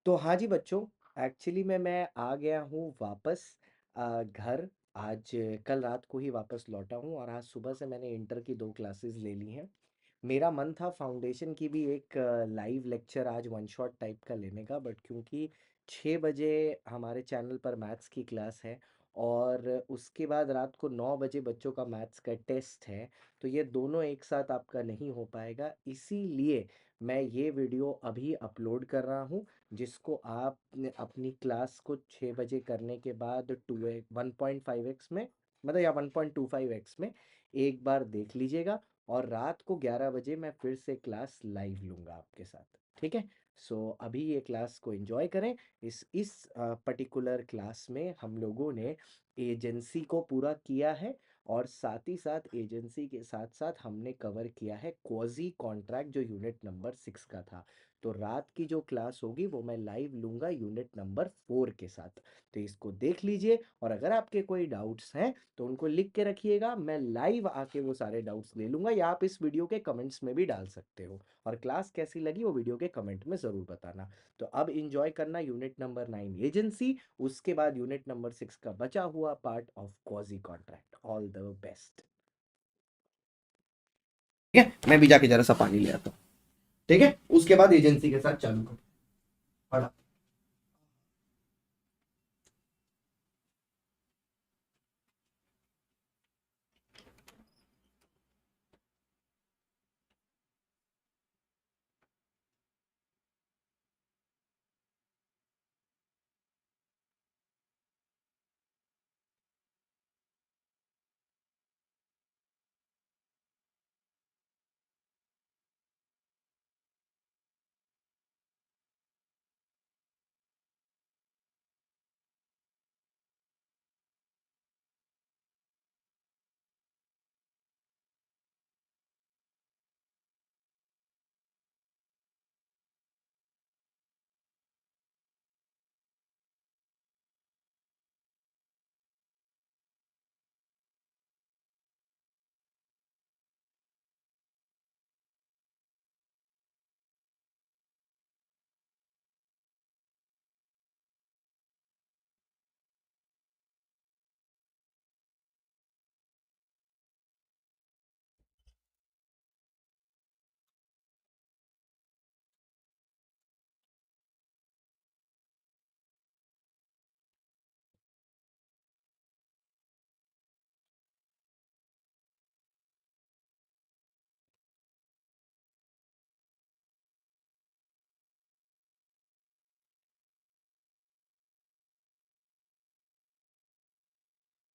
तो हाँ जी बच्चों, एक्चुअली मैं आ गया हूँ वापस घर। आज कल रात को ही वापस लौटा हूँ और आज सुबह से मैंने इंटर की 2 क्लासेस ले ली हैं। मेरा मन था फाउंडेशन की भी एक लाइव लेक्चर आज वन शॉट टाइप का लेने का, बट क्योंकि 6 बजे हमारे चैनल पर मैथ्स की क्लास है और उसके बाद रात को 9 बजे बच्चों का मैथ्स का टेस्ट है, तो ये दोनों एक साथ आपका नहीं हो पाएगा। इसीलिए मैं ये वीडियो अभी अपलोड कर रहा हूँ, जिसको आप अपनी क्लास को 6 बजे करने के बाद 1.5x में, मतलब या 1.25x में एक बार देख लीजिएगा। और रात को 11 बजे मैं फिर से क्लास लाइव लूँगा आपके साथ, ठीक है। सो अभी ये क्लास को एंजॉय करें। इस पर्टिकुलर क्लास में हम लोगों ने एजेंसी को पूरा किया है और साथ ही साथ एजेंसी के साथ साथ हमने कवर किया है क्वाजी कॉन्ट्रैक्ट, जो यूनिट नंबर 6 का था। तो रात की जो क्लास होगी वो मैं लाइव लूँगा यूनिट नंबर 4 के साथ। तो इसको देख लीजिए और अगर आपके कोई डाउट्स हैं तो उनको लिख के रखिएगा, मैं लाइव आके वो सारे डाउट्स ले लूँगा, या आप इस वीडियो के कमेंट्स में भी डाल सकते हो। और क्लास कैसी लगी वो वीडियो के कमेंट में ज़रूर बताना। तो अब इंजॉय करना यूनिट नंबर 9 एजेंसी, उसके बाद यूनिट नंबर 6 का बचा हुआ part of quasi contract. All the best. ठीक है, मैं भी जाके जरा सा पानी ले आता हूँ। ठीक है, उसके बाद एजेंसी के साथ चालू करो। पढ़ा।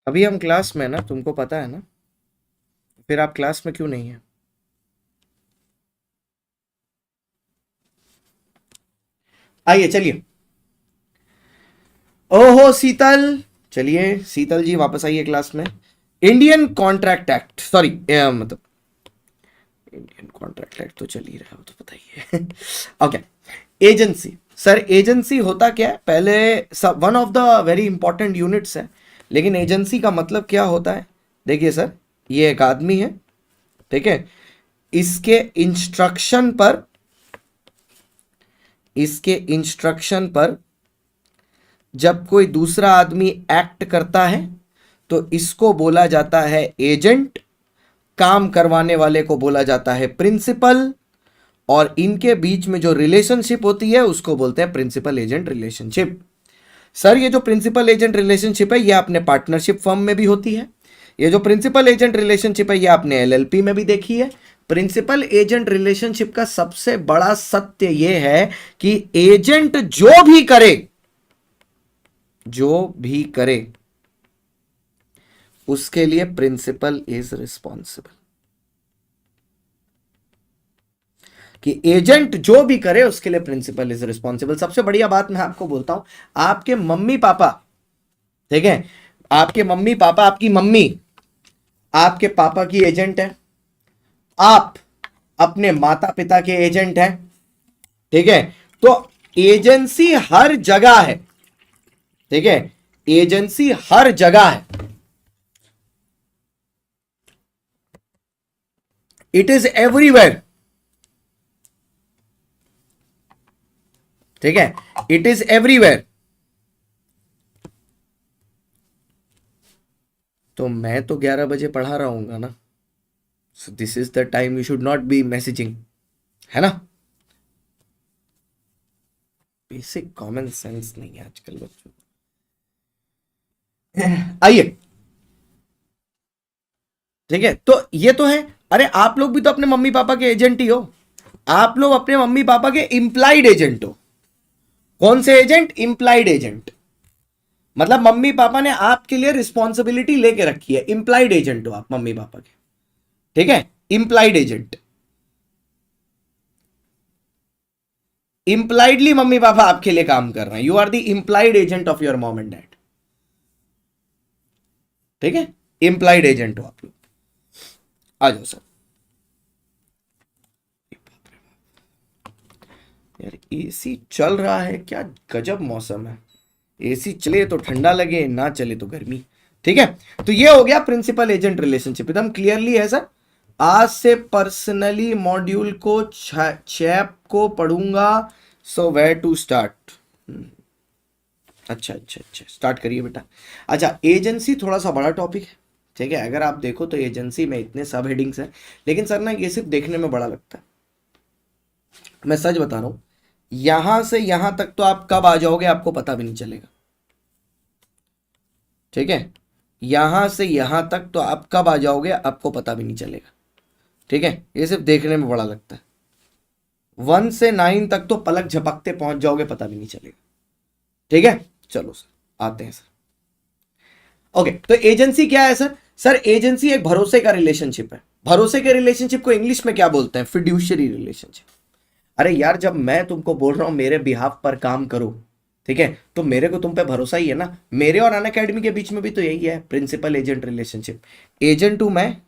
अभी हम क्लास में ना, तुमको पता है ना, फिर आप क्लास में क्यों नहीं है? आइए चलिए। ओहो शीतल, चलिए शीतल जी वापस आइए क्लास में। इंडियन कॉन्ट्रैक्ट एक्ट, सॉरी मतलब इंडियन कॉन्ट्रैक्ट एक्ट तो चल ही रहा है, वो तो पता ही है। Okay, agency. सर एजेंसी होता क्या है? पहले सब one of the very important units है, लेकिन एजेंसी का मतलब क्या होता है? देखिए सर, ये एक आदमी है, ठीक है। इसके इंस्ट्रक्शन पर इसके इंस्ट्रक्शन पर जब कोई दूसरा आदमी एक्ट करता है तो इसको बोला जाता है एजेंट, काम करवाने वाले को बोला जाता है प्रिंसिपल, और इनके बीच में जो रिलेशनशिप होती है उसको बोलते हैं प्रिंसिपल एजेंट रिलेशनशिप। सर ये जो प्रिंसिपल एजेंट रिलेशनशिप है ये आपने पार्टनरशिप फर्म में भी होती है। ये जो प्रिंसिपल एजेंट रिलेशनशिप है ये आपने एलएलपी में भी देखी है। प्रिंसिपल एजेंट रिलेशनशिप का सबसे बड़ा सत्य यह है कि एजेंट जो भी करे उसके लिए प्रिंसिपल इज रिस्पॉन्सिबल। कि एजेंट जो भी करे उसके लिए प्रिंसिपल इज रिस्पॉन्सिबल। सबसे बढ़िया बात मैं आपको बोलता हूं, आपके मम्मी पापा, ठीक है, आपके मम्मी पापा, आपकी मम्मी आपके पापा की एजेंट है, आप अपने माता पिता के एजेंट हैं, ठीक है। तो एजेंसी हर जगह है, ठीक है, एजेंसी हर जगह है, इट इज एवरीवेयर, ठीक है। It is everywhere. तो मैं तो 11 बजे पढ़ा रहा हूँ ना, so this is the time you should not be messaging, है ना। बेसिक कॉमन सेंस नहीं है आजकल बच्चों को। आइए, ठीक है, तो ये तो है। अरे आप लोग भी तो अपने मम्मी पापा के एजेंट ही हो, आप लोग अपने मम्मी पापा के इम्प्लाइड एजेंट हो। कौन से एजेंट? Implied agent. मतलब मम्मी पापा ने आपके लिए रिस्पॉन्सिबिलिटी लेके रखी है, इम्प्लाइड एजेंट हो आप मम्मी पापा के, ठीक है, implied agent. Impliedly mummy papa आपके लिए काम कर रहे हैं, you are the implied agent of your mom and dad, ठीक है, इम्प्लाइड एजेंट हो आप लोग। आ जाओ सर। यार एसी चल रहा है क्या, गजब मौसम है। एसी चले तो ठंडा लगे, ना चले तो गर्मी। ठीक है, तो ये हो गया प्रिंसिपल एजेंट रिलेशनशिप, एकदम क्लियरली है सर। आज से पर्सनली मॉड्यूल को चैप को पढ़ूंगा, सो वेयर टू स्टार्ट। अच्छा अच्छा अच्छा, स्टार्ट करिए बेटा। अच्छा, एजेंसी थोड़ा सा बड़ा टॉपिक है, ठीक है। अगर आप देखो तो एजेंसी में इतने सब हेडिंग्स हैं, लेकिन सर ना ये सिर्फ देखने में बड़ा लगता है। मैं सच बता रहा हूं, यहां से यहां तक तो आप कब आ जाओगे आपको पता भी नहीं चलेगा, ठीक है। यहां से यहां तक तो आप कब आ जाओगे आपको पता भी नहीं चलेगा, ठीक है। ये सिर्फ देखने में बड़ा लगता है। 1 से 9 तक तो पलक झपकते पहुंच जाओगे, पता भी नहीं चलेगा, ठीक है। चलो सर, आते हैं सर। ओके, तो एजेंसी क्या है सर? सर एजेंसी एक भरोसे का रिलेशनशिप है। भरोसे के रिलेशनशिप को इंग्लिश में क्या बोलते हैं? Fiduciary relationship. अरे यार, जब मैं तुमको बोल रहा हूं मेरे बिहाफ पर काम करो, ठीक है, तो मेरे को तुम पे भरोसा ही है ना। मेरे और अन अकेडमी के बीच में भी तो यही है, प्रिंसिपल एजेंट रिलेशनशिप। एजेंट हूं मैं,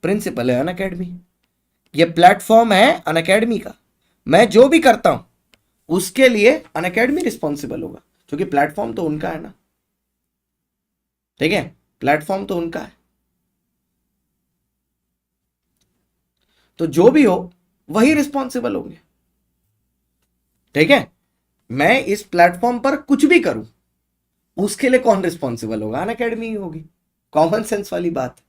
प्रिंसिपल है अन अकेडमी। ये प्लेटफॉर्म है अन अकेडमी का। मैं जो भी करता हूं उसके लिए अन अकेडमी रिस्पॉन्सिबल होगा, क्योंकि प्लेटफॉर्म तो उनका है ना, ठीक है, प्लेटफॉर्म तो उनका है। तो जो भी हो वही रिस्पॉन्सिबल होंगे, ठीक है। मैं इस प्लेटफॉर्म पर कुछ भी करूं उसके लिए कौन रिस्पॉन्सिबल होगा? अन अकेडमी ही होगी। कॉमन सेंस वाली बात है,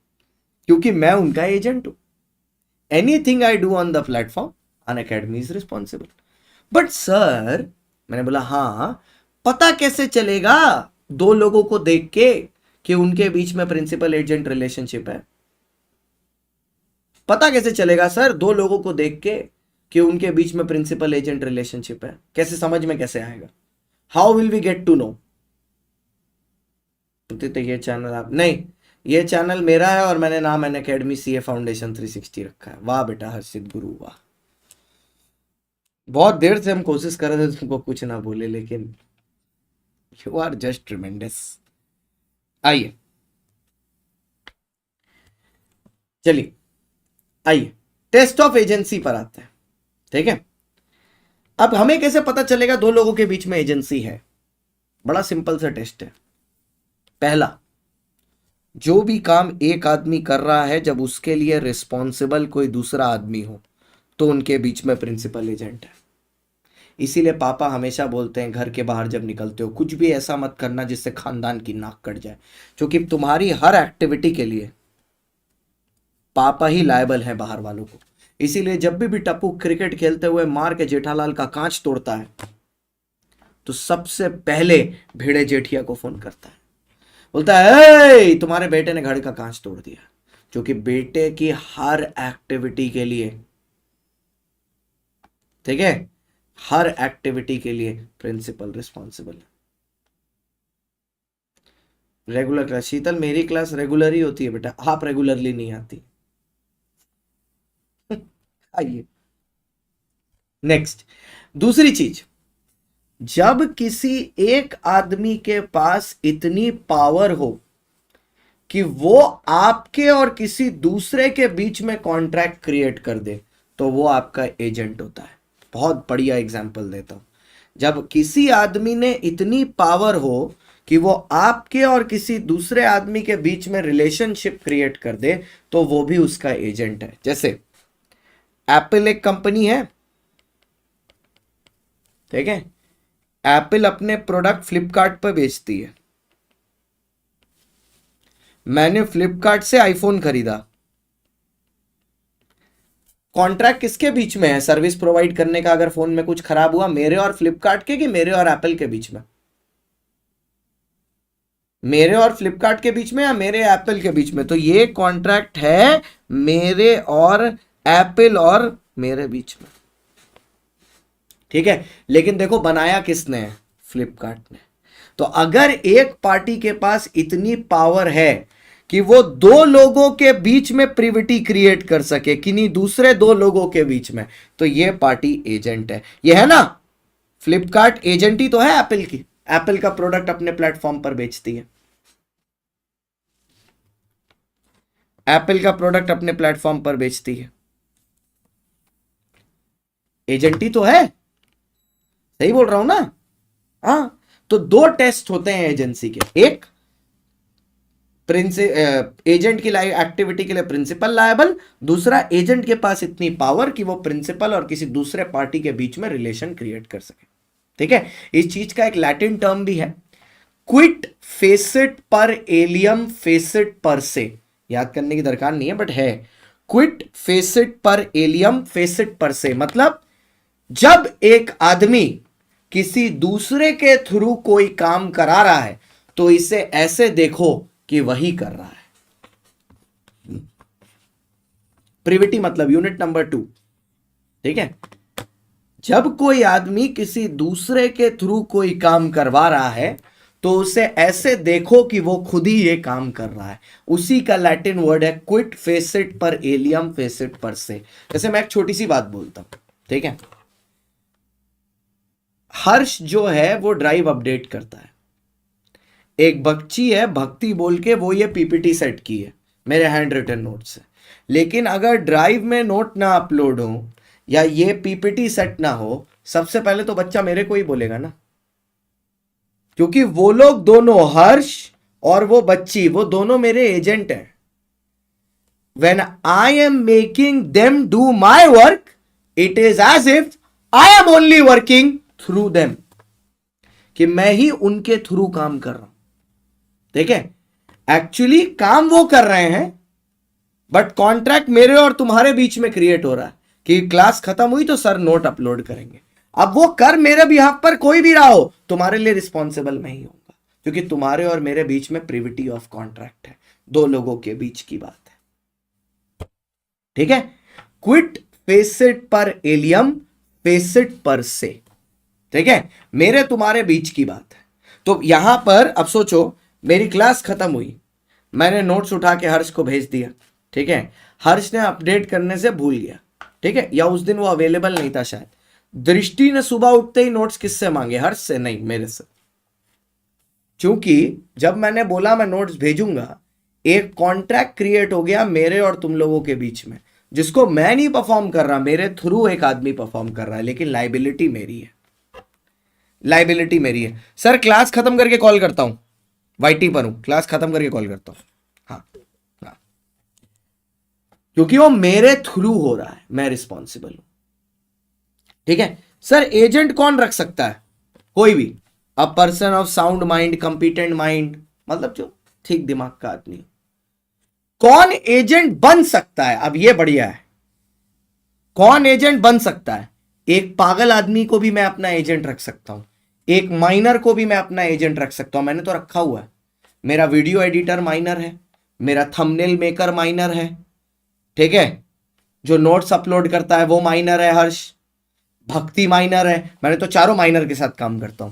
क्योंकि मैं उनका एजेंट हूं। Anything I do on the platform, Unacademy is responsible. But sir, मैंने बोला हाँ, पता कैसे चलेगा दो लोगों को देख के कि उनके बीच में प्रिंसिपल एजेंट रिलेशनशिप है? पता कैसे चलेगा सर दो लोगों को देख के कि उनके बीच में प्रिंसिपल एजेंट रिलेशनशिप है? कैसे समझ में कैसे आएगा? How will we get to know? तो ये चैनल आप नहीं, ये चैनल मेरा है और मैंने नाम एन अकेडमी सीए फाउंडेशन 360 रखा है। वाह बेटा हर्षित गुरु, वाह। बहुत देर से हम कोशिश कर रहे थे तुमको कुछ ना बोले, लेकिन यू आर जस्ट ट्रिमेंडस। आइए, चलिए, आइए टेस्ट ऑफ एजेंसी पर आते हैं, ठीक है। अब हमें कैसे पता चलेगा दो लोगों के बीच में एजेंसी है? बड़ा सिंपल सा टेस्ट है। पहला, जो भी काम एक आदमी कर रहा है जब उसके लिए रिस्पॉन्सिबल कोई दूसरा आदमी हो, तो उनके बीच में प्रिंसिपल एजेंट है। इसीलिए पापा हमेशा बोलते हैं घर के बाहर जब निकलते हो कुछ भी ऐसा मत करना जिससे खानदान की नाक कट जाए, क्योंकि तुम्हारी हर एक्टिविटी के लिए पापा ही लायबल है बाहर वालों को। इसीलिए जब भी टप्पू क्रिकेट खेलते हुए मार के जेठालाल का कांच तोड़ता है, तो सबसे पहले भिड़े जेठिया को फोन करता है, बोलता है ए, तुम्हारे बेटे ने घड़े का कांच तोड़ दिया। क्योंकि बेटे की हर एक्टिविटी के लिए, ठीक है, हर एक्टिविटी के लिए प्रिंसिपल रिस्पॉन्सिबल है। रेगुलर क्लास, शीतल मेरी क्लास रेगुलर ही होती है बेटा, आप रेगुलरली नहीं आती। आइए नेक्स्ट, दूसरी चीज, जब किसी एक आदमी के पास इतनी पावर हो कि वो आपके और किसी दूसरे के बीच में कॉन्ट्रैक्ट क्रिएट कर दे, तो वो आपका एजेंट होता है। बहुत बढ़िया एग्जांपल देता हूं। जब किसी आदमी ने इतनी पावर हो कि वो आपके और किसी दूसरे आदमी के बीच में रिलेशनशिप क्रिएट कर दे, तो वो भी उसका एजेंट है। जैसे एप्पल एक कंपनी है, ठीक है, एप्पल अपने प्रोडक्ट फ्लिपकार्ट पर बेचती है। मैंने फ्लिपकार्ट से आईफोन खरीदा। कॉन्ट्रैक्ट किसके बीच में है सर्विस प्रोवाइड करने का? अगर फोन में कुछ खराब हुआ, मेरे और फ्लिपकार्ट के कि मेरे और एप्पल के बीच में? मेरे और फ्लिपकार्ट के बीच में या मेरे एप्पल के बीच में? तो ये कॉन्ट्रैक्ट है मेरे और एप्पल और मेरे बीच में, ठीक है। लेकिन देखो बनाया किसने है? फ्लिपकार्ट ने। तो अगर एक पार्टी के पास इतनी पावर है कि वो दो लोगों के बीच में प्रिविटी क्रिएट कर सके, किन्हीं दूसरे दो लोगों के बीच में, तो ये पार्टी एजेंट है। ये है ना, फ्लिपकार्ट एजेंट ही तो है एप्पल की। एप्पल का प्रोडक्ट अपने प्लेटफॉर्म पर बेचती है, एप्पल का प्रोडक्ट अपने प्लेटफॉर्म पर बेचती है, एजेंट ही तो है। सही बोल रहा हूं ना? हाँ। तो दो टेस्ट होते हैं एजेंसी के, एक एजेंट की एक्टिविटी के लिए प्रिंसिपल लायबल, दूसरा एजेंट के पास इतनी पावर कि वो प्रिंसिपल और किसी दूसरे पार्टी के बीच में रिलेशन क्रिएट कर सके, ठीक है। इस चीज का एक लैटिन टर्म भी है, क्विट फेसिट पर एलियम फेसिट पर से। याद करने की दरकार नहीं है बट है, क्विट फेसिट पर एलियम फेसिट पर से। मतलब जब एक आदमी किसी दूसरे के थ्रू कोई काम करा रहा है तो इसे ऐसे देखो कि वही कर रहा है। प्रिविटी मतलब यूनिट नंबर 2, ठीक है। जब कोई आदमी किसी दूसरे के थ्रू कोई काम करवा रहा है तो उसे ऐसे देखो कि वो खुद ही ये काम कर रहा है। उसी का लैटिन वर्ड है क्विट फेसिट पर एलियम फेसिट पर से। जैसे मैं एक छोटी सी बात बोलता हूं, ठीक है। हर्ष जो है वो ड्राइव अपडेट करता है, एक बच्ची है भक्ति बोल के वो ये पीपीटी सेट की है मेरे हैंड रिटन नोट से। लेकिन अगर ड्राइव में नोट ना अपलोड हो या ये पीपीटी सेट ना हो, सबसे पहले तो बच्चा मेरे को ही बोलेगा ना, क्योंकि वो लोग दोनों, हर्ष और वो बच्ची, वो दोनों मेरे एजेंट हैं। When I am making them do my work, it is as if I am only working through them, कि मैं ही उनके थ्रू काम कर रहा हूं, ठीक है। एक्चुअली काम वो कर रहे हैं बट कॉन्ट्रैक्ट मेरे और तुम्हारे बीच में क्रिएट हो रहा है कि क्लास खत्म हुई तो सर नोट अपलोड करेंगे। अब वो कर मेरे बिहाफ पर कोई भी रहा हो, तुम्हारे लिए रिस्पॉन्सिबल मैं ही होऊंगा, क्योंकि तुम्हारे और मेरे बीच में प्रिविटी ऑफ कॉन्ट्रैक्ट है, दो लोगों के बीच की बात है, ठीक है। क्विट फेसिट पर एलियम फेसिट पर से, ठीक है, मेरे तुम्हारे बीच की बात है। तो यहां पर अब सोचो, मेरी क्लास खत्म हुई, मैंने नोट्स उठा के हर्ष को भेज दिया, ठीक है। हर्ष ने अपडेट करने से भूल गया, ठीक है, या उस दिन वो अवेलेबल नहीं था शायद। दृष्टि ने सुबह उठते ही नोट्स किससे मांगे? हर्ष से? नहीं, मेरे से। क्योंकि जब मैंने बोला मैं नोट्स भेजूंगा, एक कॉन्ट्रैक्ट क्रिएट हो गया मेरे और तुम लोगों के बीच में, जिसको मैं नहीं परफॉर्म कर रहा, मेरे थ्रू एक आदमी परफॉर्म कर रहा है, लेकिन लाइबिलिटी मेरी है, लाइबिलिटी मेरी है। सर क्लास खत्म करके कॉल करता हूं, वाईटी पर हूं, क्लास खत्म करके कॉल करता हूं। हाँ हाँ, क्योंकि वो मेरे थ्रू हो रहा है, मैं रिस्पॉन्सिबल हूं, ठीक है। सर एजेंट कौन रख सकता है? कोई भी, a person of sound mind, competent mind, मतलब जो ठीक दिमाग का आदमी। कौन एजेंट बन सकता है? अब ये बढ़िया है, कौन एजेंट बन सकता है? एक पागल आदमी को भी मैं अपना एजेंट रख सकता हूं, एक माइनर को भी मैं अपना एजेंट रख सकता हूं। मैंने तो रखा हुआ है, मेरा वीडियो एडिटर माइनर है, मेरा थंबनेल मेकर माइनर है, ठीक है, जो नोट्स अपलोड करता है वो माइनर है, हर्ष, भक्ति माइनर है। मैंने तो चारों माइनर के साथ काम करता हूं,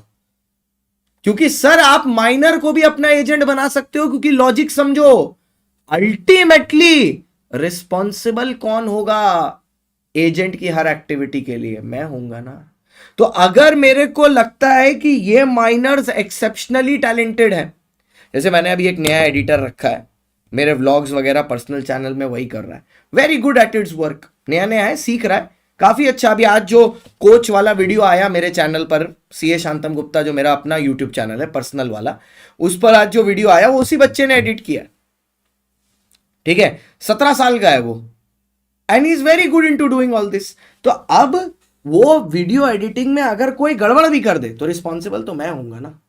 क्योंकि सर आप माइनर को भी अपना एजेंट बना सकते हो, क्योंकि लॉजिक समझो, अल्टीमेटली रिस्पॉन्सिबल कौन होगा एजेंट की हर एक्टिविटी के लिए? मैं होऊंगा ना। तो अगर मेरे को लगता है कि ये माइनर्स एक्सेप्शनली टैलेंटेड है, जैसे मैंने अभी एक नया एडिटर रखा है, मेरे व्लॉग्स वगैरह पर्सनल चैनल में वही कर रहा है, very good at its work, नया नया है, सीख रहा है, काफी अच्छा। अभी आज जो कोच वाला वीडियो आया मेरे चैनल पर, सीए शांतम गुप्ता, जो मेरा अपना यूट्यूब चैनल है पर्सनल वाला, उस पर आज जो वीडियो आया वो उसी बच्चे ने एडिट किया, ठीक है, 17 साल का है वो, and is very good in to doing all this. तो अब वो वीडियो एडिटिंग में अगर कोई गड़बड़ भी कर दे तो रिस्पॉन्सिबल तो मैं हूंगा ना,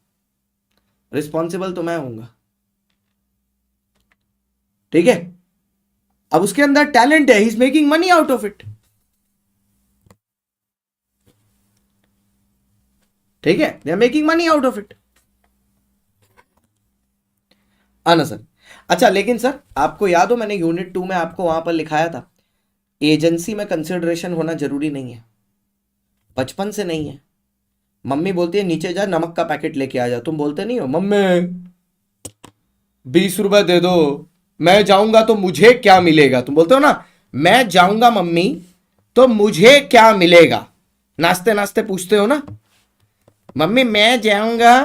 रिस्पॉन्सिबल तो मैं हूंगा। ठीक है, अब उसके अंदर टैलेंट है, he is making money out of it. ठीक है, they are making money out of it. आना सर। अच्छा लेकिन सर आपको याद हो मैंने यूनिट 2 में आपको वहां पर लिखाया था एजेंसी में कंसिडरेशन होना जरूरी नहीं है, बचपन से नहीं है। मम्मी बोलती है नीचे जा नमक का पैकेट लेके आ जा, तुम बोलते नहीं हो मम्मी 20 रुपए दे दो, मैं जाऊंगा तो मुझे क्या मिलेगा, तुम बोलते हो ना मैं जाऊंगा मम्मी तो मुझे क्या मिलेगा, नाचते नाचते पूछते हो ना मम्मी मैं जाऊंगा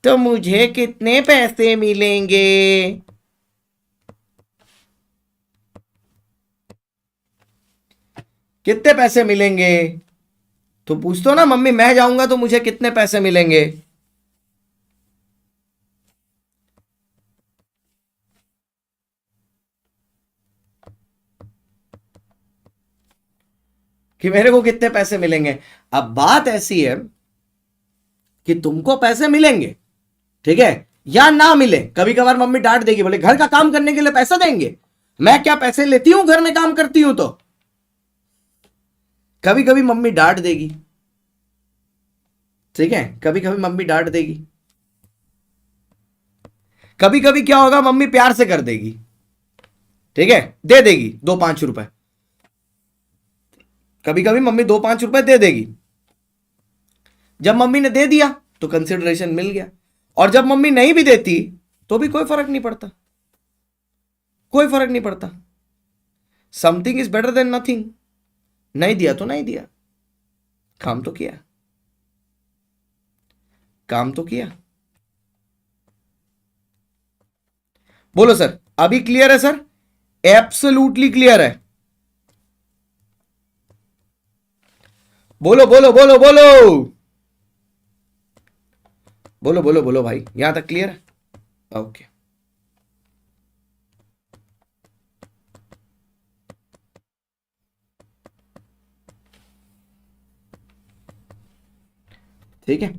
तो मुझे कितने पैसे मिलेंगे। कितने पैसे मिलेंगे, तो पूछते हो ना मम्मी मैं जाऊंगा तो मुझे कितने पैसे मिलेंगे। कि मेरे को कितने पैसे मिलेंगे। अब बात ऐसी है कि तुमको पैसे मिलेंगे, ठीक है, या ना मिले, कभी कभार मम्मी डांट देगी, बोले घर का काम करने के लिए पैसा देंगे, मैं क्या पैसे लेती हूं घर में काम करती हूं तो। कभी कभी मम्मी डांट देगी, ठीक है, कभी कभी मम्मी डांट देगी, कभी कभी क्या होगा मम्मी प्यार से कर देगी, ठीक है, दे देगी 2-5 रुपए, कभी कभी मम्मी 2-5 रुपए दे देगी। जब मम्मी ने दे दिया तो कंसिडरेशन मिल गया, और जब मम्मी नहीं भी देती तो भी कोई फर्क नहीं पड़ता, कोई फर्क नहीं पड़ता। Something is better than nothing. नहीं दिया तो नहीं दिया, काम तो किया, काम तो किया। बोलो सर अभी क्लियर है सर, एब्सोल्युटली क्लियर है। बोलो बोलो बोलो बोलो बोलो बोलो बोलो भाई, यहां तक क्लियर है। ओके ठीक है।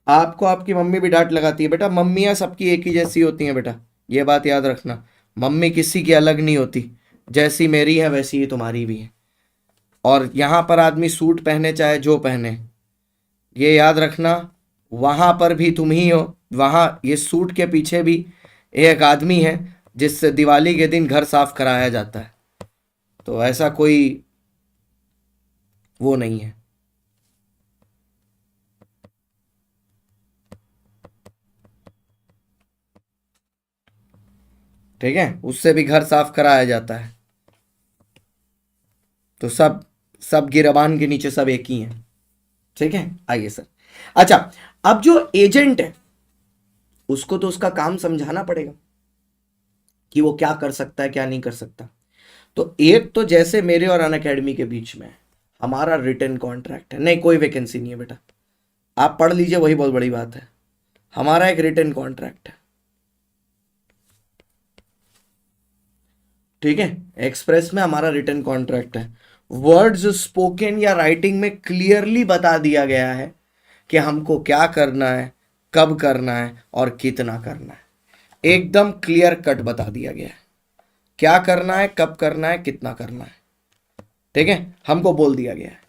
आपको आपकी मम्मी भी डांट लगाती है बेटा, मम्मियां सबकी एक ही जैसी होती हैं बेटा, ये बात याद रखना, मम्मी किसी की अलग नहीं होती, जैसी मेरी है वैसी ही तुम्हारी भी है। और यहां पर आदमी सूट पहने चाहे जो पहने, ये याद रखना वहां पर भी तुम ही हो, वहां ये सूट के पीछे भी एक आदमी है जिससे दिवाली के दिन घर साफ कराया जाता है, तो ऐसा कोई वो नहीं है। ठीक है, उससे भी घर साफ कराया जाता है, तो सब सब गिरबान के नीचे सब एक ही हैं। ठीक है, आइए सर। अच्छा, अब जो एजेंट है उसको तो उसका काम समझाना पड़ेगा कि वो क्या कर सकता है क्या नहीं कर सकता। तो एक तो जैसे मेरे और अन अकेडमी के बीच में हमारा रिटर्न कॉन्ट्रैक्ट है, नहीं कोई वैकेंसी नहीं है बेटा, आप पढ़ लीजिए वही बहुत बड़ी बात है, हमारा एक रिटर्न कॉन्ट्रैक्ट है। ठीक है, एक्सप्रेस में हमारा रिटर्न कॉन्ट्रैक्ट है, वर्ड्स स्पोकन या राइटिंग में क्लियरली बता दिया गया है कि हमको क्या करना है, कब करना है और कितना करना है, एकदम क्लियर कट बता दिया गया है क्या करना है, कब करना है, कितना करना है। ठीक है, हमको बोल दिया गया है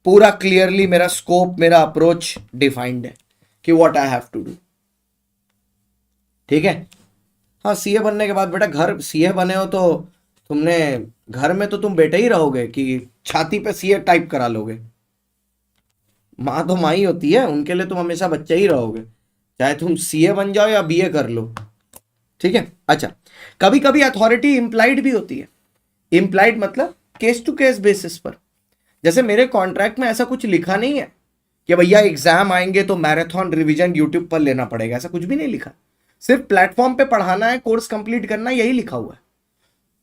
पूरा क्लियरली, मेरा स्कोप मेरा अप्रोच डिफाइंड है कि what I have to do. ठीक है, हाँ सीए बनने के बाद बेटा, घर सीए बने हो तो तुमने घर में तो तुम बेटे ही रहोगे कि छाती पे सीए टाइप करा लोगे, माँ तो माँ ही होती है, उनके लिए तुम हमेशा बच्चे ही रहोगे, चाहे तुम सीए बन जाओ या बीए कर लो। ठीक है, अच्छा कभी कभी अथॉरिटी इंप्लाइड भी होती है, इंप्लाइड मतलब केस टू केस बेसिस पर। जैसे मेरे कॉन्ट्रैक्ट में ऐसा कुछ लिखा नहीं है कि भैया एग्जाम आएंगे तो मैराथन रिवीजन यूट्यूब पर लेना पड़ेगा, ऐसा कुछ भी नहीं लिखा, सिर्फ प्लेटफॉर्म पे पढ़ाना है, कोर्स कंप्लीट करना है, यही लिखा हुआ है।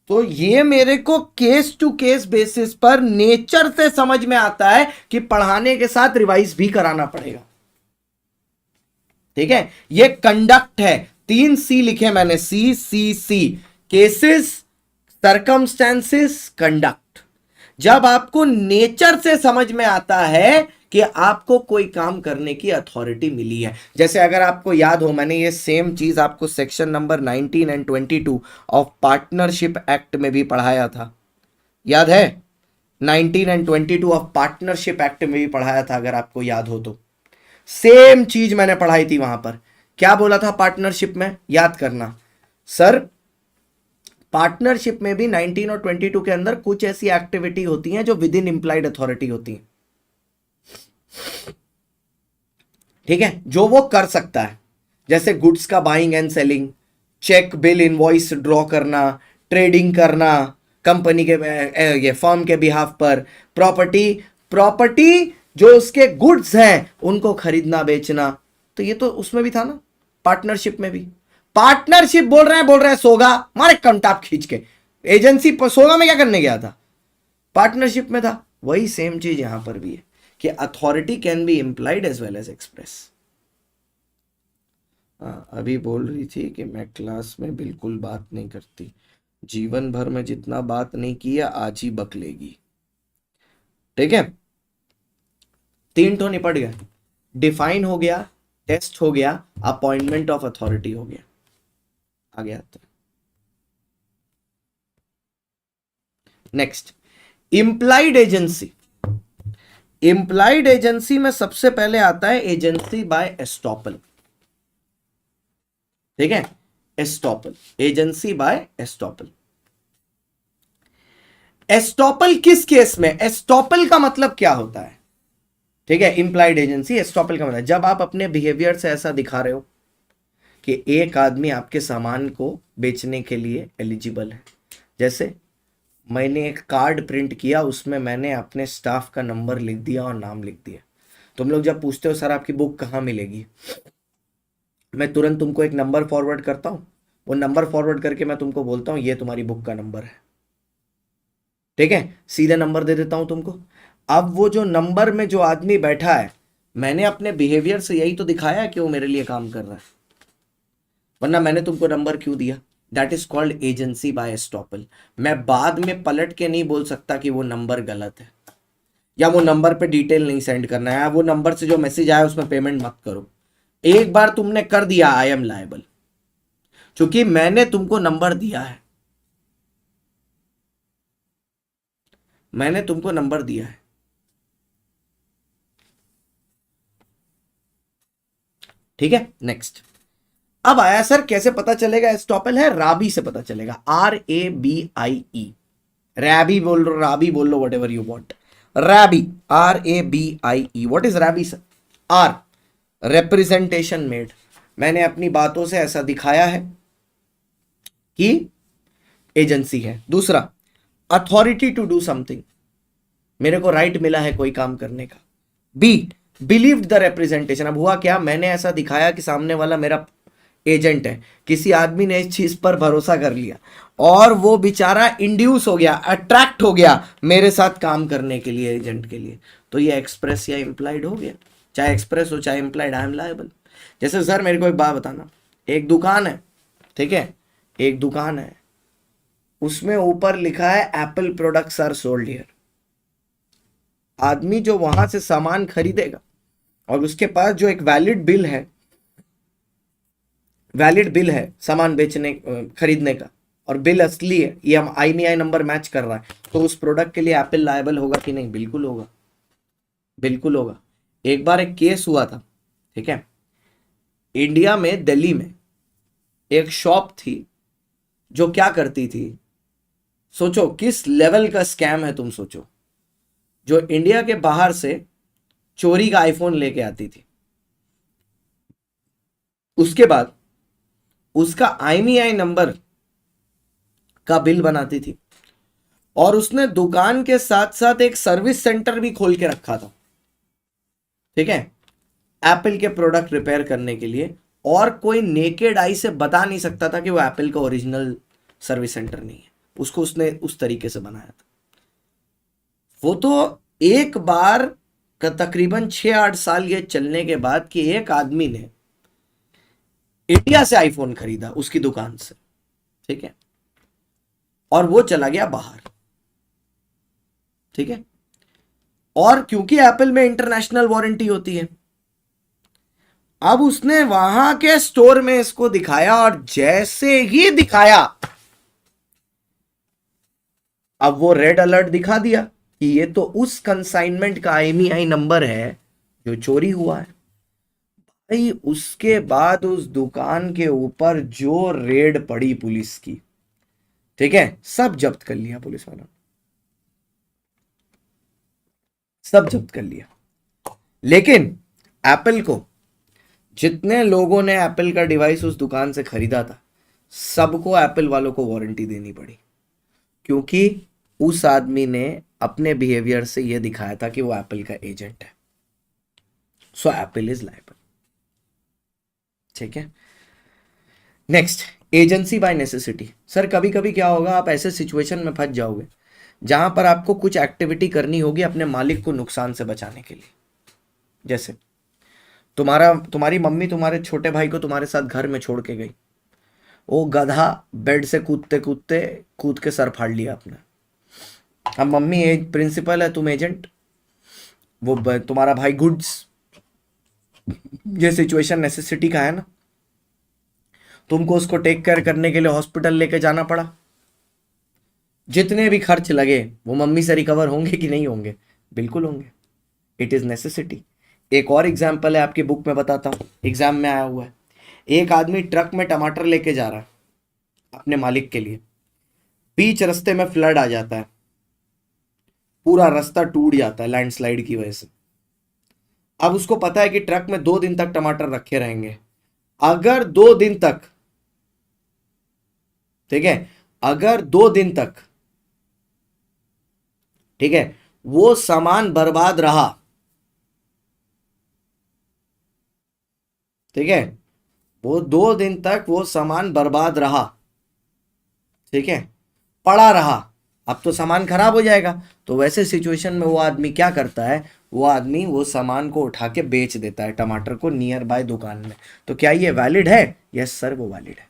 तो ये मेरे को केस टू केस बेसिस पर नेचर से समझ में आता है कि पढ़ाने के साथ रिवाइज भी कराना पड़ेगा। ठीक है, ये कंडक्ट है, 3C लिखे मैंने, सी सी सी, केसेस, सरकमस्टेंसेस, कंडक्ट। जब आपको नेचर से समझ में आता है कि आपको कोई काम करने की अथॉरिटी मिली है। जैसे अगर आपको याद हो, मैंने ये सेम चीज आपको section number 19 and 22 of partnership act में भी पढ़ाया था, याद है? 19 एंड 22 ऑफ पार्टनरशिप एक्ट में भी पढ़ाया था, अगर आपको याद हो तो। सेम चीज मैंने पढ़ाई थी वहां पर। क्या बोला था पार्टनरशिप में, याद करना सर। पार्टनरशिप में भी 19 और 22 के अंदर कुछ ऐसी एक्टिविटी होती हैं जो विद इन इंप्लाइड अथॉरिटी होती हैं, ठीक है, जो वो कर सकता है। जैसे गुड्स का buying and selling, cheque bill invoice draw करना, ट्रेडिंग करना कंपनी के ये फर्म के बिहाफ पर, प्रॉपर्टी प्रॉपर्टी जो उसके गुड्स हैं उनको खरीदना बेचना, तो ये तो उसमें भी था ना, पार्टनरशिप में भी। पार्टनरशिप बोल रहे हैं सोगा, मारे कंटाप खींच के। एजेंसी सोगा में क्या करने गया था, पार्टनरशिप में था। वही सेम चीज यहां पर भी है कि authority can be implied as well as express. अभी बोल रही थी कि मैं क्लास में बिल्कुल बात नहीं करती, जीवन भर में जितना बात नहीं किया आज ही बक लेगी, ठीक है। 3 तो निपट गया, डिफाइन हो गया, टेस्ट हो गया, अपॉइंटमेंट ऑफ अथॉरिटी हो गया। आगे आते हैं, next implied agency. Implied agency में सबसे पहले आता है एजेंसी बाय एस्टॉपल, ठीक है, estoppel, agency by estoppel. Estoppel किस केस में, एस्टॉपल का मतलब क्या होता है, ठीक है, इंप्लाइड एजेंसी एस्टॉपल का मतलब जब आप अपने बिहेवियर से ऐसा दिखा रहे हो कि एक आदमी आपके सामान को बेचने के लिए एलिजिबल है। जैसे मैंने एक कार्ड प्रिंट किया, उसमें मैंने अपने स्टाफ का नंबर लिख दिया और नाम लिख दिया। तुम लोग जब पूछते हो सर आपकी बुक कहाँ मिलेगी, मैं तुरंत तुमको एक नंबर फॉरवर्ड करता हूँ, वो नंबर फॉरवर्ड करके मैं तुमको बोलता हूँ ये तुम्हारी बुक का नंबर है, ठीक है, सीधे नंबर दे देता हूँ तुमको। अब वो जो नंबर में जो आदमी बैठा है, मैंने अपने बिहेवियर से यही तो दिखाया है कि वो मेरे लिए काम कर रहा है, वरना मैंने तुमको नंबर क्यों दिया। That is called agency by estoppel. मैं बाद में पलट के नहीं बोल सकता कि वो नंबर गलत है, या वो नंबर पे डिटेल नहीं सेंड करना है, वो नंबर से जो मैसेज आया उसमें पेमेंट मत करो। एक बार तुमने कर दिया, आई एम लायबल, क्योंकि मैंने तुमको नंबर दिया है, मैंने तुमको नंबर दिया है, ठीक है। नेक्स्ट, अब आया सर कैसे पता चलेगा एस्टॉपल है, राबी से पता चलेगा, RABIE, रैबी बोल लो, राबी बोल लो, whatever you want, RABIE, RABIE। What is RABIE sir, R, representation made, मैंने अपनी बातों से ऐसा दिखाया है कि एजेंसी है। दूसरा, अथॉरिटी टू डू समथिंग, मेरे को राइट मिला है कोई काम करने का। बी, बिलीव्ड द रिप्रेजेंटेशन, अब हुआ क्या, मैंने ऐसा दिखाया कि सामने वाला मेरा एजेंट है, किसी आदमी ने इस चीज पर भरोसा कर लिया और वो बेचारा इंड्यूस हो गया, अट्रैक्ट हो गया मेरे साथ काम करने के लिए, एजेंट के लिए, तो ये एक्सप्रेस या इंप्लाइड हो गया। चाहे एक्सप्रेस हो चाहे इंप्लाइड, आई एम लायबल। जैसे सर मेरे को एक बात बताना, एक दुकान है, ठीक है, एक दुकान है, उसमें ऊपर लिखा है Apple products are sold here. आदमी जो वहां से सामान खरीदेगा और उसके पास जो एक वैलिड बिल है, वैलिड बिल है सामान बेचने खरीदने का, और बिल असली है, ये हम IMEI नंबर मैच कर रहा है, तो उस प्रोडक्ट के लिए एप्पल लायबल होगा कि नहीं, बिल्कुल होगा, बिल्कुल होगा। एक बार एक केस हुआ था, ठीक है, इंडिया में दिल्ली में एक शॉप थी जो क्या करती थी, सोचो किस लेवल का स्कैम है, तुम सोचो, जो इंडिया के बाहर से चोरी का आईफोन लेके आती थी, उसके बाद उसका IMEI नंबर का बिल बनाती थी, और उसने दुकान के साथ साथ एक सर्विस सेंटर भी खोल के रखा था, ठीक है, एप्पल के प्रोडक्ट रिपेयर करने के लिए, और कोई नेकेड आई से बता नहीं सकता था कि वो एप्पल का ओरिजिनल सर्विस सेंटर नहीं है, उसको उसने उस तरीके से बनाया था। वो तो एक बार का तकरीबन 6-8 साल ये चलने के बाद कि एक आदमी ने इंडिया से आईफोन खरीदा उसकी दुकान से, ठीक है, और वो चला गया बाहर, ठीक है, और क्योंकि एप्पल में इंटरनेशनल वारंटी होती है, अब उसने वहां के स्टोर में इसको दिखाया, और जैसे ही दिखाया, अब वो रेड अलर्ट दिखा दिया कि ये तो उस कंसाइनमेंट का IMEI नंबर है जो चोरी हुआ है। भाई उसके बाद उस दुकान के ऊपर जो रेड पड़ी पुलिस की, ठीक है, सब जब्त कर लिया पुलिस वालों ने, सब जब्त कर लिया। लेकिन एप्पल को, जितने लोगों ने एप्पल का डिवाइस उस दुकान से खरीदा था, सबको एप्पल वालों को वारंटी देनी पड़ी, क्योंकि उस आदमी ने अपने बिहेवियर से यह दिखाया था कि वो एप्पल का एजेंट है। So Apple is liable. ठीक है, next, agency bye necessity. Sir कभी कभी क्या होगा, आप ऐसे सिचुएशन में फंस जाओगे जहां पर आपको कुछ एक्टिविटी करनी होगी अपने मालिक को नुकसान से बचाने के लिए। जैसे तुम्हारी मम्मी तुम्हारे छोटे भाई को तुम्हारे साथ घर में छोड़ के गई, वो गधा बेड से कूदते कूदते कूद के सर फाड़ लिया अपना। अब मम्मी एज प्रिंसिपल है, तुम एजेंट, वो तुम्हारा भाई गुड्स। ये सिचुएशन नेसेसिटी का है ना, तुमको उसको टेक केयर करने के लिए हॉस्पिटल लेके जाना पड़ा, जितने भी खर्च लगे वो मम्मी से रिकवर होंगे कि नहीं होंगे? बिल्कुल होंगे, इट इज नेसेसिटी। एक और एग्जाम्पल है, आपकी बुक में बताता हूं, एग्जाम में आया हुआ है। एक आदमी ट्रक में टमाटर लेके जा रहा है अपने मालिक के लिए, बीच रास्ते में फ्लड आ जाता है, पूरा रास्ता टूट जाता है लैंडस्लाइड की वजह से। अब उसको पता है कि ट्रक में 2 दिन तक टमाटर रखे रहेंगे, अगर 2 दिन तक, ठीक है, अगर 2 दिन तक, ठीक है, वो सामान बर्बाद रहा, ठीक है, वो 2 दिन तक वो सामान बर्बाद रहा, ठीक है, पड़ा रहा, अब तो सामान खराब हो जाएगा। तो वैसे सिचुएशन में वो आदमी क्या करता है, वो आदमी वो सामान को उठा के बेच देता है टमाटर को नियर बाय दुकान में। तो क्या ये वैलिड है? यस सर, वो वैलिड है।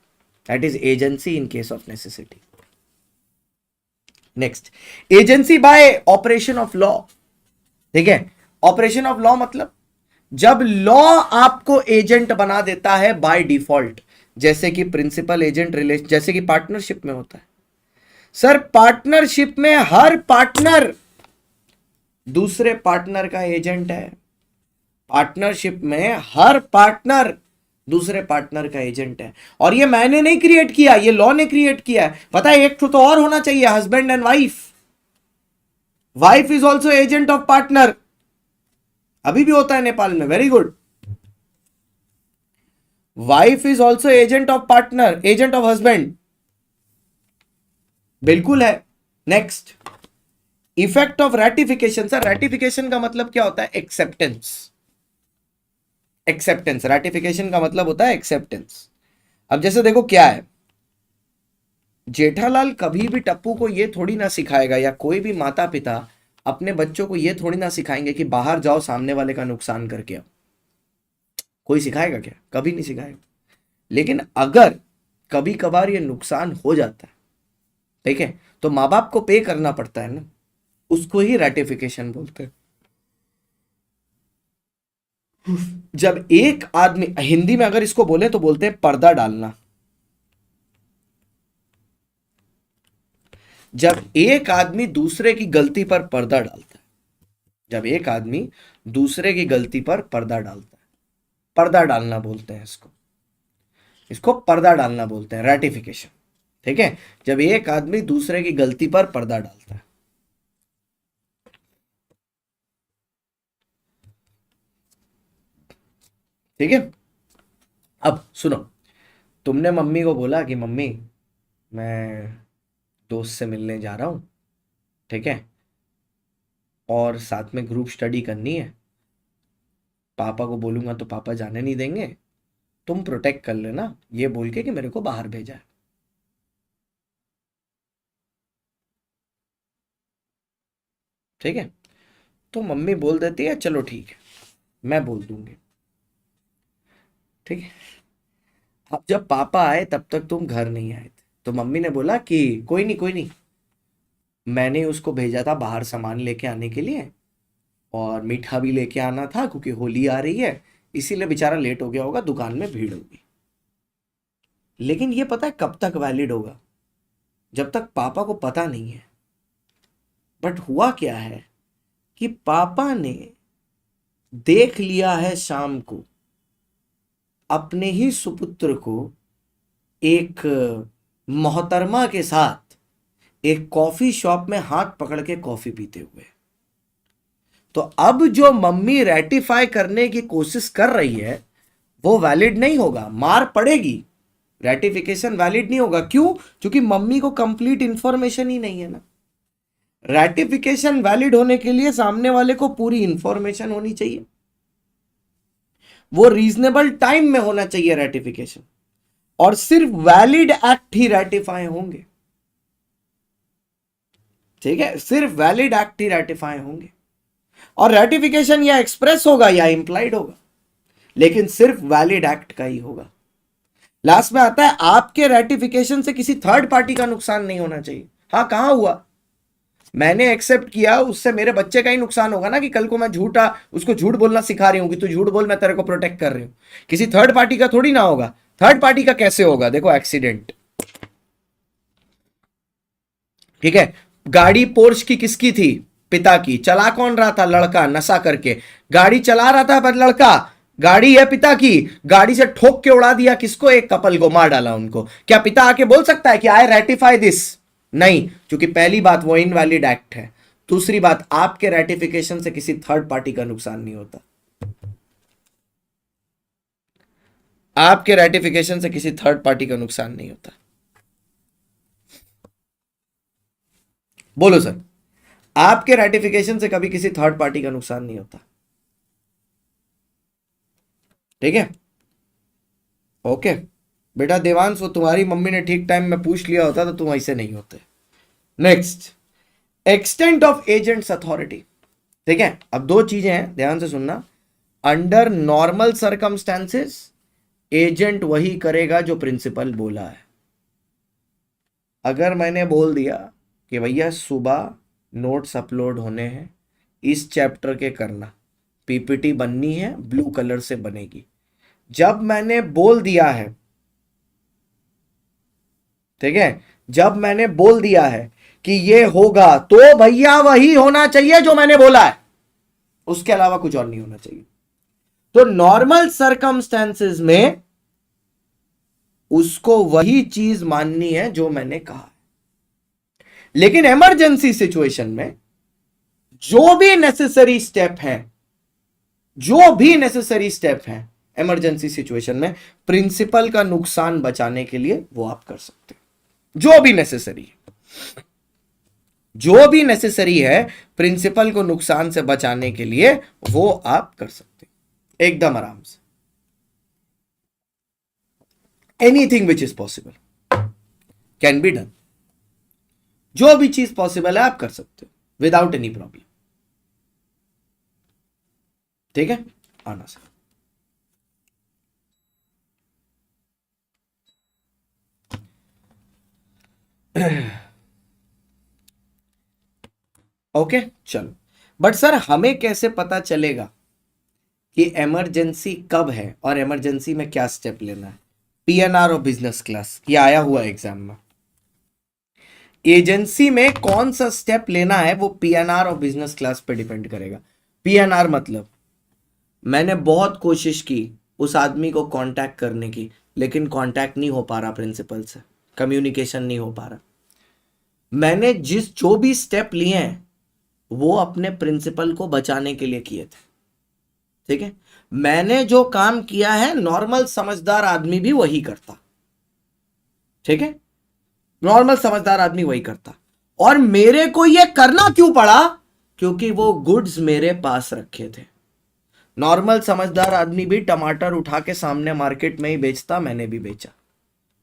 That is agency in case of necessity. Next, agency bye operation of law. ठीक है, ऑपरेशन ऑफ लॉ मतलब जब लॉ आपको एजेंट बना देता है बाय डिफॉल्ट, जैसे कि प्रिंसिपल एजेंट रिलेशन, जैसे कि पार्टनरशिप में होता है। सर पार्टनरशिप में हर पार्टनर दूसरे पार्टनर का एजेंट है। पार्टनरशिप में हर पार्टनर दूसरे पार्टनर का एजेंट है, और ये मैंने नहीं क्रिएट किया, ये लॉ ने क्रिएट किया है। पता है, एक तो और होना चाहिए, husband and wife. Wife is also agent of partner, अभी भी होता है नेपाल में, very good. Wife is also agent of partner, agent of husband, बिल्कुल है। Next, effect of ratification. Sir ratification का मतलब क्या होता है? एक्सेप्टेंस। एक्सेप्टेंस, रैटिफिकेशन का मतलब होता है एक्सेप्टेंस। अब जैसे देखो क्या है, जेठालाल कभी भी टप्पू को ये थोड़ी ना सिखाएगा, या कोई भी माता पिता अपने बच्चों को ये थोड़ी ना सिखाएंगे कि बाहर जाओ सामने वाले का नुकसान करके आओ। कोई सिखाएगा क्या? कभी नहीं सिखाएगा। लेकिन अगर कभी कभार ये नुकसान हो जाता है, ठीक है, तो माँ बाप को पे करना पड़ता है ना, उसको ही रैटिफिकेशन बोलते हैं। जब एक आदमी, हिंदी में अगर इसको बोले तो बोलते हैं पर्दा डालना। जब एक आदमी दूसरे की गलती पर पर्दा डालता है, जब एक आदमी दूसरे की गलती पर पर्दा डालता है, पर्दा डालना बोलते हैं इसको, इसको पर्दा डालना बोलते हैं, रैटिफिकेशन। ठीक है, जब एक आदमी दूसरे की गलती पर पर्दा डालता है। ठीक है, अब सुनो, तुमने मम्मी को बोला कि मम्मी मैं दोस्त से मिलने जा रहा हूं, ठीक है, और साथ में ग्रुप स्टडी करनी है, पापा को बोलूंगा तो पापा जाने नहीं देंगे, तुम प्रोटेक्ट कर लेना, ये बोल के कि मेरे को बाहर भेजा है। ठीक है, तो मम्मी बोल देती है चलो ठीक है, मैं बोल दूंगी। ठीक है, अब जब पापा आए तब तक तुम घर नहीं आए थे, तो मम्मी ने बोला कि कोई नहीं कोई नहीं, मैंने उसको भेजा था बाहर सामान लेके आने के लिए, और मीठा भी लेके आना था क्योंकि होली आ रही है, इसीलिए बेचारा लेट हो गया होगा, दुकान में भीड़ होगी। लेकिन ये पता है कब तक वैलिड होगा? जब तक पापा को पता नहीं है। बट हुआ क्या है कि पापा ने देख लिया है शाम को अपने ही सुपुत्र को एक मोहतरमा के साथ एक कॉफी शॉप में हाथ पकड़ के कॉफी पीते हुए। तो अब जो मम्मी रेटिफाई करने की कोशिश कर रही है वो वैलिड नहीं होगा, मार पड़ेगी, रेटिफिकेशन वैलिड नहीं होगा। क्यों? क्योंकि मम्मी को कंप्लीट इंफॉर्मेशन ही नहीं है ना। रेटिफिकेशन वैलिड होने के लिए सामने वाले को पूरी इंफॉर्मेशन होनी चाहिए, वो रीजनेबल टाइम में होना चाहिए रेटिफिकेशन, और सिर्फ वैलिड एक्ट ही रेटिफाई होंगे। ठीक है, सिर्फ वैलिड एक्ट ही रेटिफाई होंगे, और रेटिफिकेशन या एक्सप्रेस होगा या इंप्लाइड होगा, लेकिन सिर्फ वैलिड एक्ट का ही होगा। लास्ट में आता है आपके रेटिफिकेशन से किसी थर्ड पार्टी का नुकसान नहीं होना चाहिए। हाँ, कहां हुआ? मैंने एक्सेप्ट किया, उससे मेरे बच्चे का ही नुकसान होगा ना, कि कल को मैं उसको झूठ बोलना सिखा रही हूं कि तू झूठ बोल, मैं तेरे को प्रोटेक्ट कर रही हूं। किसी थर्ड पार्टी का थोड़ी ना होगा। थर्ड पार्टी का कैसे होगा? देखो, एक्सीडेंट, ठीक है, गाड़ी पोर्श की किसकी थी? पिता की। चला कौन रहा था? लड़का, नशा करके गाड़ी चला रहा था, पर लड़का, गाड़ी है पिता की, गाड़ी से ठोक के उड़ा दिया किसको? एक कपल को, मार डाला उनको। क्या पिता आके बोल सकता है कि आई रेटिफाई दिस? नहीं, क्योंकि पहली बात वो इनवैलिड एक्ट है, दूसरी बात आपके रेटिफिकेशन से किसी थर्ड पार्टी का नुकसान नहीं होता। आपके रेटिफिकेशन से किसी थर्ड पार्टी का नुकसान नहीं होता। बोलो सर, आपके रेटिफिकेशन से कभी किसी थर्ड पार्टी का नुकसान नहीं होता। ठीक है, ओके बेटा देवांश, वो तुम्हारी मम्मी ने ठीक टाइम में पूछ लिया होता तो तुम ऐसे नहीं होते। Next, extent of agents authority. ठीक है, अब दो चीजें हैं, ध्यान से सुनना। अंडर नॉर्मल सर्कमस्टेंसेस एजेंट वही करेगा जो प्रिंसिपल बोला है। अगर मैंने बोल दिया कि भैया सुबह नोट्स अपलोड होने हैं, इस चैप्टर के करना, पीपीटी बननी है, ब्लू कलर से बनेगी, जब मैंने बोल दिया है, ठीक है, जब मैंने बोल दिया है कि ये होगा, तो भैया वही होना चाहिए जो मैंने बोला है, उसके अलावा कुछ और नहीं होना चाहिए। तो नॉर्मल सर्कमस्टेंसेस में उसको वही चीज माननी है जो मैंने कहा है, लेकिन इमरजेंसी सिचुएशन में जो भी नेसेसरी स्टेप है, जो भी नेसेसरी स्टेप है इमरजेंसी सिचुएशन में, प्रिंसिपल का नुकसान बचाने के लिए वो आप कर सकते हो। जो भी नेसेसरी है, जो भी नेसेसरी है प्रिंसिपल को नुकसान से बचाने के लिए, वो आप कर सकते हो एकदम आराम से। Anything which is possible can be done. जो भी चीज पॉसिबल है आप कर सकते हो विदाउट एनी प्रॉब्लम। ठीक है, आना सर। ओके, चलो। बट सर हमें कैसे पता चलेगा कि इमरजेंसी कब है और इमरजेंसी में क्या स्टेप लेना है? पीएनआर और बिजनेस क्लास, ये आया हुआ है एग्जाम में। एजेंसी में कौन सा स्टेप लेना है वो पीएनआर और बिजनेस क्लास पे डिपेंड करेगा। पीएनआर मतलब मैंने बहुत कोशिश की उस आदमी को कांटेक्ट करने की, लेकिन कांटेक्ट नहीं हो पा रहा प्रिंसिपल से, कम्युनिकेशन नहीं हो पा रहा। मैंने जो भी स्टेप लिए हैं वो अपने प्रिंसिपल को बचाने के लिए किए थे। ठीक है, मैंने जो काम किया है नॉर्मल समझदार आदमी भी वही करता। ठीक है, नॉर्मल समझदार आदमी वही करता। और मेरे को ये करना क्यों पड़ा? क्योंकि वो गुड्स मेरे पास रखे थे। नॉर्मल समझदार आदमी भी टमाटर उठा के सामने मार्केट में ही बेचता, मैंने भी बेचा।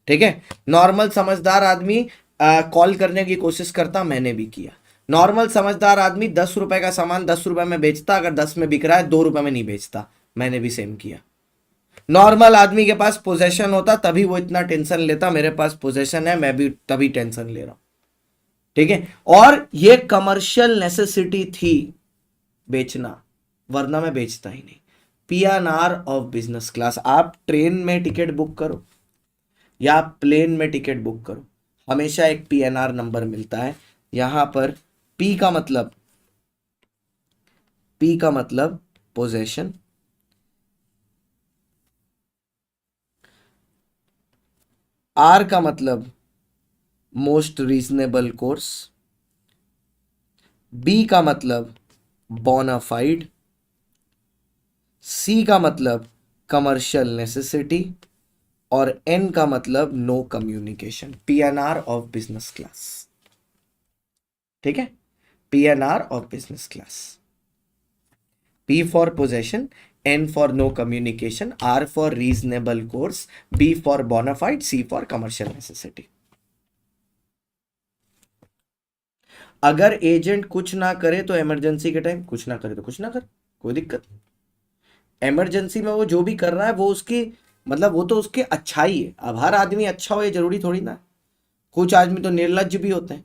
ठीक है, नॉर्मल समझदार आदमी कॉल करने की कोशिश करता, मैंने भी किया। नॉर्मल समझदार आदमी 10 रुपए का सामान 10 रुपए में बेचता, अगर 10 में बिक रहा है 2 रुपए में नहीं बेचता, मैंने भी सेम किया। नॉर्मल आदमी के पास पोजेशन होता तभी वो इतना टेंशन लेता, मेरे पास पोजेशन है मैं भी तभी टेंशन ले रहा हूं। ठीक है, और ये कमर्शियल नेसेसिटी थी बेचना, वरना मैं बेचता ही नहीं। पीएनआर ऑफ बिजनेस क्लास, आप ट्रेन में टिकट बुक करो या आप प्लेन में टिकट बुक करो, हमेशा एक पीएनआर नंबर मिलता है। यहां पर पी का मतलब पोजेशन, आर का मतलब मोस्ट रीजनेबल कोर्स, बी का मतलब बोनाफाइड, सी का मतलब कमर्शियल नेसेसिटी, और एन का मतलब no communication. PNR of business class, ठीक है, PNR of business class. P for possession, N for no communication, R for reasonable course, B for bona fide, C for commercial necessity। अगर agent कुछ ना करे तो emergency के time, कुछ ना करे तो कुछ ना करे, कोई दिक्कत नहीं। इमरजेंसी में वो जो भी कर रहा है वो उसकी मतलब वो तो उसके अच्छाई है। अब हर आदमी अच्छा हो ये जरूरी थोड़ी ना, कुछ आदमी तो निर्लज्ज भी होते हैं।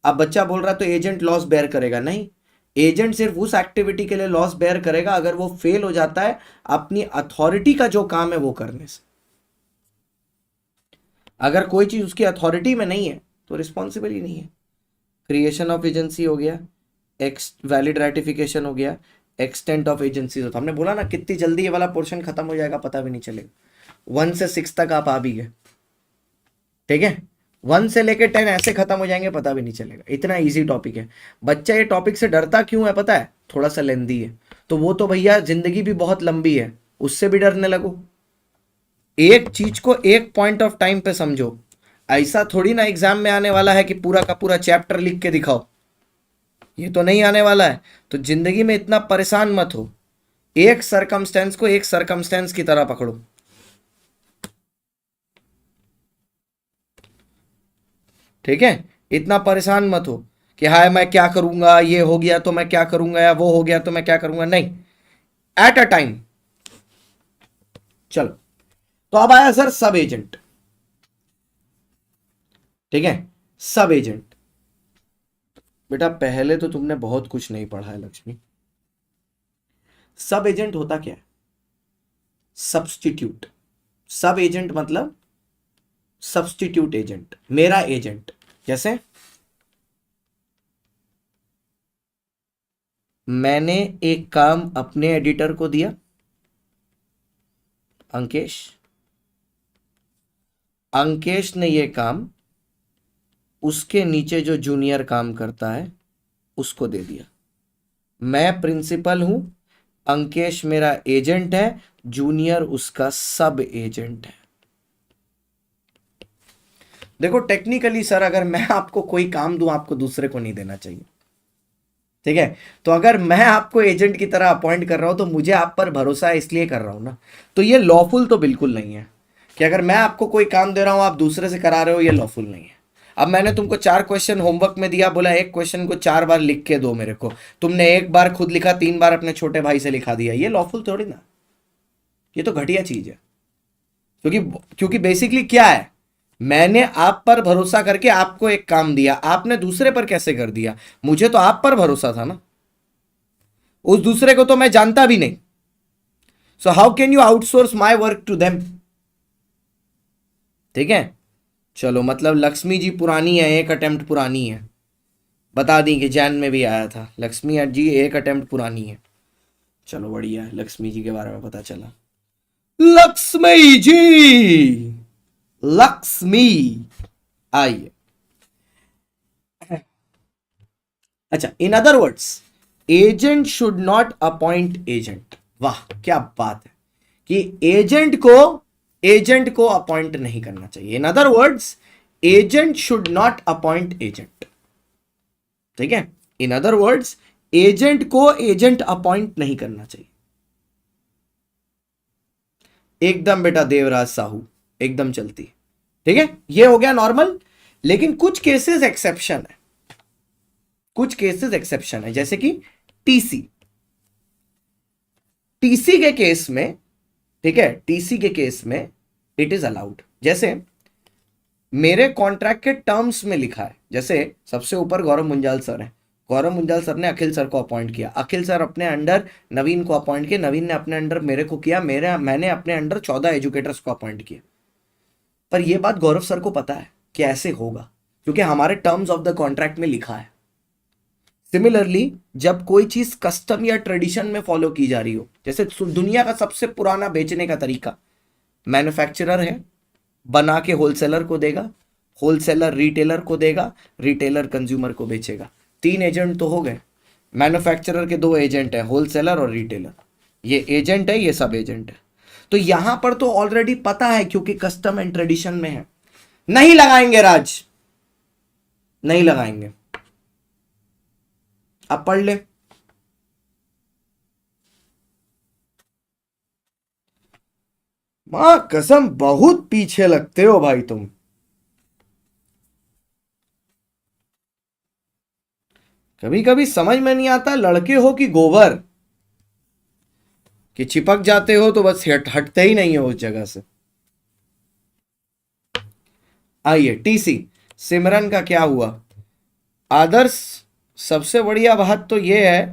अब बच्चा बोल रहा है तो एजेंट लॉस बेयर करेगा, नहीं, एजेंट सिर्फ उस एक्टिविटी के लिए लॉस बेयर करेगा अगर वो फेल हो जाता है अपनी अथॉरिटी का जो काम है वो करने से। अगर कोई चीज उसकी अथॉरिटी में नहीं है तो रिस्पॉन्सिबल ही नहीं है। क्रिएशन ऑफ एजेंसी हो गया, एक्स वैलिड रेटिफिकेशन हो गया, एक्सटेंट ऑफ एजेंसी होता, हमने बोला ना कितनी जल्दी ये वाला पोर्शन खत्म हो जाएगा पता भी नहीं चलेगा। 1 से 6 तक आप आ भी गए, ठीक है, 1 से लेके 10 ऐसे खत्म हो जाएंगे पता भी नहीं चलेगा, इतना इजी टॉपिक है। बच्चा ये टॉपिक से डरता क्यों है पता है, थोड़ा सा लेंदी है, तो वो तो भैया जिंदगी भी बहुत लंबी है, उससे भी डरने लगो। एक चीज को एक पॉइंट ऑफ टाइम पे समझो, ऐसा थोड़ी ना एग्जाम में आने वाला है कि पूरा का पूरा चैप्टर लिख के दिखाओ, ये तो नहीं आने वाला है। तो जिंदगी में इतना परेशान मत हो, एक सरकमस्टेंस को एक सरकमस्टेंस की तरह पकड़ो, ठीक है। इतना परेशान मत हो कि हाय मैं क्या करूंगा, ये हो गया तो मैं क्या करूंगा, या वो हो गया तो मैं क्या करूंगा, नहीं, एट अ टाइम। चलो, तो अब आया सर सब एजेंट, ठीक है, सब एजेंट। बेटा पहले तो तुमने बहुत कुछ नहीं पढ़ा है लक्ष्मी। सब एजेंट होता क्या है, सब्सटीट्यूट। सब एजेंट मतलब सब्सटीट्यूट एजेंट, मेरा एजेंट। जैसे मैंने एक काम अपने एडिटर को दिया, अंकेश, अंकेश ने ये काम उसके नीचे जो जूनियर काम करता है उसको दे दिया। मैं प्रिंसिपल हूं, अंकेश मेरा एजेंट है, जूनियर उसका सब एजेंट है। देखो टेक्निकली सर अगर मैं आपको कोई काम दूं आपको दूसरे को नहीं देना चाहिए, ठीक है। तो अगर मैं आपको एजेंट की तरह अपॉइंट कर रहा हूं तो मुझे आप पर भरोसा है इसलिए कर रहा हूं ना। तो ये लॉफुल तो बिल्कुल नहीं है कि अगर मैं आपको कोई काम दे रहा हूं आप दूसरे से करा रहे हो, ये लॉफुल नहीं है। अब मैंने तुमको 4 क्वेश्चन होमवर्क में दिया, बोला एक क्वेश्चन को 4 बार लिख के दो मेरे को, तुमने एक बार खुद लिखा, 3 बार अपने छोटे भाई से लिखा दिया, ये लॉफुल थोड़ी ना, ये तो घटिया चीज है। क्योंकि क्योंकि बेसिकली क्या है, मैंने आप पर भरोसा करके आपको एक काम दिया, आपने दूसरे पर कैसे कर दिया, मुझे तो आप पर भरोसा था ना, उस दूसरे को तो मैं जानता भी नहीं। So how can you outsource my work to them, ठीक है। चलो मतलब लक्ष्मी जी पुरानी है, एक अटेम्प्ट पुरानी है, बता दी कि जैन में भी आया था, लक्ष्मी जी एक अटेम्प्ट पुरानी है। चलो बढ़िया है, लक्ष्मी जी के बारे में पता चला। लक्ष्मी जी, लक्ष्मी आइए। अच्छा, in other words agent should not appoint agent. वाह क्या बात है कि एजेंट को अपॉइंट नहीं करना चाहिए। In other words agent should not appoint agent, ठीक है। इन अदर वर्ड्स एजेंट को एजेंट अपॉइंट नहीं करना चाहिए। एकदम बेटा देवराज साहू एकदम चलती, ठीक है, ये हो गया नॉर्मल। लेकिन कुछ केसेस एक्सेप्शन है, कुछ केसेस एक्सेप्शन है, जैसे कि टीसी, टीसी के केस में, ठीक है, टीसी के केस में इट इज अलाउड। जैसे मेरे कॉन्ट्रैक्ट के टर्म्स में लिखा है, जैसे सबसे ऊपर गौरव मुंजाल सर है, गौरव मुंजाल सर ने अखिल सर को अपॉइंट किया, अखिल सर अपने अंडर नवीन को अपॉइंट किया, नवीन ने अपने अंडर मेरे को किया, मैंने अपने अंडर 14 एजुकेटर्स को अपॉइंट किया। पर यह बात गौरव सर को पता है कि ऐसे होगा, क्योंकि हमारे टर्म्स ऑफ द कॉन्ट्रैक्ट में लिखा है। सिमिलरली जब कोई चीज कस्टम या ट्रेडिशन में फॉलो की जा रही हो, जैसे दुनिया का सबसे पुराना बेचने का तरीका, मैन्युफैक्चरर है, बना के होलसेलर को देगा, होलसेलर रिटेलर को देगा, रिटेलर कंज्यूमर को बेचेगा। 3 एजेंट तो हो गए। मैन्युफैक्चरर के 2 एजेंट है, होलसेलर और रिटेलर। ये एजेंट है, ये सब एजेंट है। तो यहां पर तो ऑलरेडी पता है, क्योंकि कस्टम एंड ट्रेडिशन में है। नहीं लगाएंगे राज, नहीं लगाएंगे। अब पढ़ ले। मां कसम बहुत पीछे लगते हो भाई तुम। कभी कभी समझ में नहीं आता लड़के हो कि गोबर, कि चिपक जाते हो तो बस हटते ही नहीं हो उस जगह से। आइए टीसी सिमरन का क्या हुआ। आदर्श, सबसे बढ़िया बात तो यह है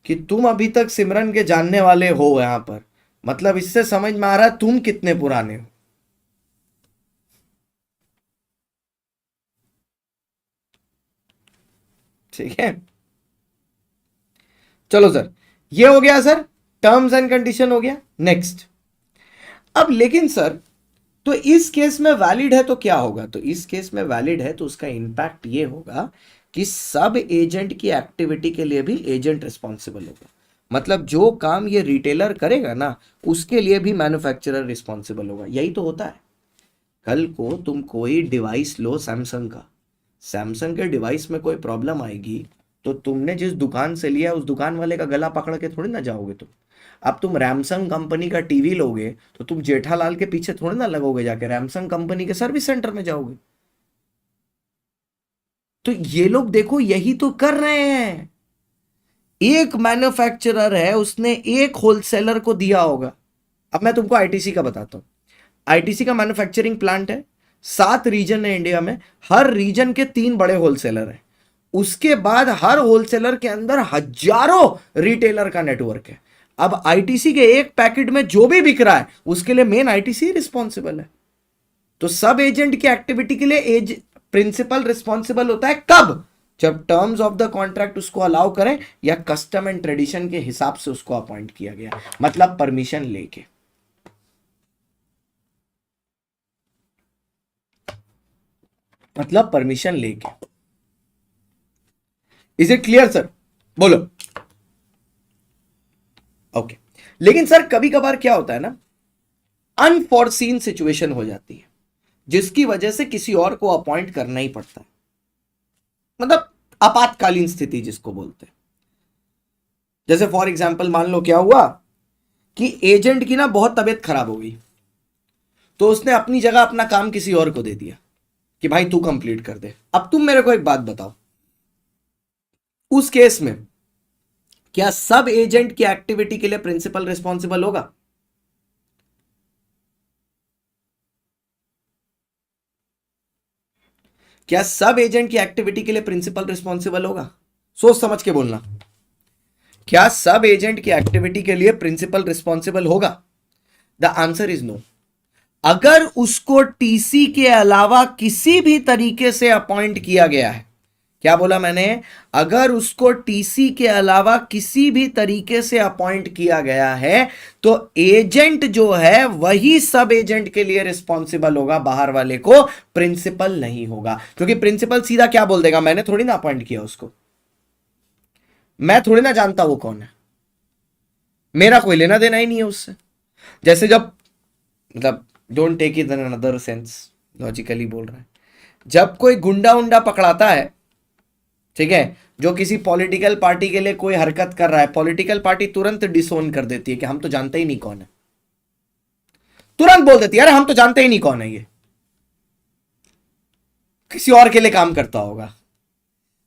कि तुम अभी तक सिमरन के जानने वाले हो यहां पर, मतलब इससे समझ में आ रहा है तुम कितने पुराने हो। ठीक है, चलो सर, ये हो गया सर, टर्म्स एंड कंडीशन हो गया। नेक्स्ट, अब लेकिन सर तो इस केस में वैलिड है तो क्या होगा, तो इस केस में वैलिड है तो उसका इंपैक्ट ये होगा कि सब एजेंट की एक्टिविटी के लिए भी एजेंट रिस्पॉन्सिबल होगा। मतलब जो काम ये रिटेलर करेगा ना, उसके लिए भी मैन्युफैक्चरर रिस्पॉन्सिबल होगा। यही तो होता है। कल को तुम कोई डिवाइस लो सैमसंग का, सैमसंग के डिवाइस में कोई प्रॉब्लम आएगी तो तुमने जिस दुकान से लिया उस दुकान वाले का गला पकड़ के थोड़ी ना जाओगे तुम। अब तुम रैमसंग कंपनी का टीवी लोगे तो तुम जेठालाल के पीछे थोड़ी ना लगोगे, जाके रैमसंग कंपनी के सर्विस सेंटर में जाओगे। तो ये लोग देखो यही तो कर रहे हैं। एक मैन्युफैक्चरर है, उसने एक होलसेलर को दिया होगा। अब मैं तुमको आईटीसी का बताता हूं। आईटीसी का मैन्युफैक्चरिंग प्लांट है, 7 रीजन है इंडिया में, हर रीजन के 3 बड़े होलसेलर हैं। उसके बाद हर होलसेलर के अंदर हजारों रिटेलर का नेटवर्क है। अब आईटीसी के एक पैकेट में जो भी बिक रहा है उसके लिए मेन आईटीसी रिस्पॉन्सिबल है। तो सब एजेंट की एक्टिविटी के लिए प्रिंसिपल रिस्पॉन्सिबल होता है कब, जब टर्म्स ऑफ द कॉन्ट्रैक्ट उसको अलाउ करें या कस्टम एंड ट्रेडिशन के हिसाब से उसको अपॉइंट किया गया, मतलब परमिशन लेके। मतलब परमिशन लेके। Is it clear sir? बोलो। ओके लेकिन सर कभी कभार क्या होता है ना, अनफॉरसीन सिचुएशन हो जाती है जिसकी वजह से किसी और को अपॉइंट करना ही पड़ता है। मतलब आपातकालीन स्थिति जिसको बोलते हैं। जैसे फॉर एग्जाम्पल मान लो क्या हुआ कि एजेंट की ना बहुत तबीयत खराब हो गई, तो उसने अपनी जगह अपना काम किसी और को दे दिया कि भाई तू कंप्लीट कर दे। अब तुम मेरे को एक बात बताओ, उस केस में क्या सब एजेंट की एक्टिविटी के लिए प्रिंसिपल रिस्पॉन्सिबल होगा? क्या सब एजेंट की एक्टिविटी के लिए प्रिंसिपल रिस्पॉन्सिबल होगा? सोच समझ के बोलना। क्या सब एजेंट की एक्टिविटी के लिए प्रिंसिपल रिस्पॉन्सिबल होगा? The answer is no. अगर उसको टीसी के अलावा किसी भी तरीके से अपॉइंट किया गया है, क्या बोला मैंने, अगर उसको टीसी के अलावा किसी भी तरीके से अपॉइंट किया गया है तो एजेंट जो है वही सब एजेंट के लिए रिस्पॉन्सिबल होगा, बाहर वाले को प्रिंसिपल नहीं होगा। क्योंकि प्रिंसिपल सीधा क्या बोल देगा, मैंने थोड़ी ना अपॉइंट किया उसको, मैं थोड़ी ना जानता वो कौन है, मेरा कोई लेना देना ही नहीं है उससे। जैसे जब, मतलब don't take it in another sense, logically बोल रहा है, जब कोई गुंडा उंडा पकड़ाता है, ठीक है, जो किसी पॉलिटिकल पार्टी के लिए कोई हरकत कर रहा है, पॉलिटिकल पार्टी तुरंत डिसोन कर देती है कि हम तो जानते ही नहीं कौन है, तुरंत बोल देती है अरे हम तो जानते ही नहीं कौन है, ये किसी और के लिए काम करता होगा।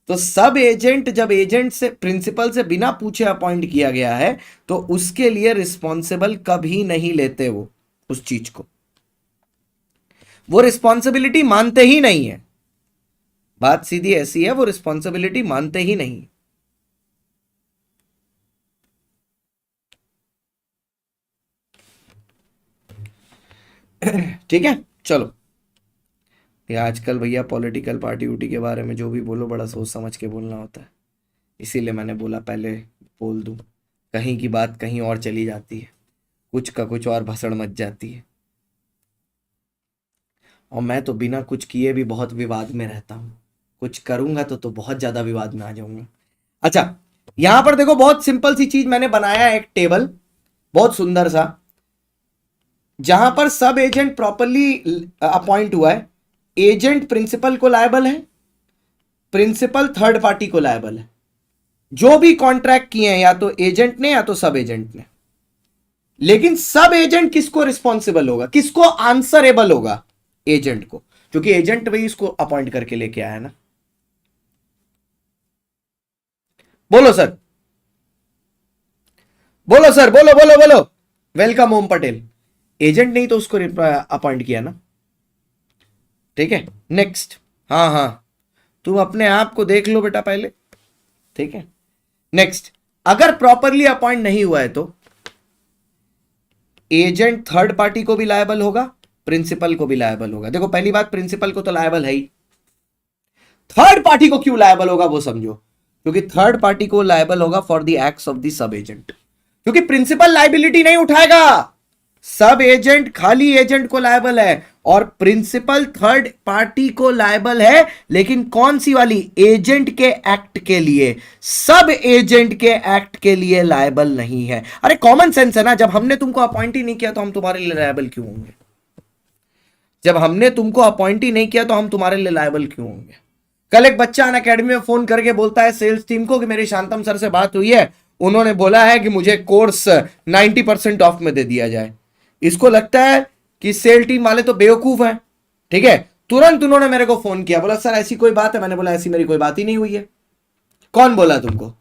तो सब एजेंट जब एजेंट से प्रिंसिपल से बिना पूछे अपॉइंट किया गया है तो उसके लिए रिस्पॉन्सिबल कभी नहीं लेते वो उस चीज को। वो रिस्पॉन्सिबिलिटी मानते ही नहीं है। बात सीधी ऐसी है, वो रिस्पॉन्सिबिलिटी मानते ही नहीं। ठीक है, चलो। ये आजकल भैया पॉलिटिकल पार्टी उटी के बारे में जो भी बोलो बड़ा सोच समझ के बोलना होता है, इसीलिए मैंने बोला पहले बोल दूं, कहीं की बात कहीं और चली जाती है, कुछ का कुछ और भसड़ मच जाती है। और मैं तो बिना कुछ किए भी बहुत विवाद में रहता हूं, कुछ करूंगा तो बहुत ज्यादा विवाद में आ जाऊंगा। अच्छा, यहां पर देखो बहुत सिंपल सी चीज मैंने बनाया है, एक टेबल बहुत सुंदर सा, जहां पर सब एजेंट प्रॉपरली अपॉइंट हुआ है। एजेंट प्रिंसिपल को लायबल है, प्रिंसिपल थर्ड पार्टी को लायबल है। जो भी कॉन्ट्रैक्ट किए हैं या तो एजेंट ने या तो सब एजेंट ने। लेकिन सब एजेंट किसको रिस्पॉन्सिबल होगा, किसको आंसरेबल होगा? एजेंट को, क्योंकि एजेंट वही इसको अपॉइंट करके लेके आया ना। बोलो सर, बोलो सर, बोलो बोलो बोलो। वेलकम ओम पटेल। एजेंट नहीं तो उसको अपॉइंट किया ना। ठीक है, नेक्स्ट। हाँ हाँ, तुम अपने आप को देख लो बेटा पहले। ठीक है, नेक्स्ट। अगर प्रॉपरली अपॉइंट नहीं हुआ है तो एजेंट थर्ड पार्टी को भी लायबल होगा, प्रिंसिपल को भी लायबल होगा। देखो पहली बात, प्रिंसिपल को तो लायबल है ही, थर्ड पार्टी को क्यों लायबल होगा वो समझो। क्योंकि थर्ड पार्टी को लायबल होगा for the acts of the sub agent, क्योंकि प्रिंसिपल लायबिलिटी नहीं उठाएगा, सब एजेंट खाली एजेंट को लायबल है, और प्रिंसिपल थर्ड पार्टी को लायबल है, लेकिन कौन सी वाली? एजेंट के एक्ट के लिए, सब एजेंट के एक्ट के लिए लायबल नहीं है। अरे कॉमन सेंस है ना, जब हमने तुमको अपॉइंट ही नहीं किया तो हम तुम्हारे लिए लायबल क्यों होंगे? जब हमने तुमको अपॉइंट ही नहीं किया तो हम तुम्हारे लिए लायबल क्यों होंगे? कल एक बच्चा अन अकेडमी में फोन करके बोलता है सेल्स टीम को कि मेरी शांतम सर से बात हुई है, उन्होंने बोला है कि मुझे कोर्स 90% ऑफ में दे दिया जाए। इसको लगता है कि सेल टीम वाले तो बेवकूफ हैं। ठीक है, तुरंत उन्होंने मेरे को फोन किया, बोला सर ऐसी कोई बात है? मैंने बोला ऐसी मेरी कोई बात ही नहीं हुई है। कौन बोला तुमको?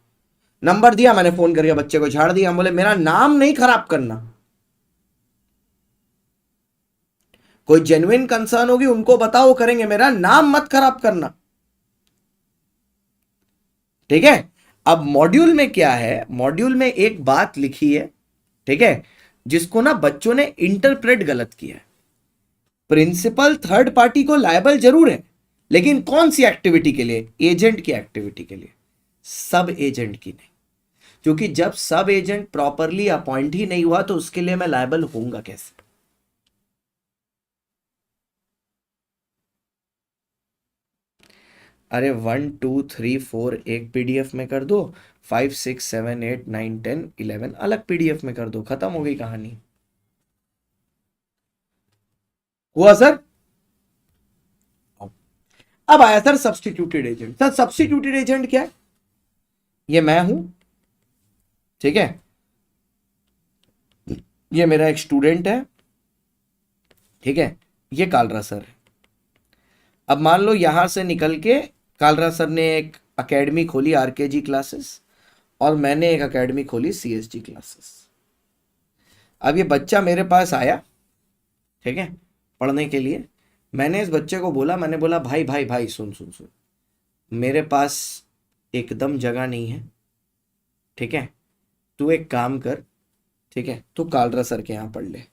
नंबर दिया, मैंने फोन करके बच्चे को झाड़ दिया। हम बोले मेरा नाम नहीं खराब करना, कोई जेन्युइन कंसर्न होगी उनको बताओ, वो करेंगे, मेरा नाम मत खराब करना। ठीक है, अब मॉड्यूल में क्या है, मॉड्यूल में एक बात लिखी है, ठीक है, जिसको ना बच्चों ने इंटरप्रेट गलत किया है। प्रिंसिपल थर्ड पार्टी को लायबल जरूर है, लेकिन कौन सी एक्टिविटी के लिए? एजेंट की एक्टिविटी के लिए, सब एजेंट की नहीं। क्योंकि जब सब एजेंट प्रॉपरली अपॉइंट ही नहीं हुआ तो उसके लिए मैं लायबल होऊंगा कैसे? अरे 1 2 3 4 एक पीडीएफ में कर दो, 5 6 7 8 9 10 11 अलग पीडीएफ में कर दो, खत्म हो गई कहानी। हुआ सर? अब आया sir substituted agent. Sir substituted agent क्या है? ये मैं हूं, ठीक है, ये मेरा एक स्टूडेंट है, ठीक है, ये कालरा सर है। अब मान लो यहां से निकल के कालरा सर ने एक एकेडमी खोली आरकेजी क्लासेस, और मैंने एक एकेडमी खोली सीएसजी क्लासेस। अब ये बच्चा मेरे पास आया, ठीक है, पढ़ने के लिए। मैंने इस बच्चे को बोला, मैंने बोला भाई भाई भाई सुन सुन सुन, मेरे पास एकदम जगह नहीं है, ठीक है, तू एक काम कर, ठीक है, तू कालरा सर के यहाँ पढ़ ले,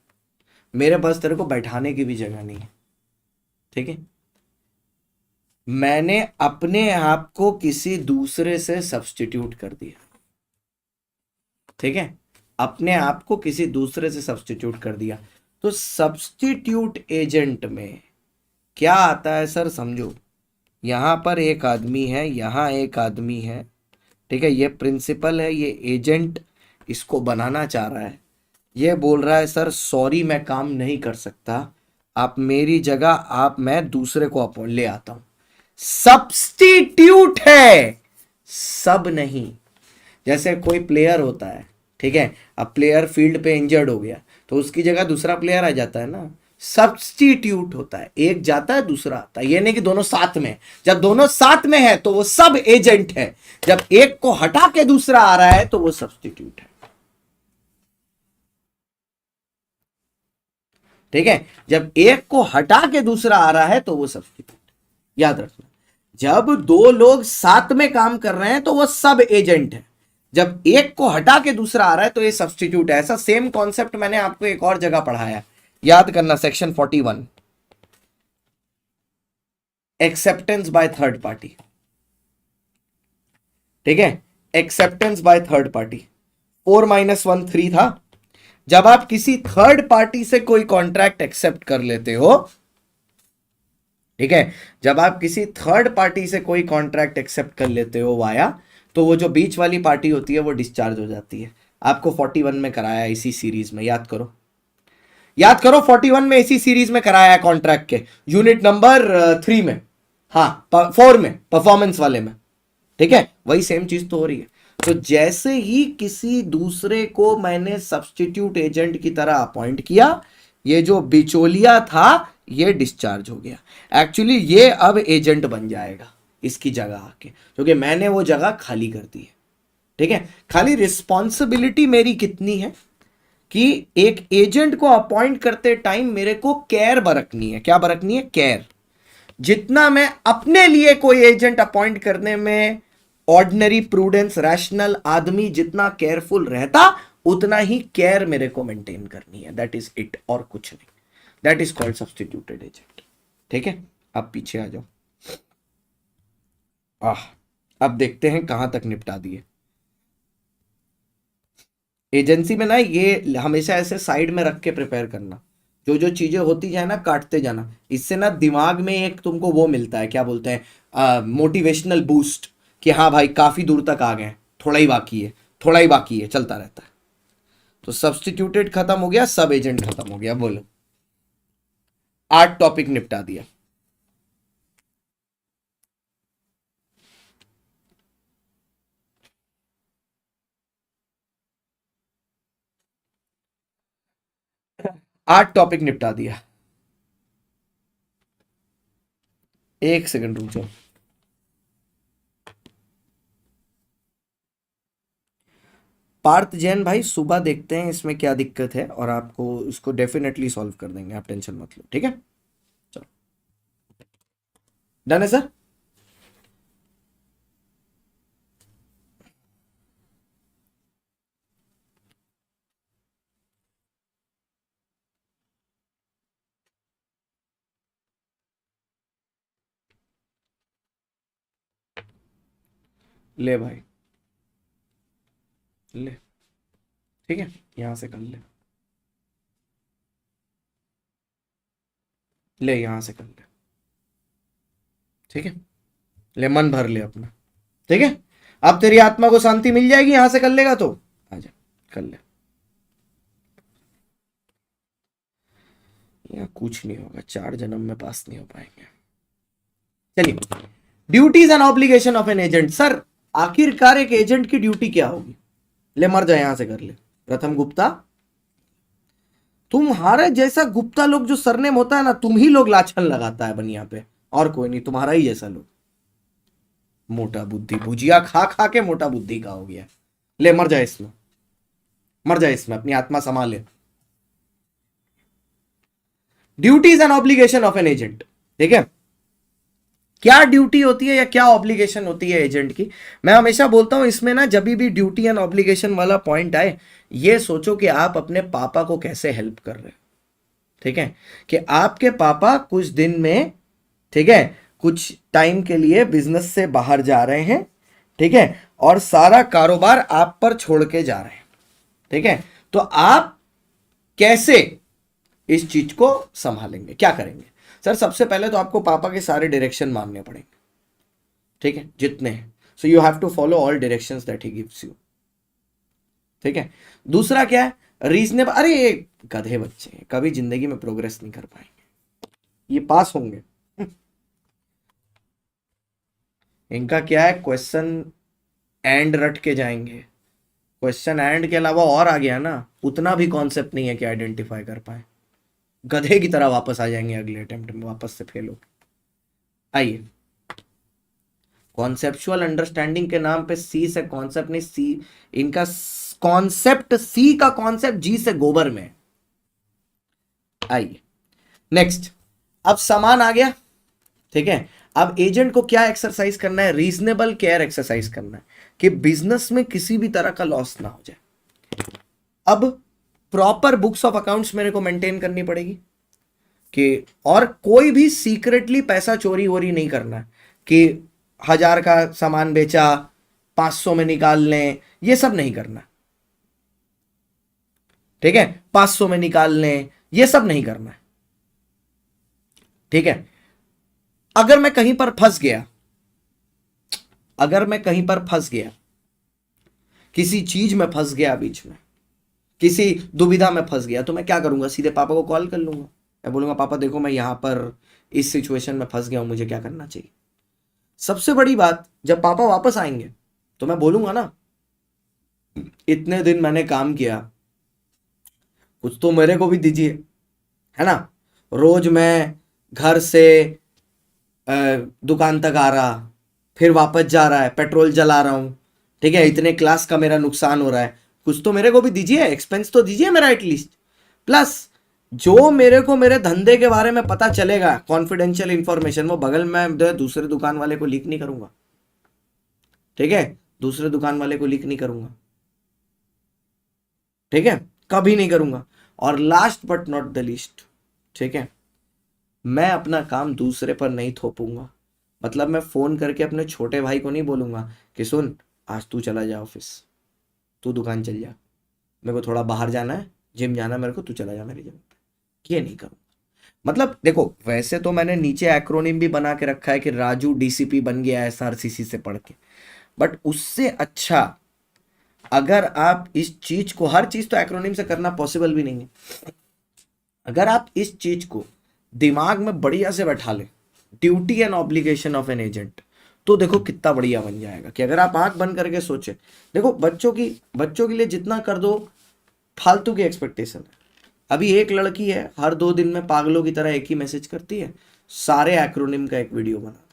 मेरे पास तेरे को बैठाने की भी जगह नहीं है। ठीक है, मैंने अपने आप को किसी दूसरे से सब्स्टिट्यूट कर दिया। ठीक है, अपने आप को किसी दूसरे से सब्स्टिट्यूट कर दिया। तो सब्स्टिट्यूट एजेंट में क्या आता है सर, समझो, यहां पर एक आदमी है, यहां एक आदमी है, ठीक है, ये प्रिंसिपल है, ये एजेंट इसको बनाना चाह रहा है, ये बोल रहा है सर सॉरी मैं काम नहीं कर सकता, आप मेरी जगह, आप, मैं दूसरे को अपॉइंट ले आता हूं। सब्स्टिट्यूट है, सब नहीं। जैसे कोई प्लेयर होता है, ठीक है, अब प्लेयर फील्ड पे इंजर्ड हो गया तो उसकी जगह दूसरा प्लेयर आ जाता है ना, सब्स्टिट्यूट होता है, एक जाता है दूसरा आता है। ये नहीं कि दोनों साथ में, जब दोनों साथ में है तो वो सब एजेंट है, जब एक को हटा के दूसरा आ रहा है तो वो सब्स्टिट्यूट है। ठीक है, जब एक को हटा के दूसरा आ रहा है तो वो सब्स्टिट्यूट। याद रखना, जब दो लोग साथ में काम कर रहे हैं तो वो सब एजेंट है, जब एक को हटा के दूसरा आ रहा है तो ये सब्स्टिट्यूट है। ऐसा सेम कॉन्सेप्ट मैंने आपको एक और जगह पढ़ाया, याद करना, section 41, acceptance by third party. ठीक है, एक्सेप्टेंस बाय थर्ड पार्टी, 4 - 1 3 था। जब आप किसी थर्ड पार्टी से कोई कॉन्ट्रैक्ट एक्सेप्ट कर लेते हो, ठीक है, जब आप किसी थर्ड पार्टी से कोई कॉन्ट्रैक्ट एक्सेप्ट कर लेते हो वाया, तो वो जो बीच वाली पार्टी होती है वो डिस्चार्ज हो जाती है। आपको 41 में कराया इसी सीरीज में, याद करो, याद करो, 41 में इसी सीरीज में कराया है कॉन्ट्रैक्ट के यूनिट नंबर 3 में, हाँ 4 में, परफॉर्मेंस वाले में। ठीक है, वही सेम चीज तो हो रही है। तो जैसे ही किसी दूसरे को मैंने सब्स्टिट्यूट एजेंट की तरह अपॉइंट किया, ये जो बिचौलिया था ये डिस्चार्ज हो गया। एक्चुअली ये अब एजेंट बन जाएगा इसकी जगह आके, क्योंकि मैंने वो जगह खाली कर दी है। ठीक है, खाली रिस्पॉन्सिबिलिटी मेरी कितनी है कि एक एजेंट को अपॉइंट करते टाइम मेरे को केयर बरतनी है। क्या बरतनी है? केयर। जितना मैं अपने लिए कोई एजेंट अपॉइंट करने में ऑर्डिनरी प्रूडेंस रैशनल आदमी जितना केयरफुल रहता, उतना ही केयर मेरे को मेंटेन करनी है। दैट इज इट, और कुछ नहीं। That is called substituted agent. ठीक है, अब पीछे आ जाओ। अब देखते हैं कहां तक निपटा दिए। एजेंसी में ना ये हमेशा ऐसे साइड में रख के प्रिपेयर करना, जो जो चीजें होती जाए ना काटते जाना। इससे ना दिमाग में एक तुमको वो मिलता है, क्या बोलते हैं, मोटिवेशनल बूस्ट, कि हाँ भाई काफी दूर तक आ गए, थोड़ा ही बाकी है, थोड़ा ही बाकी है, चलता रहता है। तो सब्स्टिट्यूटेड खत्म हो गया, सब एजेंट खत्म हो गया। बोलो, 8 टॉपिक निपटा दिया। आठ टॉपिक निपटा दिया। एक सेकंड रुक जाओ। पार्थ जैन भाई, सुबह देखते हैं इसमें क्या दिक्कत है, और आपको इसको डेफिनेटली सॉल्व कर देंगे, आप टेंशन मत लो। ठीक है, चलो, डन है सर। ले भाई, ले, ठीक है, यहां से कर ले, ले यहां से कर ले। ठीक है, ले, मन भर ले अपना। ठीक है, अब तेरी आत्मा को शांति मिल जाएगी यहां से कर लेगा तो। आजा, कर ले। यहाँ कुछ नहीं होगा, 4 जन्म में पास नहीं हो पाएंगे। चलिए, duties and obligation of an agent. Sir आखिरकार एक एजेंट की ड्यूटी क्या होगी? ले, मर जाए, यहां से कर ले। प्रथम गुप्ता, तुम्हारे जैसा गुप्ता लोग जो सरनेम होता है ना, तुम ही लोग लाछन लगाता है बनिया पे, और कोई नहीं, तुम्हारा ही जैसा लोग। मोटा बुद्धि, भुजिया खा खा के मोटा बुद्धि का हो गया। ले, मर जाए इसमें, मर जाए इसमें, अपनी आत्मा संभाले। Duties and obligation of an agent. ठीक है, क्या ड्यूटी होती है या क्या ऑब्लिगेशन होती है एजेंट की? मैं हमेशा बोलता हूं इसमें ना, जब भी ड्यूटी एंड ऑब्लिगेशन वाला पॉइंट आए, ये सोचो कि आप अपने पापा को कैसे हेल्प कर रहे हैं। ठीक है, कि आपके पापा कुछ दिन में, ठीक है, कुछ टाइम के लिए बिजनेस से बाहर जा रहे हैं। ठीक है, और सारा कारोबार आप पर छोड़ के जा रहे हैं। ठीक है, तो आप कैसे इस चीज को संभालेंगे, क्या करेंगे? सर सबसे पहले तो आपको पापा के सारे डायरेक्शन मानने पड़ेंगे। ठीक है, जितने हैं, so you have to follow all directions that he gives you. ठीक है, दूसरा क्या है? रीजनेबल। अरे ये गधे बच्चे हैं, कभी जिंदगी में प्रोग्रेस नहीं कर पाएंगे, ये पास होंगे। इनका क्या है, क्वेश्चन एंड रट के जाएंगे। क्वेश्चन एंड के अलावा और आ गया ना, उतना भी कॉन्सेप्ट नहीं है कि आइडेंटिफाई कर पाए। गधे की तरह वापस आ जाएंगे अगले अटेम्प्ट में, वापस से फेल हो। आइए, कॉन्सेप्चुअल अंडरस्टैंडिंग के नाम पे सी से कॉन्सेप्ट नहीं, सी इनका कॉन्सेप्ट, सी का कॉन्सेप्ट जी से गोबर में। आइए नेक्स्ट, अब सामान आ गया, ठीक है। अब एजेंट को क्या एक्सरसाइज करना है, रीजनेबल केयर एक्सरसाइज करना है कि बिजनेस में किसी भी तरह का लॉस ना हो जाए। अब प्रॉपर बुक्स ऑफ अकाउंट्स मेरे को मेंटेन करनी पड़ेगी कि, और कोई भी सीक्रेटली पैसा चोरी वोरी नहीं करना है कि 1000 का सामान बेचा 500 में निकाल लें, ये सब नहीं करना, ठीक है। 500 में निकाल लें, ये सब नहीं करना है, ठीक है। अगर मैं कहीं पर फंस गया, अगर मैं कहीं पर फंस गया, किसी चीज में फंस गया, बीच में किसी दुविधा में फंस गया, तो मैं क्या करूंगा, सीधे पापा को कॉल कर लूंगा, मैं बोलूंगा पापा देखो मैं यहां पर इस सिचुएशन में फंस गया हूं, मुझे क्या करना चाहिए। सबसे बड़ी बात, जब पापा वापस आएंगे तो मैं बोलूंगा ना, इतने दिन मैंने काम किया, कुछ तो मेरे को भी दीजिए, है ना। रोज मैं घर से दुकान तक आ रहा, फिर वापस जा रहा है, पेट्रोल जला रहा हूं, ठीक है, इतने क्लास का मेरा नुकसान हो रहा है, कुछ तो मेरे को भी दीजिए, एक्सपेंस तो दीजिए मेरा एटलीस्ट। प्लस जो मेरे को मेरे धंधे के बारे में पता चलेगा, कॉन्फिडेंशियल इंफॉर्मेशन, वो बगल में दूसरे दुकान वाले को लीक नहीं करूंगा, ठीक है, दूसरे दुकान वाले को लीक नहीं करूंगा, ठीक है, कभी नहीं करूंगा। और last but not the least, ठीक है, मैं अपना काम दूसरे पर नहीं थोपूंगा। मतलब मैं फोन करके अपने छोटे भाई को नहीं बोलूंगा कि सुन आज तू चला जा ऑफिस, तू दुकान चल जा, मेरे को थोड़ा बाहर जाना है, जिम जाना है मेरे को, तू चला जा मेरी जगह पे, ये नहीं करूंगा। मतलब देखो, वैसे तो मैंने नीचे एक्रोनिम भी बना के रखा है कि राजू डीसीपी बन गया एसआरसीसी से पढ़ के, बट उससे अच्छा अगर आप इस चीज को, हर चीज तो एक्रोनिम से करना पॉसिबल भी नहीं है, अगर आप इस चीज को दिमाग में बढ़िया से बैठा ले, duty and obligation of an agent, तो देखो कितना बढ़िया बन जाएगा। कि अगर आप आंख बंद करके सोचे, देखो बच्चों के लिए जितना कर दो फालतू की एक्सपेक्टेशन है। अभी एक लड़की है, हर 2 दिन में पागलों की तरह एक ही मैसेज करती है, सारे एक्रोनिम का एक वीडियो बना।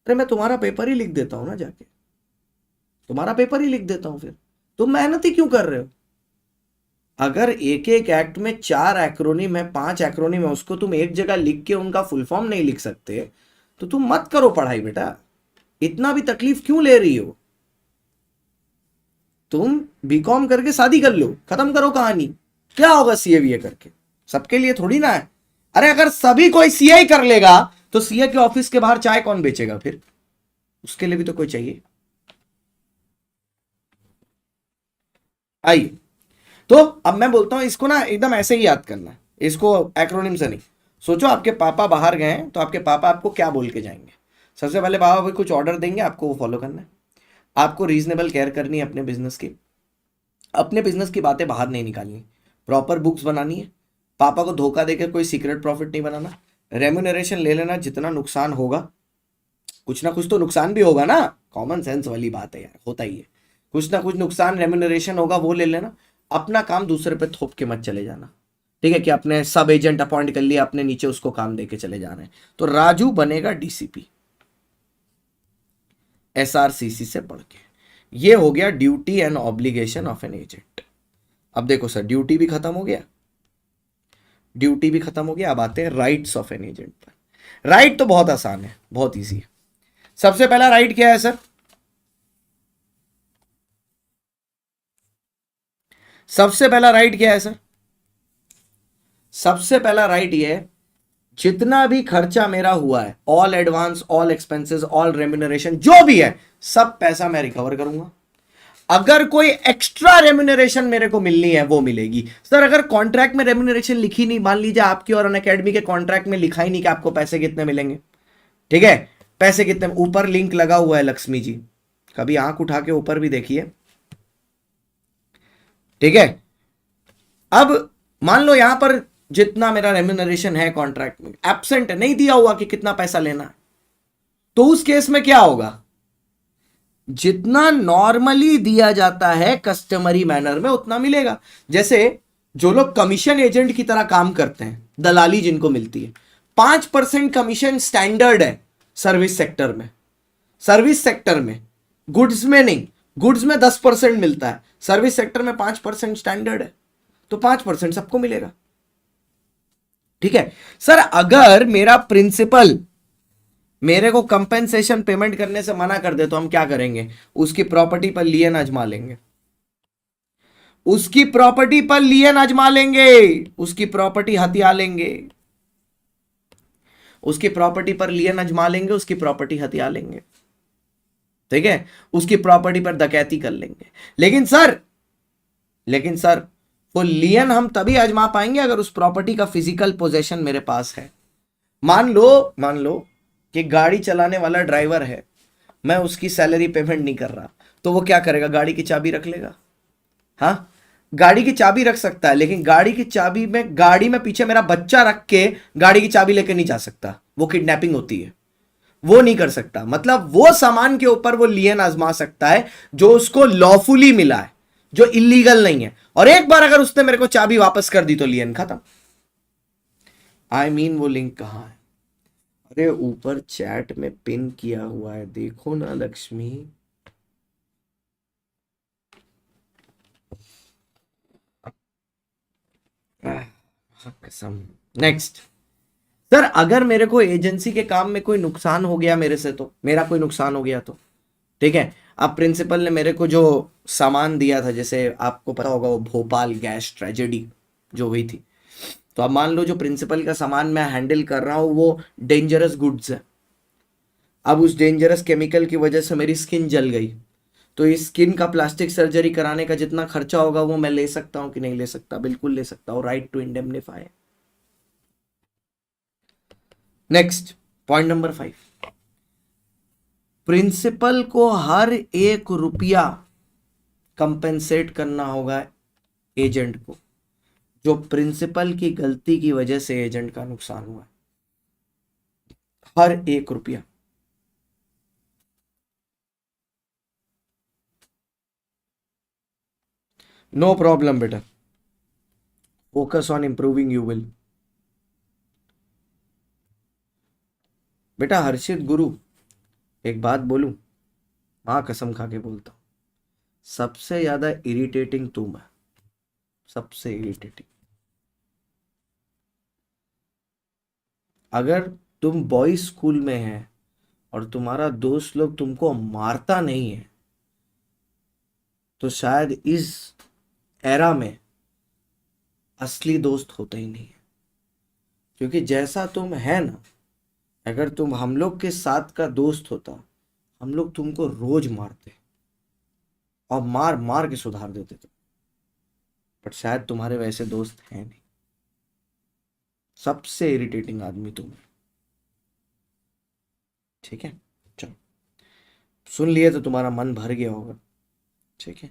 अरे मैं तुम्हारा पेपर ही लिख देता हूं ना, जाके तुम्हारा पेपर ही लिख देता हूं, फिर तुम मेहनत ही क्यों कर रहे हो। अगर एक एक एक्ट में 4 एक्रोनिम है, 5 एक्रोनिम है, उसको तुम एक जगह लिख के उनका फुल फॉर्म नहीं लिख सकते, तो तुम मत करो पढ़ाई बेटा, इतना भी तकलीफ क्यों ले रही हो। तुम बीकॉम करके शादी कर लो, खत्म करो कहानी, क्या होगा सीए बीए करके, सबके लिए थोड़ी ना है। अरे अगर सभी कोई सीए कर लेगा तो सीए के ऑफिस के बाहर चाय कौन बेचेगा फिर, उसके लिए भी तो कोई चाहिए। आइए, तो अब मैं बोलता हूं इसको ना एकदम ऐसे ही याद करना है, इसको एक्रोनिम से नहीं। सोचो आपके पापा बाहर गए हैं, तो आपके पापा आपको क्या बोल के जाएंगे। सबसे पहले पापा भाई कुछ ऑर्डर देंगे, आपको वो फॉलो करना है, आपको रीजनेबल केयर करनी है अपने बिजनेस की, अपने बिजनेस की बातें बाहर नहीं निकालनी, प्रॉपर बुक्स बनानी है, पापा को धोखा देकर कोई सीक्रेट प्रॉफिट नहीं बनाना, रेम्यूनरेशन ले लेना, जितना नुकसान होगा, कुछ ना कुछ तो नुकसान भी होगा ना, कॉमन सेंस वाली बात है यार, होता ही है, कुछ ना कुछ नुकसान रेम्यूनरेशन होगा, वो ले लेना। अपना काम दूसरे पे थोप के मत चले जाना, ठीक है, कि अपने सब एजेंट अपॉइंट कर लिया, अपने नीचे उसको काम देके चले जा रहे हैं। तो राजू बनेगा डीसीपी एसआरसीसी से पढ़ के। ये हो गया duty and obligation of an agent. अब देखो सर, ड्यूटी भी खत्म हो गया, ड्यूटी भी खत्म हो गया, अब आते हैं राइट्स ऑफ एन एजेंट पर। राइट तो बहुत आसान है, बहुत इजी है। सबसे पहला राइट क्या है सर, सबसे पहला राइट क्या है सर, सबसे पहला राइट ये है, जितना भी खर्चा मेरा हुआ है, all advance, all expenses, all remuneration, जो भी है, सब पैसा मैं रिकवर करूंगा। अगर कोई एक्स्ट्रा रेम्यूनरेशन मेरे को मिलनी है वो मिलेगी। सर अगर कॉन्ट्रैक्ट में रेम्यूनरेशन लिखी नहीं, मान लीजिए आपकी और अनअकैडमी के कॉन्ट्रैक्ट में लिखा ही नहीं कि आपको पैसे कितने मिलेंगे, ठीक है, पैसे कितने, ऊपर लिंक लगा हुआ है लक्ष्मी जी, कभी आंख उठा के ऊपर भी देखिए, ठीक है। अब मान लो यहां पर जितना मेरा रेम्यूनरेशन है कॉन्ट्रैक्ट में एब्सेंट है, नहीं दिया हुआ कि कितना पैसा लेना है, तो उस केस में क्या होगा, जितना नॉर्मली दिया जाता है कस्टमरी मैनर में उतना मिलेगा। जैसे जो लोग कमीशन एजेंट की तरह काम करते हैं, दलाली जिनको मिलती है, 5% कमीशन स्टैंडर्ड है सर्विस सेक्टर में, सर्विस सेक्टर में, गुड्स में नहीं, गुड्स में 10% मिलता है, सर्विस सेक्टर में 5% स्टैंडर्ड है, तो 5% सबको मिलेगा। ठीक है सर, अगर मेरा प्रिंसिपल मेरे को कंपेंसेशन पेमेंट करने से मना कर दे तो हम क्या करेंगे? उसकी प्रॉपर्टी पर लियन आजमा लेंगे, उसकी प्रॉपर्टी पर लियन आजमा लेंगे, उसकी प्रॉपर्टी हथिया लेंगे, उसकी प्रॉपर्टी पर लियन आजमा लेंगे, उसकी प्रॉपर्टी हथिया लेंगे, ठीक है, उसकी प्रॉपर्टी पर डकैती कर लेंगे। लेकिन सर वो लियन हम तभी आजमा पाएंगे अगर उस प्रॉपर्टी का फिजिकल पोजेशन मेरे पास है। मान लो कि गाड़ी चलाने वाला ड्राइवर है, मैं उसकी सैलरी पेमेंट नहीं कर रहा, तो वो क्या करेगा? गाड़ी की चाबी रख लेगा। हाँ, गाड़ी की चाबी रख सकता है, लेकिन गाड़ी में पीछे मेरा बच्चा रख के गाड़ी की चाबी लेके नहीं जा सकता, वो किडनैपिंग होती है, वो नहीं कर सकता। मतलब वो सामान के ऊपर वो लियन आजमा सकता है जो उसको लॉफुली मिला है, जो इलीगल नहीं है, और एक बार अगर उसने मेरे को चाबी वापस कर दी तो लियन खत्म। वो लिंक कहां है? अरे ऊपर चैट में पिन किया हुआ है, देखो ना लक्ष्मी। कसम। नेक्स्ट सर, अगर मेरे को एजेंसी के काम में कोई नुकसान हो गया मेरे से, तो मेरा कोई नुकसान हो गया तो ठीक है, अब प्रिंसिपल ने मेरे को जो सामान दिया था, जैसे आपको पता होगा वो भोपाल गैस ट्रेजेडी जो हुई थी, तो अब मान लो जो प्रिंसिपल का सामान मैं हैंडल कर रहा हूं वो डेंजरस गुड्स है। अब उस डेंजरस केमिकल की वजह से मेरी स्किन जल गई, तो इस स्किन का प्लास्टिक सर्जरी कराने का जितना खर्चा होगा वो मैं ले सकता हूं कि नहीं ले सकता? बिल्कुल ले सकता हूं, right to indemnify. Next, point number 5, principal को हर 1 रुपया कंपेंसेट करना होगा एजेंट को, जो प्रिंसिपल की गलती की वजह से एजेंट का नुकसान हुआ है। हर 1 रुपया। नो प्रॉब्लम बेटा, focus on improving you will. बेटा हर्षित गुरु, एक बात बोलूं, मां कसम खा के बोलता हूं, सबसे ज्यादा इरिटेटिंग तुम है, सबसे इरिटेटिंग। अगर तुम बॉयज स्कूल में है और तुम्हारा दोस्त लोग तुमको मारता नहीं है, तो शायद इस एरा में असली दोस्त होता ही नहीं है। क्योंकि जैसा तुम है ना, अगर तुम हम लोग के साथ का दोस्त होता, हम लोग तुमको रोज मारते और मार मार के सुधार देते थे, बट शायद तुम्हारे वैसे दोस्त हैं नहीं। सबसे इरिटेटिंग आदमी तुम है, ठीक है? चलो, सुन लिए तो तुम्हारा मन भर गया होगा, ठीक है?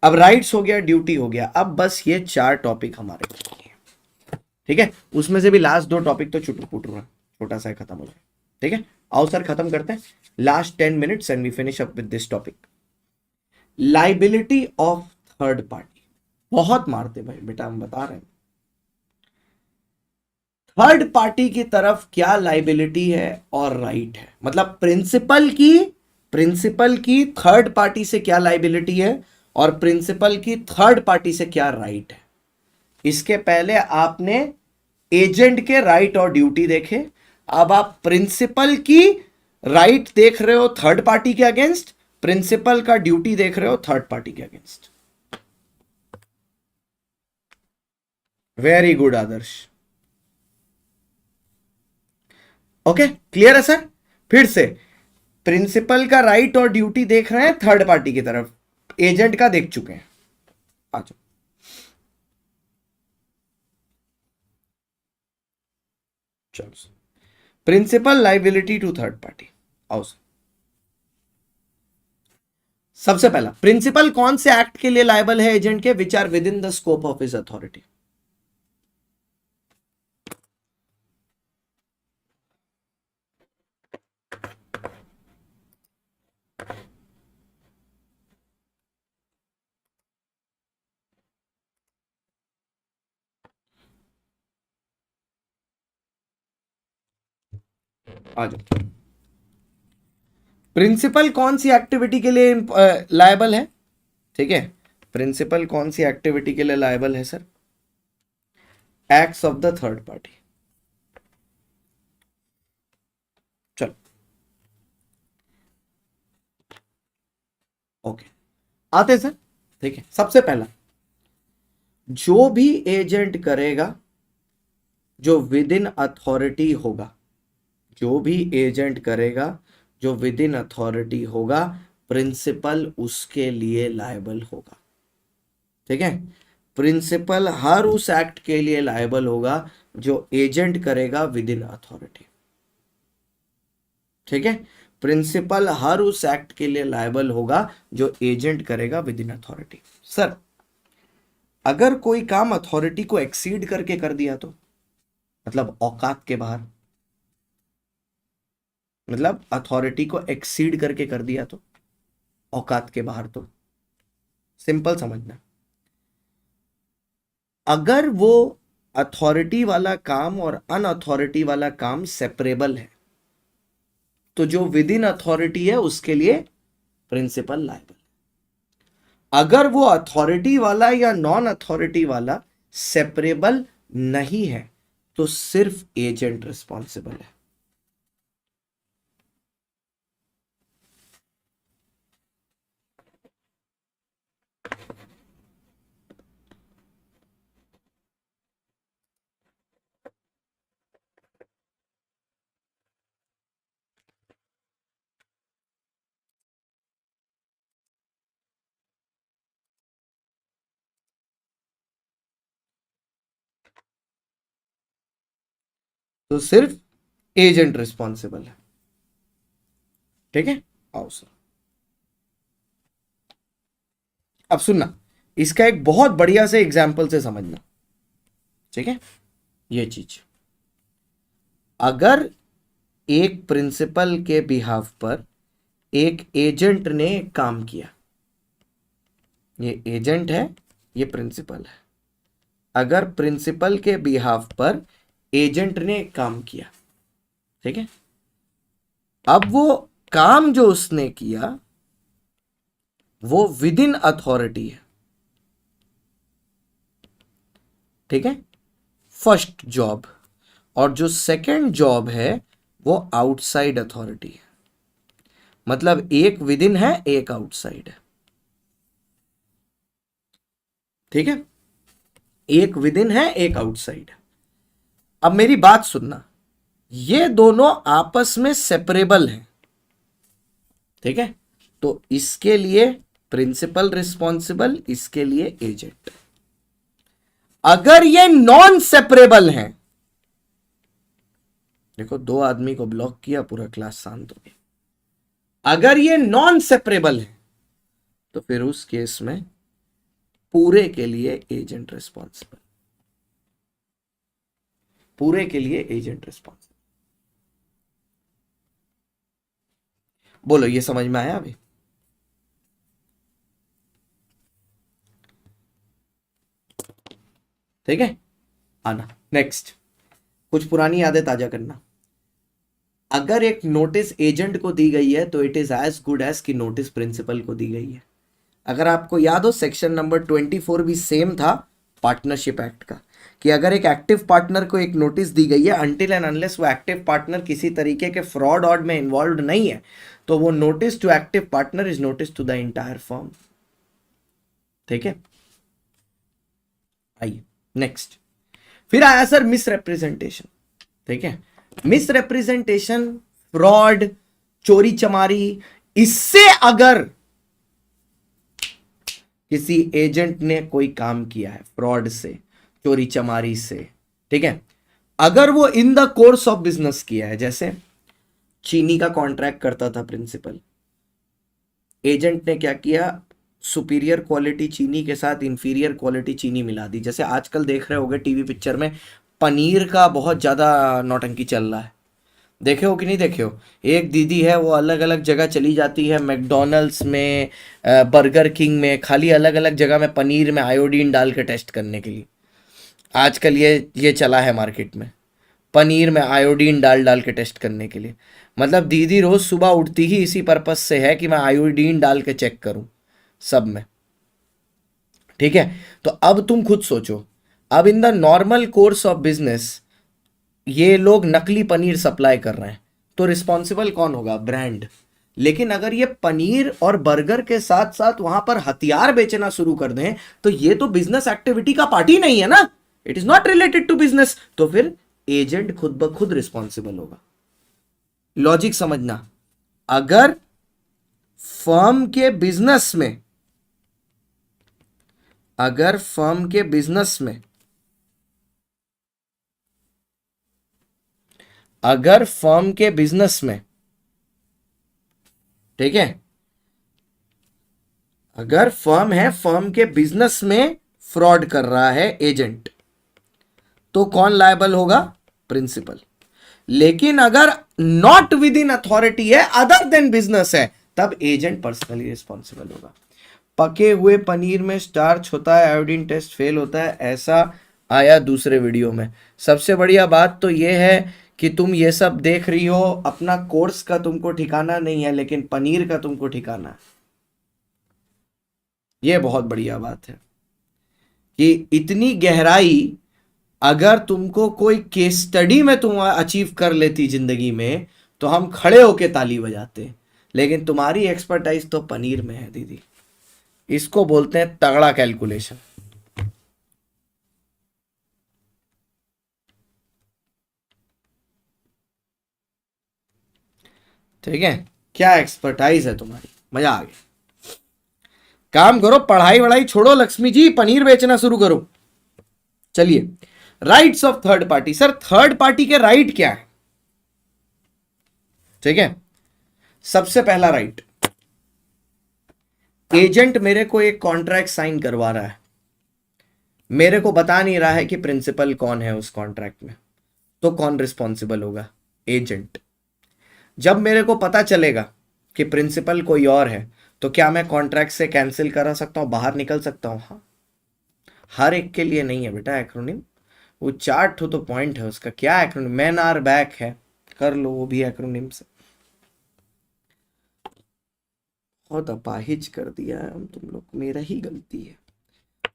अब राइट्स हो गया, ड्यूटी हो गया, अब बस ये 4 टॉपिक हमारे बचे हैं, ठीक है? उसमें से भी लास्ट 2 टॉपिक तो छुटू पुटू है, छोटा सा खत्म हो जाए, ठीक है? आओ सर खत्म करते हैं, last 10 minutes and we finish up with this topic. Liability of third party. बहुत मारते भाई बेटा, हम बता रहे हैं। थर्ड पार्टी की तरफ क्या लाइबिलिटी है और राइट है, मतलब प्रिंसिपल की थर्ड पार्टी से क्या लाइबिलिटी है और प्रिंसिपल की थर्ड पार्टी से क्या राइट है। इसके पहले आपने एजेंट के राइट और ड्यूटी देखे, अब आप प्रिंसिपल की राइट देख रहे हो थर्ड पार्टी के अगेंस्ट, प्रिंसिपल का ड्यूटी देख रहे हो थर्ड पार्टी के अगेंस्ट। वेरी गुड आदर्श। ओके, क्लियर है सर? फिर से, प्रिंसिपल का राइट और ड्यूटी देख रहे हैं थर्ड पार्टी की तरफ, एजेंट का देख चुके हैं। आ जाओ। चलो, principal liability to third party. आओ सर, सबसे पहला, प्रिंसिपल कौन से एक्ट के लिए लायबल है एजेंट के? Which are within the scope of his authority. आ जाओ। प्रिंसिपल कौन सी एक्टिविटी के लिए लायबल है? ठीक है, प्रिंसिपल कौन सी एक्टिविटी के लिए लायबल है sir? Acts of the third party. Okay, आते सर। ठीक है, सबसे पहला, जो भी एजेंट करेगा जो विद इन अथॉरिटी होगा, जो भी एजेंट करेगा जो विद इन अथॉरिटी होगा, प्रिंसिपल उसके लिए लायबल होगा। ठीक है, प्रिंसिपल हर उस एक्ट के लिए लायबल होगा जो एजेंट करेगा विद इन अथॉरिटी। ठीक है, प्रिंसिपल हर उस एक्ट के लिए लायबल होगा जो एजेंट करेगा विद इन अथॉरिटी। सर, अगर कोई काम अथॉरिटी को एक्सीड करके कर दिया तो, मतलब औकात के बाहर, मतलब अथॉरिटी को एक्सीड करके कर दिया तो, औकात के बाहर तो, सिंपल समझना, अगर वो अथॉरिटी वाला काम और अनअथॉरिटी वाला काम सेपरेबल है तो जो विद इन अथॉरिटी है उसके लिए प्रिंसिपल लायबल। अगर वो अथॉरिटी वाला या नॉन अथॉरिटी वाला सेपरेबल नहीं है तो सिर्फ एजेंट रिस्पॉन्सिबल है। तो सिर्फ एजेंट रिस्पॉन्सिबल है। ठीक है, आओ सर, अब सुनना, इसका एक बहुत बढ़िया से एग्जाम्पल से समझना। ठीक है, ये चीज, अगर एक प्रिंसिपल के बिहाफ पर एक एजेंट ने काम किया, ये एजेंट है, ये प्रिंसिपल है, अगर प्रिंसिपल के बिहाफ पर एजेंट ने काम किया, ठीक है, अब वो काम जो उसने किया वो विद इन अथॉरिटी है। ठीक है, फर्स्ट जॉब, और जो सेकंड जॉब है वो आउटसाइड अथॉरिटी है, मतलब एक विद इन है एक आउटसाइड है। ठीक है, एक विद इन है एक आउटसाइड है। अब मेरी बात सुनना, ये दोनों आपस में सेपरेबल हैं। ठीक है, तो इसके लिए प्रिंसिपल रिस्पॉन्सिबल, इसके लिए एजेंट। अगर ये नॉन सेपरेबल हैं, देखो दो आदमी को ब्लॉक किया, पूरा क्लास शांत हो गया। अगर ये नॉन सेपरेबल है तो फिर उस केस में पूरे के लिए एजेंट रिस्पॉन्सिबल, पूरे के लिए एजेंट रिस्पॉन्सिबल। बोलो, ये समझ में आया अभी? ठीक है, आना नेक्स्ट, कुछ पुरानी यादें ताजा करना। अगर एक नोटिस एजेंट को दी गई है तो it is as good as की नोटिस प्रिंसिपल को दी गई है। अगर आपको याद हो, सेक्शन नंबर 24 भी सेम था पार्टनरशिप एक्ट का, कि अगर एक एक्टिव पार्टनर को एक नोटिस दी गई है, अनटिल एंड अनलेस वो एक्टिव पार्टनर किसी तरीके के फ्रॉड ऑड में इन्वॉल्व नहीं है, तो वो notice to active partner is notice to the entire firm. ठीक है, आइए नेक्स्ट, फिर आया सर मिसरिप्रेजेंटेशन। ठीक है, मिसरिप्रेजेंटेशन, फ्रॉड, चोरी चमारी, इससे अगर किसी एजेंट ने कोई काम किया है फ्रॉड से, चोरी चमारी से, ठीक है, अगर वो in the course of business किया है, जैसे चीनी का कॉन्ट्रैक्ट करता था प्रिंसिपल, एजेंट ने क्या किया, सुपीरियर क्वालिटी चीनी के साथ इंफीरियर क्वालिटी चीनी मिला दी। जैसे आजकल देख रहे होगे टीवी पिक्चर में पनीर का बहुत ज़्यादा नौटंकी चल रहा है, देखे हो कि नहीं देखे हो? एक दीदी है, वो अलग अलग जगह चली जाती है, मैकडोनल्ड्स में, बर्गर किंग में, खाली अलग अलग जगह में पनीर में आयोडीन डाल के टेस्ट करने के लिए। आजकल ये चला है मार्केट में, पनीर में आयोडीन डाल डाल के टेस्ट करने के लिए। मतलब दीदी रोज सुबह उठती ही इसी पर्पस से है कि मैं आयोडीन डाल के चेक करूं सब में। ठीक है, तो अब तुम खुद सोचो, अब in the normal course of business ये लोग नकली पनीर सप्लाई कर रहे हैं, तो रिस्पॉन्सिबल कौन होगा? ब्रांड। लेकिन अगर ये पनीर और बर्गर के साथ साथ वहां पर हथियार बेचना शुरू कर दें तो ये तो बिजनेस एक्टिविटी का पार्ट ही नहीं है ना, it is not related to business. तो फिर एजेंट खुद ब खुद रिस्पॉन्सिबल होगा। लॉजिक समझना, अगर फर्म के बिजनेस में, अगर फर्म के बिजनेस में, अगर फर्म के बिजनेस में, ठीक है, अगर फर्म है, फर्म के बिजनेस में फ्रॉड कर रहा है एजेंट, तो कौन लायबल होगा? प्रिंसिपल। लेकिन अगर नॉट विद इन अथॉरिटी है, अदर देन बिजनेस है, तब एजेंट पर्सनली रिस्पॉन्सिबल होगा। पके हुए पनीर में स्टार्च होता है, आयोडीन टेस्ट फेल होता है, ऐसा आया दूसरे वीडियो में। सबसे बढ़िया बात तो यह है कि तुम ये सब देख रही हो, अपना कोर्स का तुमको ठिकाना नहीं है, लेकिन पनीर का तुमको ठिकाना है। यह बहुत बढ़िया बात है कि इतनी गहराई अगर तुमको कोई केस स्टडी में तुम अचीव कर लेती जिंदगी में, तो हम खड़े होके ताली बजाते। लेकिन तुम्हारी एक्सपर्टाइज तो पनीर में है दीदी, इसको बोलते हैं तगड़ा कैलकुलेशन। ठीक है, क्या एक्सपर्टाइज है तुम्हारी, मजा आ गया। काम करो, पढ़ाई वढ़ाई छोड़ो लक्ष्मी जी, पनीर बेचना शुरू करो। चलिए, rights of third party. Sir third party के राइट क्या है? ठीक है, सबसे पहला राइट, एजेंट मेरे को एक कॉन्ट्रैक्ट साइन करवा रहा है, मेरे को बता नहीं रहा है कि प्रिंसिपल कौन है उस कॉन्ट्रैक्ट में, तो कौन रिस्पॉन्सिबल होगा? एजेंट। जब मेरे को पता चलेगा कि प्रिंसिपल कोई और है, तो क्या मैं कॉन्ट्रैक्ट से कैंसिल करा सकता हूं, बाहर निकल सकता हूं? हाँ, हर एक के लिए नहीं है बेटा एक्रोनिम, वो चार्ट हो तो पॉइंट है उसका। क्या एक्रोनिम? मैन आर बैक है, कर लो वो भी एक्रोनिम से। बहुत अपाहिज कर दिया है हम तुम लोग, मेरा ही गलती है।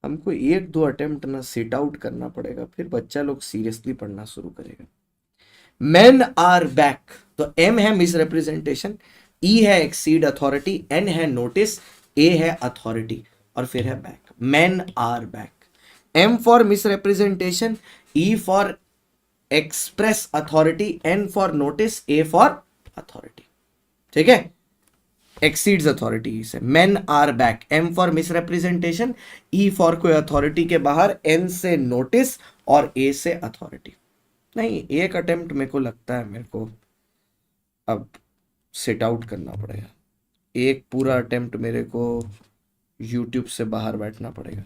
हमको एक दो अटेम्प्ट ना सिट आउट करना पड़ेगा, फिर बच्चा लोग सीरियसली पढ़ना शुरू करेगा। मेन आर बैक, तो एम है मिस रिप्रेजेंटेशन, ई है एक्सीड अथॉरिटी, एन है नोटिस, ए है अथॉरिटी, और फिर है back. Men are back. M for misrepresentation, E for express authority, N for notice, A for authority. ठीक है, एक्सीड्स अथॉरिटी से। Men are back, M for misrepresentation, E for कोई authority के बाहर, एन से नोटिस, और ए से authority. नहीं, एक अटेम्प्ट मेरे को लगता है मेरे को अब सेट आउट करना पड़ेगा, एक पूरा अटेम्प्ट मेरे को यूट्यूब से बाहर बैठना पड़ेगा।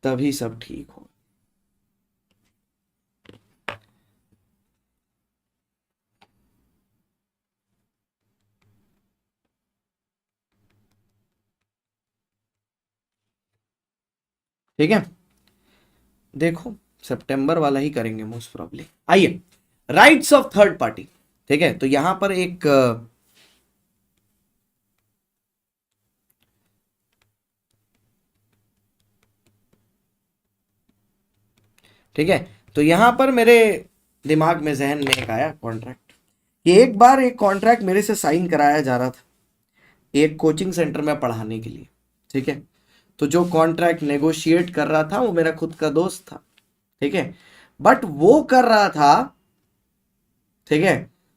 तभी सब ठीक हो। ठीक है, देखो सितंबर वाला ही करेंगे मोस्ट प्रॉब्ली। आइए, राइट्स ऑफ थर्ड पार्टी। ठीक है, तो यहां पर एक ठीक है, तो यहां पर मेरे दिमाग में, जहन में एक आया कॉन्ट्रैक्ट, कि एक बार एक कॉन्ट्रैक्ट मेरे से साइन कराया जा रहा था एक कोचिंग सेंटर में पढ़ाने के लिए। ठीक है, तो जो कॉन्ट्रैक्ट नेगोशिएट कर रहा था वो मेरा खुद का दोस्त था। ठीक है, बट वो कर रहा था, ठीक है,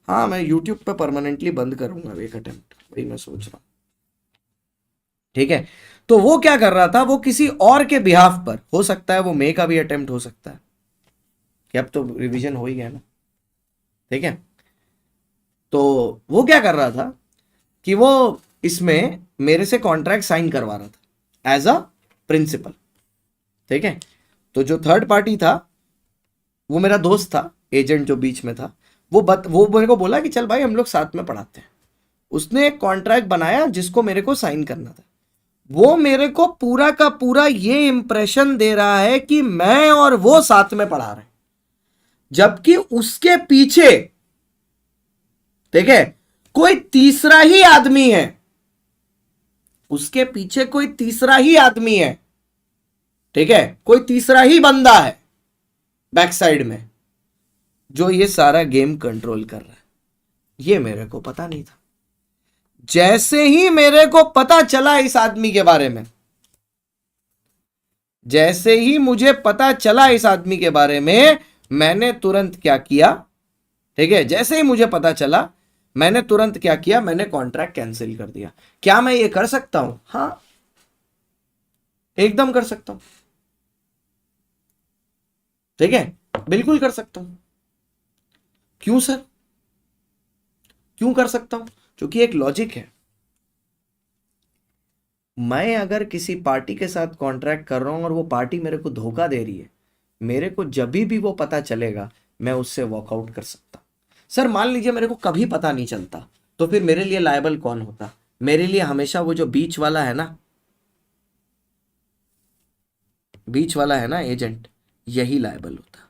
हाँ मैं यूट्यूब पे परमानेंटली बंद करूंगा एक अटेम्प्ट, वही मैं सोच रहा हूं। ठीक है, तो वो क्या कर रहा था, वो किसी और के बिहाफ पर, हो सकता है वो मे का भी अटेम्प्ट हो सकता है, कि अब तो रिवीजन हो ही गया ना। ठीक है, तो वो क्या कर रहा था कि वो इसमें मेरे से कॉन्ट्रैक्ट साइन करवा रहा था एज अ प्रिंसिपल। ठीक है, तो जो थर्ड पार्टी था वो मेरा दोस्त था, एजेंट जो बीच में था, वो मेरे को बोला कि चल भाई हम लोग साथ में पढ़ाते हैं। उसने एक कॉन्ट्रैक्ट बनाया जिसको मेरे को साइन करना था। वो मेरे को पूरा का पूरा ये इंप्रेशन दे रहा है कि मैं और वो साथ में पढ़ा रहे हैं, जबकि उसके पीछे, ठीक है, कोई तीसरा ही आदमी है उसके पीछे कोई तीसरा ही आदमी है, ठीक है, कोई तीसरा ही बंदा है बैक साइड में जो ये सारा गेम कंट्रोल कर रहा है। ये मेरे को पता नहीं था। जैसे ही मेरे को पता चला इस आदमी के बारे में, जैसे ही मुझे पता चला इस आदमी के बारे में, मैंने तुरंत क्या किया, ठीक है, जैसे ही मुझे पता चला मैंने तुरंत क्या किया, मैंने कॉन्ट्रैक्ट कैंसिल कर दिया। क्या मैं ये कर सकता हूं? हां, एकदम कर सकता हूं, ठीक है, बिल्कुल कर सकता हूं। क्यों सर? क्यों कर सकता हूं? क्योंकि एक लॉजिक है। मैं अगर किसी पार्टी के साथ कॉन्ट्रैक्ट कर रहा हूं और वो पार्टी मेरे को धोखा दे रही है, मेरे को जब भी वो पता चलेगा मैं उससे वॉकआउट कर सकता। सर मान लीजिए मेरे को कभी पता नहीं चलता, तो फिर मेरे लिए लायबल कौन होता? मेरे लिए हमेशा वो जो बीच वाला है ना, बीच वाला है ना एजेंट, यही लायबल होता।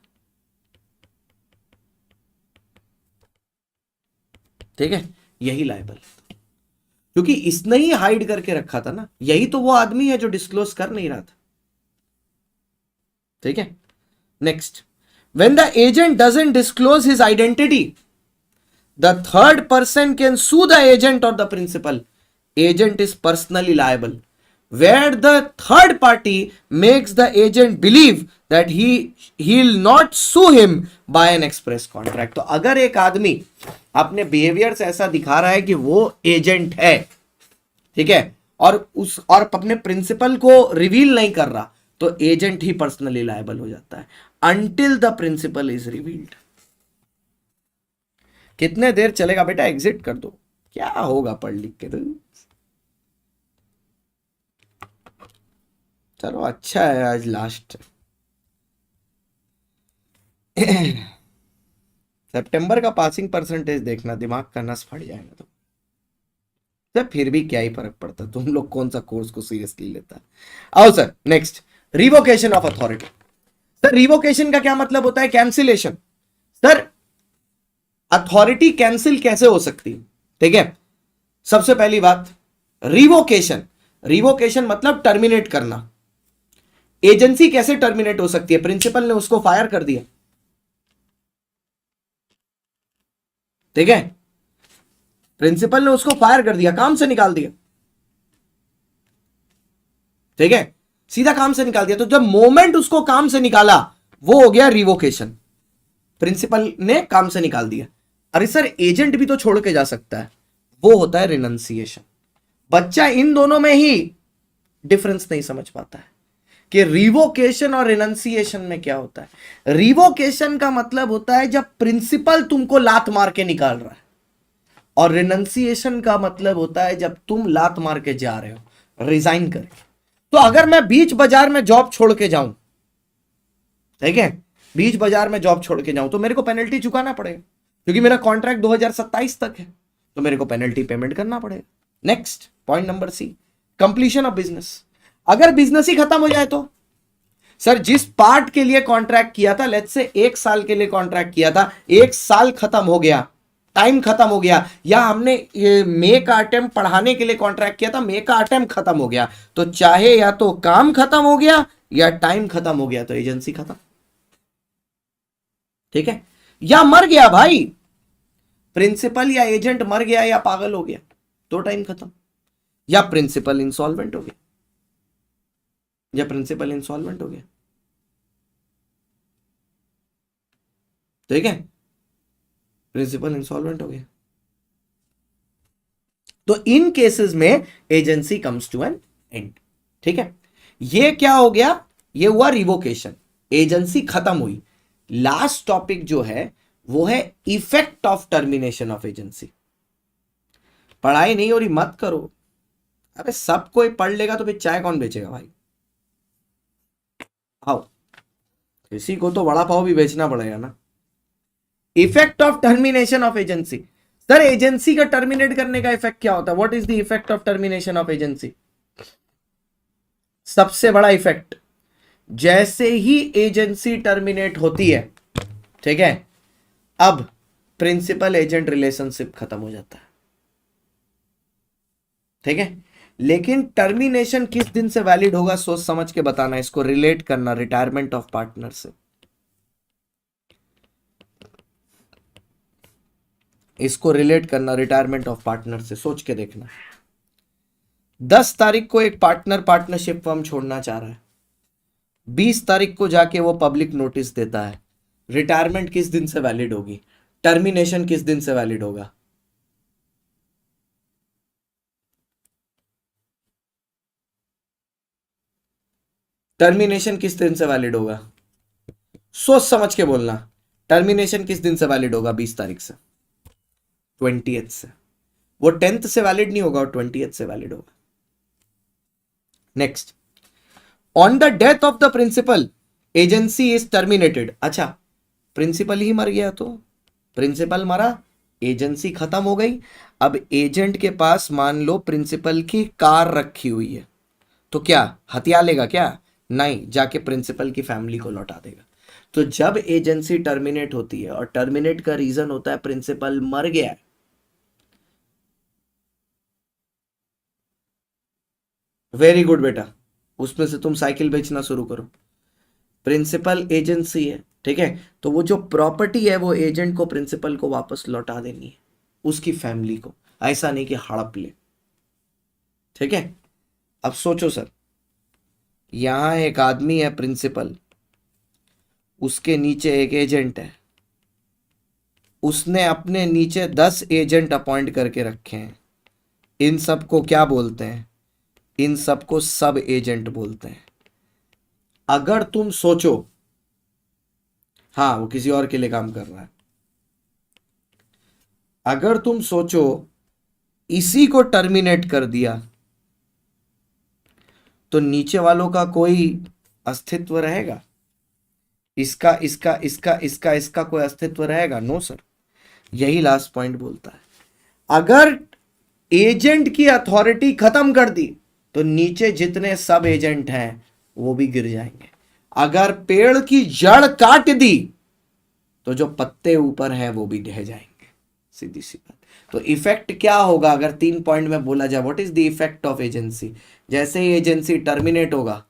ठीक है, यही लायबल, क्योंकि इसने ही हाइड करके रखा था ना। यही तो वो आदमी है जो डिस्क्लोज कर नहीं रहा था। ठीक है, next, when the agent doesn't disclose his identity, the third person can sue the agent और the principal. Agent is personally liable where the third party makes the agent believe that he'll not sue him by an express contract। तो अगर एक आदमी अपने behaviour से ऐसा दिखा रहा है कि वो एजेंट है, ठीक है, और अपने प्रिंसिपल को रिवील नहीं कर रहा, तो एजेंट ही पर्सनली लायबल हो जाता है until the principal is revealed। कितने देर चलेगा बेटा? एग्जिट कर दो, क्या होगा पढ़ लिख के? तो चलो अच्छा है, आज लास्ट सितंबर का पासिंग परसेंटेज देखना, दिमाग का नस फट जाएगा। तो सर फिर भी क्या ही फर्क पड़ता, तुम लोग कौन सा कोर्स को सीरियसली लेता है। आओ sir next, revocation of authority. Sir revocation का क्या मतलब होता है? कैंसिलेशन। सर अथॉरिटी कैंसिल कैसे हो सकती है? ठीक है, सबसे पहली बात, रिवोकेशन, रिवोकेशन मतलब टर्मिनेट करना। एजेंसी कैसे टर्मिनेट हो सकती है? प्रिंसिपल ने उसको फायर कर दिया, ठीक है, प्रिंसिपल ने उसको फायर कर दिया, काम से निकाल दिया, ठीक है, सीधा काम से निकाल दिया। तो जब मोमेंट उसको काम से निकाला, वो हो गया रिवोकेशन। प्रिंसिपल ने काम से निकाल दिया। अरे सर एजेंट भी तो छोड़ के जा सकता है, वो होता है रिनंसिएशन। बच्चा इन दोनों में ही डिफरेंस नहीं समझ पाता है कि रिवोकेशन और रिनंसिएशन में क्या होता है। रिवोकेशन का मतलब होता है जब प्रिंसिपल तुमको लात मार के निकाल रहा है, और रिनंसिएशन का मतलब होता है जब तुम लात मार के जा रहे हो, रिजाइन करके। तो अगर मैं बीच बाजार में जॉब छोड़ के जाऊं, ठीक है, बीच बाजार में जॉब छोड़ के जाऊं, तो मेरे को पेनल्टी चुकाना पड़ेगा, क्योंकि मेरा कॉन्ट्रैक्ट 2027 तक है, तो मेरे को पेनल्टी पेमेंट करना पड़ेगा। Next point number C, completion of business. अगर बिजनेस ही खत्म हो जाए तो, सर जिस पार्ट के लिए कॉन्ट्रैक्ट किया था, लेट्स से 1 साल के लिए कॉन्ट्रैक्ट किया था, 1 साल खत्म हो गया, टाइम खत्म हो गया, या हमने ये मे का अटेम्प्ट पढ़ाने के लिए कॉन्ट्रैक्ट किया था, मे का अटेम्प्ट खत्म हो गया, तो चाहे या तो काम खत्म हो गया या टाइम खत्म हो गया, तो एजेंसी खत्म। ठीक है, या मर गया भाई, प्रिंसिपल या एजेंट मर गया या पागल हो गया, तो टाइम खत्म, या प्रिंसिपल इंसॉल्वेंट हो गया, या प्रिंसिपल इंसॉल्वेंट हो गया, ठीक है, प्रिंसिपल इंसॉल्वेंट हो गया, तो इन केसेस में agency comes to an end. ठीक है, ये क्या हो गया? ये हुआ रिवोकेशन, एजेंसी खत्म हुई। लास्ट टॉपिक जो है वो है effect of termination of agency. पढ़ाई नहीं हो रही मत करो, अरे सब कोई पढ़ लेगा तो फिर चाय कौन बेचेगा भाई? आओ, किसी को तो वड़ा पाव भी बेचना पड़ेगा ना। Effect of termination of agency. Sir agency का टर्मिनेट करने का इफेक्ट क्या होता है? What is the effect of termination of agency? सबसे बड़ा इफेक्ट, जैसे ही एजेंसी टर्मिनेट होती है, ठीक है, अब प्रिंसिपल एजेंट रिलेशनशिप खत्म हो जाता है। ठीक है, लेकिन टर्मिनेशन किस दिन से वैलिड होगा सोच समझ के बताना, इसको रिलेट करना रिटायरमेंट ऑफ पार्टनर से, इसको रिलेट करना रिटायरमेंट ऑफ पार्टनर से, सोच के देखना। 10 तारीख को एक पार्टनर पार्टनरशिप फर्म छोड़ना चाह रहा है, 20 तारीख को जाके वो पब्लिक नोटिस देता है, रिटायरमेंट किस दिन से वैलिड होगी, टर्मिनेशन किस दिन से वैलिड होगा? टर्मिनेशन किस दिन से वैलिड होगा? सोच समझ के बोलना। टर्मिनेशन किस दिन से वैलिड होगा? 20 तारीख से, 20th से। वो 10th से वैलिड नहीं होगा, और 20th से वैलिड होगा। Next, on the death of the principal agency is terminated. अच्छा, प्रिंसिपल ही मर गया तो प्रिंसिपल मरा, एजेंसी खत्म हो गई। अब एजेंट के पास मान लो प्रिंसिपल की कार रखी हुई है, तो क्या हथिया लेगा क्या? नहीं, जाके प्रिंसिपल की फैमिली को लौटा देगा। तो जब एजेंसी टर्मिनेट होती है, और टर्मिनेट का रीजन होता है प्रिंसिपल मर गया है, वेरी गुड बेटा, उसमें से तुम साइकिल बेचना शुरू करो। प्रिंसिपल एजेंसी है, ठीक है, तो वो जो प्रॉपर्टी है वो एजेंट को प्रिंसिपल को वापस लौटा देनी है, उसकी फैमिली को, ऐसा नहीं कि हड़प ले। ठीक है, अब सोचो सर, यहां एक आदमी है प्रिंसिपल, उसके नीचे एक एजेंट है, उसने अपने नीचे 10 एजेंट अपॉइंट करके रखे हैं। इन सबको क्या बोलते हैं? इन सबको सब एजेंट बोलते हैं। अगर तुम सोचो, हाँ वो किसी और के लिए काम कर रहा है, अगर तुम सोचो इसी को टर्मिनेट कर दिया तो नीचे वालों का कोई अस्तित्व रहेगा? इसका इसका इसका इसका इसका कोई अस्तित्व रहेगा? No sir. यही लास्ट पॉइंट बोलता है, अगर एजेंट की अथॉरिटी खत्म कर दी तो नीचे जितने सब एजेंट हैं वो भी गिर जाएंगे। अगर पेड़ की जड़ काट दी तो जो पत्ते ऊपर हैं वो भी ढह जाएंगे, सीधी सी बात। तो इफेक्ट क्या होगा अगर 3 पॉइंट में बोला जाए, what is the effect of agency? जैसे ही एजेंसी टर्मिनेट होगा,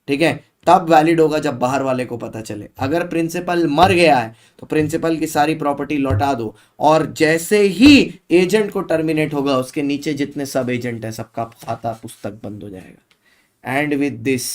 ठीक है, तब वैलिड होगा जब बाहर वाले को पता चले। अगर प्रिंसिपल मर गया है तो प्रिंसिपल की सारी प्रॉपर्टी लौटा दो, और जैसे ही एजेंट को टर्मिनेट होगा उसके नीचे जितने सब एजेंट है सबका खाता पुस्तक बंद हो जाएगा। एंड विद दिस,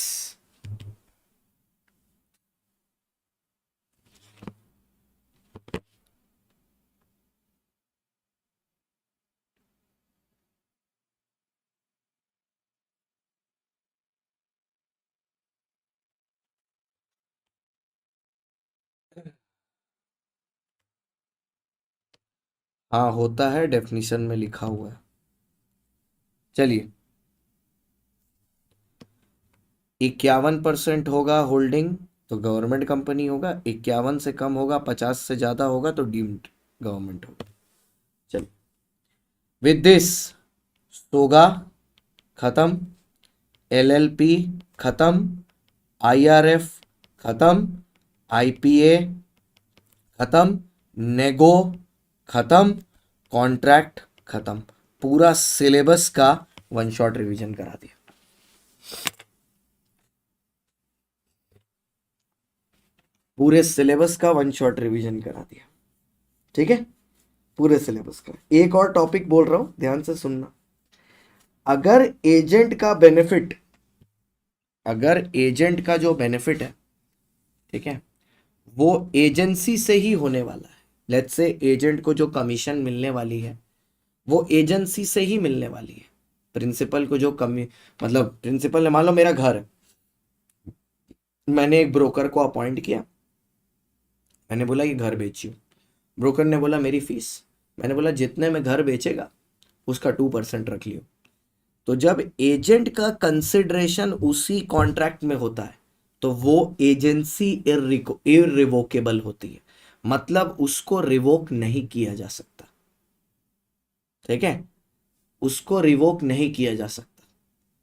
हाँ होता है, डेफिनेशन में लिखा हुआ है। चलिए, 51% होगा होल्डिंग तो गवर्नमेंट कंपनी होगा, 51 से कम होगा, 50 से ज्यादा होगा तो डीम्ड गवर्नमेंट होगा। चलिए, विद दिस सोगा खत्म, एलएलपी खत्म, आईआरएफ खत्म, आईपीए खत्म, नेगो खत्म, कॉन्ट्रैक्ट खत्म। पूरा सिलेबस का वन शॉट रिवीजन करा दिया। पूरे सिलेबस का वन शॉट रिवीजन करा दिया, ठीक है, पूरे सिलेबस का। एक और टॉपिक बोल रहा हूं, ध्यान से सुनना। अगर एजेंट का बेनिफिट, अगर एजेंट का जो बेनिफिट है, ठीक है, वो एजेंसी से ही होने वाला है, लेट्स से एजेंट को जो कमीशन मिलने वाली है वो एजेंसी से ही मिलने वाली है। प्रिंसिपल को जो कमी, मतलब प्रिंसिपल ने, मान लो मेरा घर है, मैंने एक ब्रोकर को अपॉइंट किया, मैंने बोला कि घर बेचियो, ब्रोकर ने बोला मेरी फीस, मैंने बोला जितने में घर बेचेगा उसका 2% रख लियो। तो जब एजेंट का कंसिडरेशन उसी कॉन्ट्रैक्ट में होता है तो वो एजेंसी इररिवोकेबल होती है, मतलब उसको रिवोक नहीं किया जा सकता। ठीक है, उसको रिवोक नहीं किया जा सकता,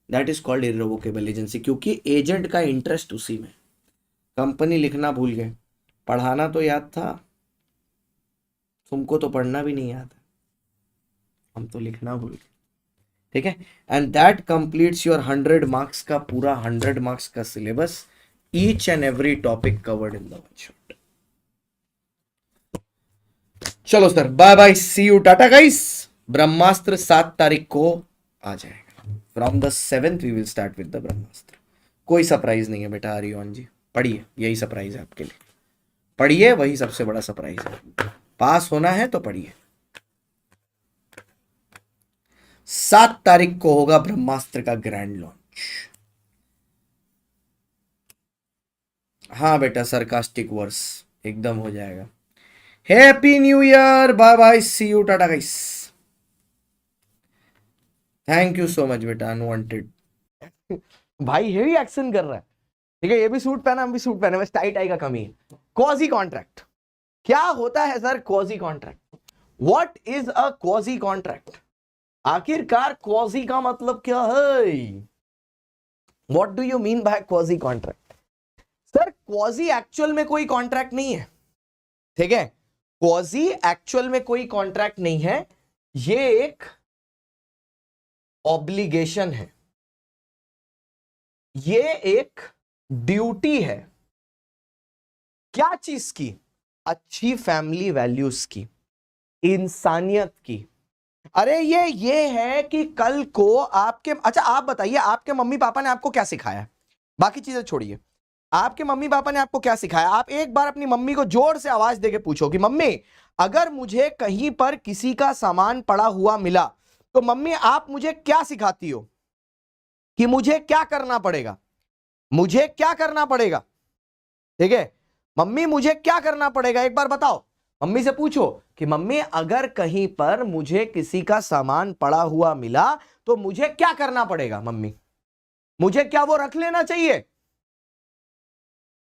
that is called irrevocable agency, क्योंकि एजेंट का इंटरेस्ट उसी में। कंपनी लिखना भूल गए, पढ़ाना तो याद था, तुमको तो पढ़ना भी नहीं याद है, हम तो लिखना भूल गए। ठीक है, and that completes your 100 marks का पूरा 100 मार्क्स का syllabus, each and every topic covered in the one shot. चलो sir, bye bye, see you, tata guys. Brahmastra 7 तारीख को आ जाएगा। From the 7th we will start with the Brahmastra. कोई surprise नहीं है बेटा हरिओम जी, पढ़िए, यही सरप्राइज है आपके लिए। पढ़िए, वही सबसे बड़ा सरप्राइज है। पास होना है तो पढ़िए। 7 तारीख को होगा ब्रह्मास्त्र का ग्रैंड लॉन्च। हाँ बेटा, सरकास्टिक वर्स एकदम हो जाएगा। Happy new year, bye bye, see you, tata guys. Thank you so much बेटा, अनवांटेड। भाई हेवी एक्शन कर रहा है। ठीक है, ये भी सूट पहना, हम भी सूट पहने, बस टाई टाई का कमी है। क्वाजी कॉन्ट्रैक्ट क्या होता है sir? Quasi contract, what is a quasi contract? आखिरकार क्वाजी का मतलब क्या है? What do you mean by quasi contract? Sir quasi actual में कोई कॉन्ट्रैक्ट नहीं है। ठीक है, क्वाजी एक्चुअल में कोई कॉन्ट्रैक्ट नहीं है, ये एक ऑब्लिगेशन है, ये एक ड्यूटी है। क्या चीज की? अच्छी फैमिली वैल्यूज की, इंसानियत की। अरे ये है कि कल को आपके, अच्छा आप बताइए, आपके मम्मी पापा ने आपको क्या सिखाया? बाकी चीजें छोड़िए, आपके मम्मी पापा ने आपको क्या सिखाया? आप एक बार अपनी मम्मी को जोर से आवाज देके पूछो कि मम्मी, अगर मुझे कहीं पर किसी का सामान पड़ा हुआ मिला तो मम्मी आप मुझे क्या सिखाती हो कि मुझे क्या करना पड़ेगा? मुझे क्या करना पड़ेगा? ठीक है, मम्मी मुझे क्या करना पड़ेगा, एक बार बताओ। मम्मी से पूछो कि मम्मी अगर कहीं पर मुझे किसी का सामान पड़ा हुआ मिला तो मुझे क्या करना पड़ेगा? मम्मी मुझे क्या वो रख लेना चाहिए?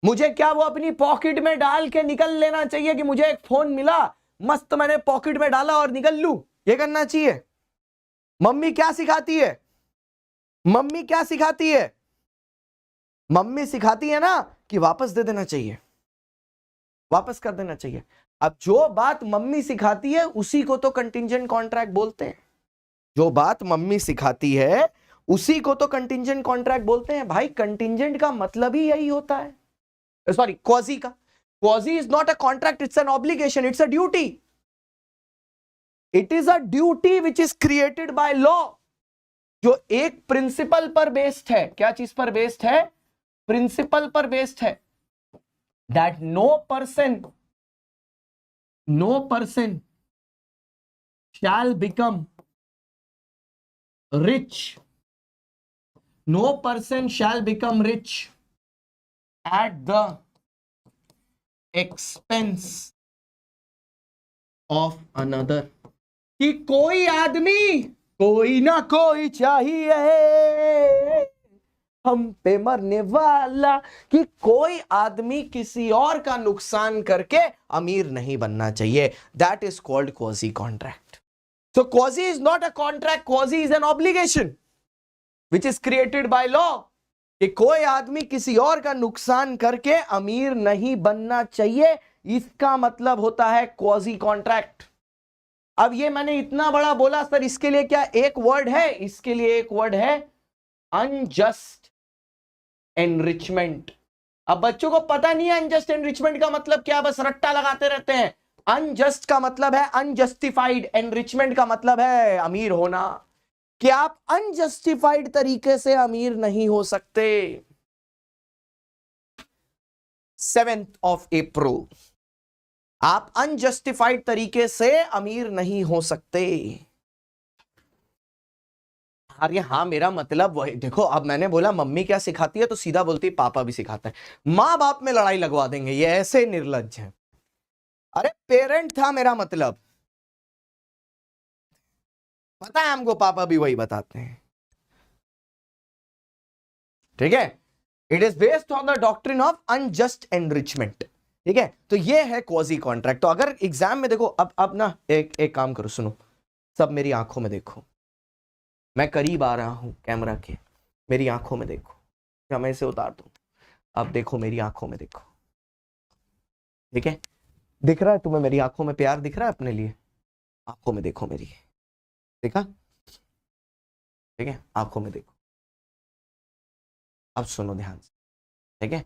मुझे क्या वो अपनी पॉकेट में डाल के निकल लेना चाहिए कि मुझे एक फोन मिला, मस्त मैंने पॉकेट में डाला और निकल लूं? ये करना चाहिए? मम्मी क्या सिखाती है? मम्मी क्या सिखाती है? मम्मी सिखाती है ना कि वापस दे देना चाहिए, वापस कर देना चाहिए। अब जो बात मम्मी सिखाती है उसी को तो कंटिंजेंट कॉन्ट्रैक्ट बोलते हैं। जो बात मम्मी सिखाती है उसी को तो कंटिंजेंट कॉन्ट्रैक्ट बोलते हैं। भाई कंटिंजेंट का मतलब ही यही होता है, सॉरी क्वाजी का। Quasi is not a contract, it's an obligation, it's a duty. It is a duty which is created by law, जो एक प्रिंसिपल पर बेस्ड है। क्या चीज पर बेस्ड है? प्रिंसिपल पर बेस्ड है, that no person shall become rich, no person shall become rich at the expense of another। कि कोई आदमी, कोई ना कोई चाहिए हम पे मरने वाला, कि कोई आदमी किसी और का नुकसान करके अमीर नहीं बनना चाहिए। That is called quasi contract. So quasi is not a contract, quasi is an obligation which is created by law। कि कोई आदमी किसी और का नुकसान करके अमीर नहीं बनना चाहिए, इसका मतलब होता है क्वाजी कॉन्ट्रैक्ट। अब ये मैंने इतना बड़ा बोला सर, इसके लिए क्या एक वर्ड है? इसके लिए एक वर्ड है, अनजस्ट एनरिचमेंट। अब बच्चों को पता नहीं है अनजस्ट एनरिचमेंट का मतलब क्या, बस रट्टा लगाते रहते हैं। अनजस्ट का मतलब है अनजस्टिफाइड, एनरिचमेंट का मतलब है अमीर होना। कि आप अनजस्टिफाइड तरीके से अमीर नहीं हो सकते। 7th of April, आप अनजस्टिफाइड तरीके से अमीर नहीं हो सकते। अरे हाँ, मेरा मतलब वही देखो, अब मैंने बोला मम्मी क्या सिखाती है तो सीधा बोलती है पापा भी सिखाता है। मां बाप में लड़ाई लगवा देंगे, ये ऐसे निर्लज्ज हैं। अरे पेरेंट था मेरा मतलब, पता है हमको, पापा भी वही बताते हैं। ठीक है, it is based on the doctrine of unjust enrichment. ठीक है, तो ये है क्वाजी कॉन्ट्रैक्ट। तो अगर एग्जाम में देखो, अब ना एक काम करो, सुनो सब, मेरी आंखों में देखो, मैं करीब आ रहा हूं कैमरा के, मेरी आंखों में देखो, क्या मैं इसे उतार दूं? अब देखो मेरी आंखों में देखो। ठीक है, दिख रहा है तुम्हें मेरी आंखों में प्यार दिख रहा है अपने लिए? आंखों में देखो मेरी, देखा? ठीक है, आंखों में देखो, अब सुनो ध्यान से, ठीक है।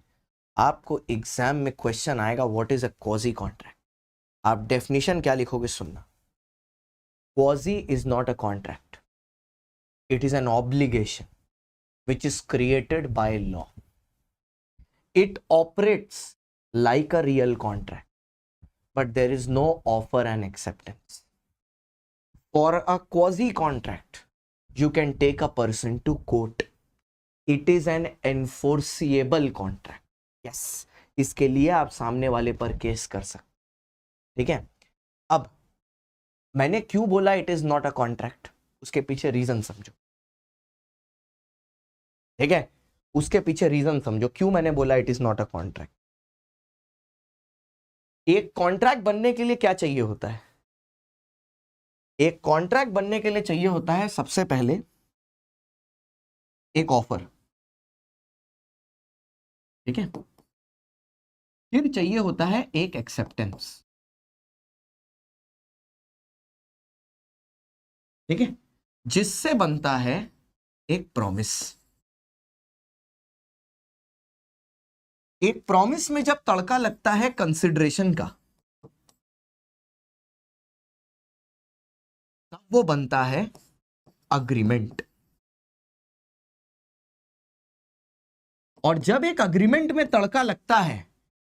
आपको एग्जाम में क्वेश्चन आएगा what is a quasi contract, आप डेफिनेशन क्या लिखोगे सुनना। Quasi is not a contract, it is an obligation which is created by law. It operates like a real contract, but there is no offer and acceptance. For a quasi contract, you can take a person to court. It is an enforceable contract. Yes, इसके लिए आप सामने वाले पर case कर सकते, ठीक है। अब मैंने क्यों बोला it is not a contract, उसके पीछे रीजन समझो, ठीक है। उसके पीछे रीजन समझो क्यों मैंने बोला it is not a contract. एक कॉन्ट्रैक्ट बनने के लिए क्या चाहिए होता है, एक कॉन्ट्रैक्ट बनने के लिए चाहिए होता है सबसे पहले एक ऑफर, ठीक है, फिर चाहिए होता है एक एक्सेप्टेंस, ठीक है, जिससे बनता है एक प्रॉमिस। एक प्रॉमिस में जब तड़का लगता है कंसिडरेशन का, तब वो बनता है अग्रीमेंट। और जब एक अग्रीमेंट में तड़का लगता है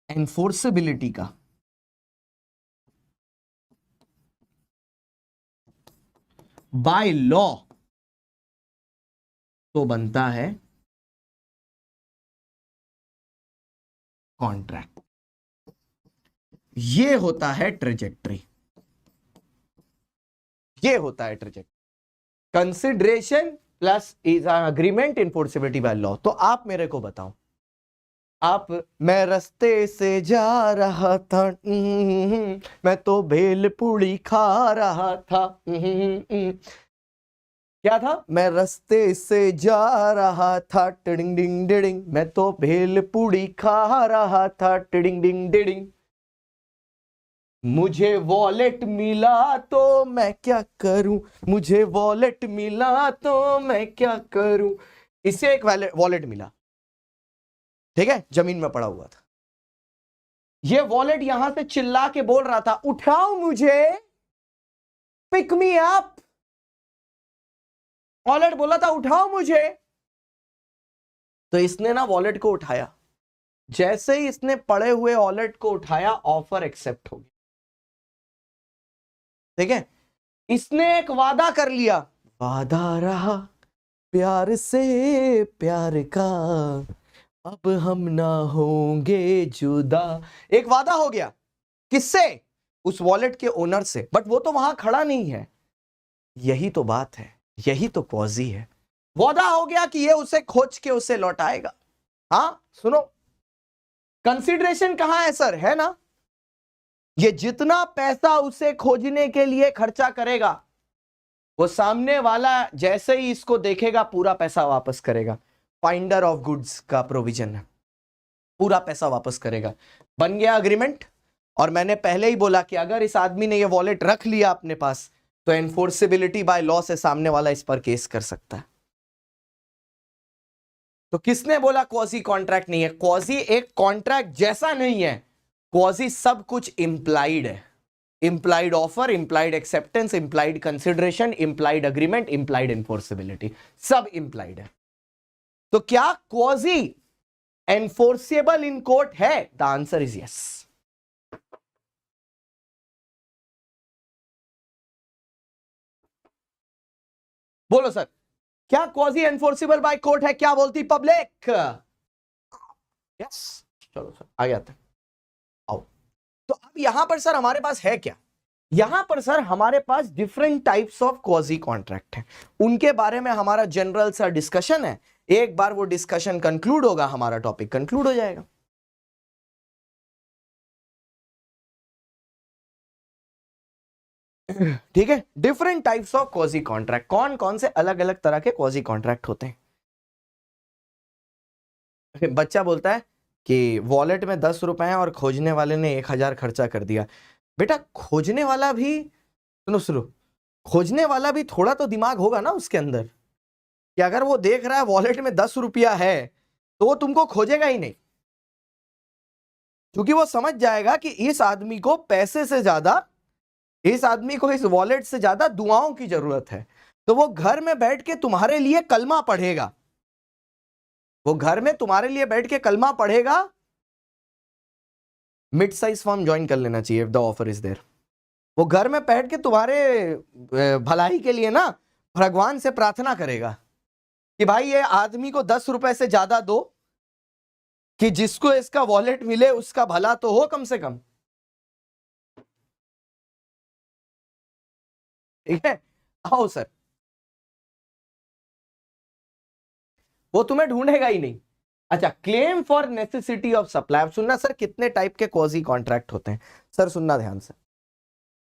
एनफोर्सेबिलिटी का, बाय लॉ, तो बनता है कॉन्ट्रैक्ट। ये होता है ट्रेजेक्टरी, ये होता है trajectory, consideration plus is an agreement enforceability by law. तो आप मेरे को बताओ, आप, मैं रास्ते से जा रहा था, मैं तो भेल पूड़ी खा रहा था, क्या था, मैं रास्ते से जा रहा था, टिडिंग डिंग डिडिंग, मैं तो भेल पूड़ी खा रहा था, टिडिंग डिंग डिडिंग, मुझे वॉलेट मिला तो मैं क्या करूं, मुझे वॉलेट मिला तो मैं क्या करूं। इसे एक वॉलेट मिला, ठीक है, जमीन में पड़ा हुआ था। ये वॉलेट यहां से चिल्ला के बोल रहा था उठाओ मुझे, पिक मी अप। वॉलेट बोला था उठाओ मुझे, तो इसने ना वॉलेट को उठाया। जैसे ही इसने पड़े हुए वॉलेट को उठाया, ऑफर एक्सेप्ट हो गया, ठीक है। इसने एक वादा कर लिया, वादा रहा प्यार से प्यार का, अब हम ना होंगे जुदा। एक वादा हो गया, किससे, उस वॉलेट के ओनर से, बट वो तो वहां खड़ा नहीं है। यही तो बात है, यही तो क्वाजी है। वादा हो गया कि ये उसे खोज के उसे लौटाएगा। हाँ सुनो, कंसिडरेशन कहां है सर, है ना, ये जितना पैसा उसे खोजने के लिए खर्चा करेगा, वो सामने वाला जैसे ही इसको देखेगा पूरा पैसा वापस करेगा। फाइंडर ऑफ गुड्स का प्रोविजन है, पूरा पैसा वापस करेगा। बन गया अग्रीमेंट। और मैंने पहले ही बोला कि अगर इस आदमी ने ये वॉलेट रख लिया अपने पास, तो एनफोर्सेबिलिटी बाय लॉ से सामने वाला इस पर केस कर सकता है। तो किसने बोला क्वाजी कॉन्ट्रैक्ट नहीं है, क्वाजी एक कॉन्ट्रैक्ट जैसा नहीं है, क्वाजी सब कुछ इंप्लाइड है। Implied offer, implied acceptance, implied consideration, implied agreement, implied enforceability, सब इंप्लाइड है। तो क्या क्वाजी एनफोर्सेबल इन कोर्ट है? The answer is yes. बोलो सर, क्या क्वाजी एनफोर्सेबल बाय कोर्ट है? क्या बोलती पब्लिक? यस। चलो सर आगे आते हैं, आओ। तो अब यहां पर सर हमारे पास है क्या, यहां पर सर हमारे पास different types of quasi contract हैं, उनके बारे में हमारा जनरल सा डिस्कशन है। एक बार वो डिस्कशन कंक्लूड होगा, हमारा टॉपिक कंक्लूड हो जाएगा। ठीक है, different types of quasi contract, कौन कौन से अलग अलग तरह के क्वाजी कॉन्ट्रैक्ट होते हैं। बच्चा बोलता है कि वॉलेट में 10 रुपए हैं और खोजने वाले ने 1000 खर्चा कर दिया। बेटा खोजने वाला भी, सुनो सुनो, खोजने वाला भी थोड़ा तो दिमाग होगा ना उसके अंदर। कि अगर वो देख रहा है वॉलेट में 10 रुपया है तो वो तुमको खोजेगा ही नहीं, क्योंकि वो समझ जाएगा कि इस आदमी को पैसे से ज्यादा, इस आदमी को इस वॉलेट से ज्यादा दुआओं की जरूरत है। तो वो घर में बैठ के तुम्हारे लिए कलमा पढ़ेगा, वो घर में तुम्हारे लिए बैठ के कलमा पढ़ेगा। मिड साइज फर्म ज्वाइन कर लेना चाहिए if the offer is there. वो घर में बैठ के तुम्हारे भलाई के लिए ना भगवान से प्रार्थना करेगा कि भाई ये आदमी को 10 रुपए से ज्यादा दो, कि जिसको इसका वॉलेट मिले उसका भला तो हो कम से कम। ठीक है, आओ सर। वो तुम्हें ढूंढेगा ही नहीं। अच्छा, claim for necessity of supply. सुनना सर, कितने टाइप के क्वाजी कॉन्ट्रैक्ट होते हैं सर, सुनना ध्यान से।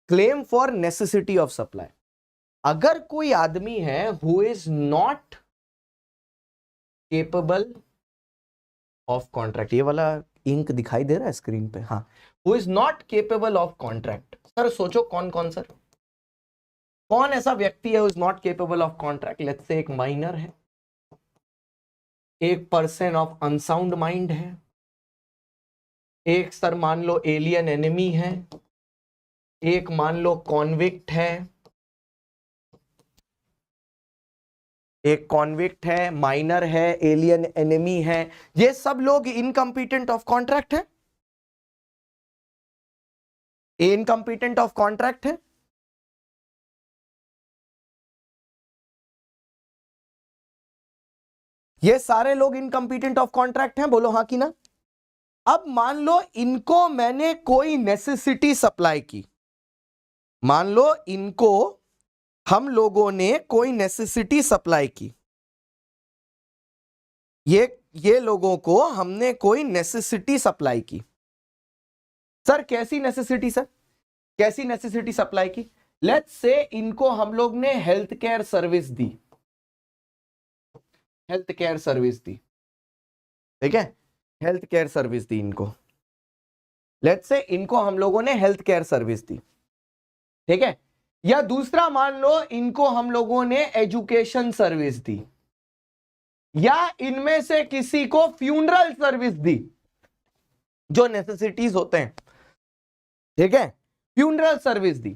Claim for necessity of supply, अगर कोई आदमी है who is not capable of contract, ये वाला इंक दिखाई दे रहा है स्क्रीन पे, हाँ, who is not capable of contract. Sir सोचो कौन कौन सर, कौन ऐसा व्यक्ति है who is not capable of contract. Let's say एक माइनर है, एक पर्सन ऑफ अनसाउंड माइंड है, एक सर मान लो एलियन एनिमी है, एक मान लो कॉन्विक्ट है, एक कॉन्विक्ट है, माइनर है, एलियन एनिमी है। ये सब लोग इनकम्पिटेंट ऑफ कॉन्ट्रैक्ट है, इनकम्पिटेंट ऑफ कॉन्ट्रैक्ट है। ये सारे लोग इनकम्पिटेंट ऑफ कॉन्ट्रैक्ट हैं, बोलो हाँ कि ना। अब मान लो इनको मैंने कोई नेसेसिटी सप्लाई की, मान लो इनको हम लोगों ने कोई नेसेसिटी सप्लाई की, ये लोगों को हमने कोई नेसेसिटी सप्लाई की। सर कैसी नेसेसिटी सर, कैसी नेसेसिटी सप्लाई की। लेट्स से इनको हम लोग ने हेल्थ केयर सर्विस दी, हेल्थ केयर सर्विस दी, ठीक है, हेल्थ केयर सर्विस दी इनको। लेट्स से इनको हम लोगों ने हेल्थ केयर सर्विस दी, ठीक है। या दूसरा मान लो इनको हम लोगों ने एजुकेशन सर्विस दी, या इनमें से किसी को फ्यूनरल सर्विस दी, जो नेसेसिटीज होते हैं, ठीक है, फ्यूनरल सर्विस दी।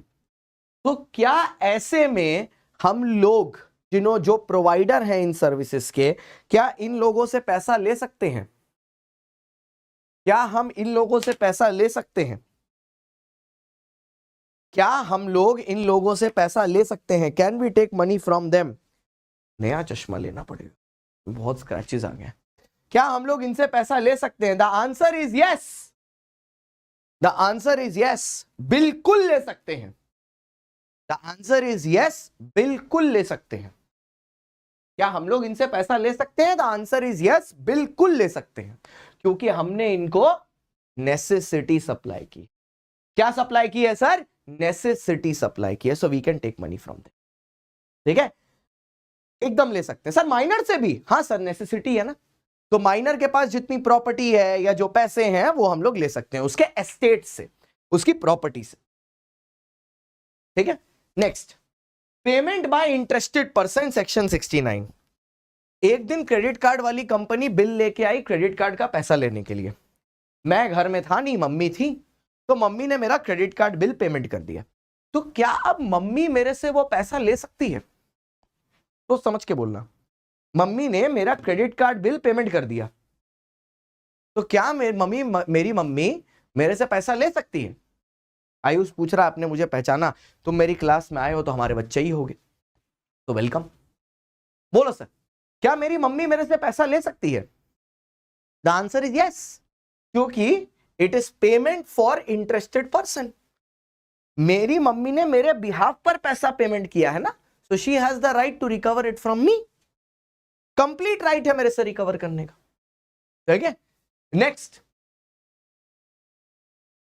तो क्या ऐसे में हम लोग जो प्रोवाइडर हैं इन सर्विसेज के, क्या इन लोगों से पैसा ले सकते हैं? क्या हम इन लोगों से पैसा ले सकते हैं? क्या हम लोग इन लोगों से पैसा ले सकते हैं? Can we take money from them? नया चश्मा लेना पड़ेगा, बहुत स्क्रैचेस आ गए। क्या हम लोग इनसे पैसा ले सकते हैं? The answer is yes, the answer is yes, बिल्कुल ले सकते हैं। द आंसर इज यस, बिल्कुल ले सकते हैं। क्या हम लोग इनसे पैसा ले सकते हैं? द आंसर इज यस, बिल्कुल ले सकते हैं, क्योंकि हमने इनको नेसेसिटी सप्लाई की। क्या सप्लाई की है सर? नेसेसिटी सप्लाई की है, so we can take money from them, ठीक है, एकदम ले सकते हैं। सर माइनर से भी? हाँ सर, नेसेसिटी है ना, तो माइनर के पास जितनी प्रॉपर्टी है या जो पैसे हैं वो हम लोग ले सकते हैं उसके एस्टेट से, उसकी प्रॉपर्टी से, ठीक है। Next, payment by interested person, section 69। एक दिन क्रेडिट कार्ड वाली कंपनी बिल लेके आई क्रेडिट कार्ड का पैसा लेने के लिए। मैं घर में था नहीं, मम्मी थी, तो मम्मी ने मेरा क्रेडिट कार्ड बिल पेमेंट कर दिया। तो क्या अब मम्मी मेरे से वो पैसा ले सकती है? तो समझ के बोलना, मम्मी ने मेरा क्रेडिट कार्ड बिल पेमेंट कर दिया, तो क्या मेरी मम्मी मेरे से पैसा ले सकती है? आयुष पूछ रहा, आपने मुझे पहचाना, तुम मेरी क्लास में आए हो तो हमारे बच्चे ही होगे, तो वेलकम। बोलो सर, क्या मेरी मम्मी मेरे से पैसा ले सकती है? द आंसर इज यस, क्योंकि it is payment for interested person. मेरी मम्मी ने मेरे बिहाफ पर पैसा पेमेंट किया है ना, so she has the right to recover it from me. Complete right है मेरे से रिकवर करने का, ठीक है। Next,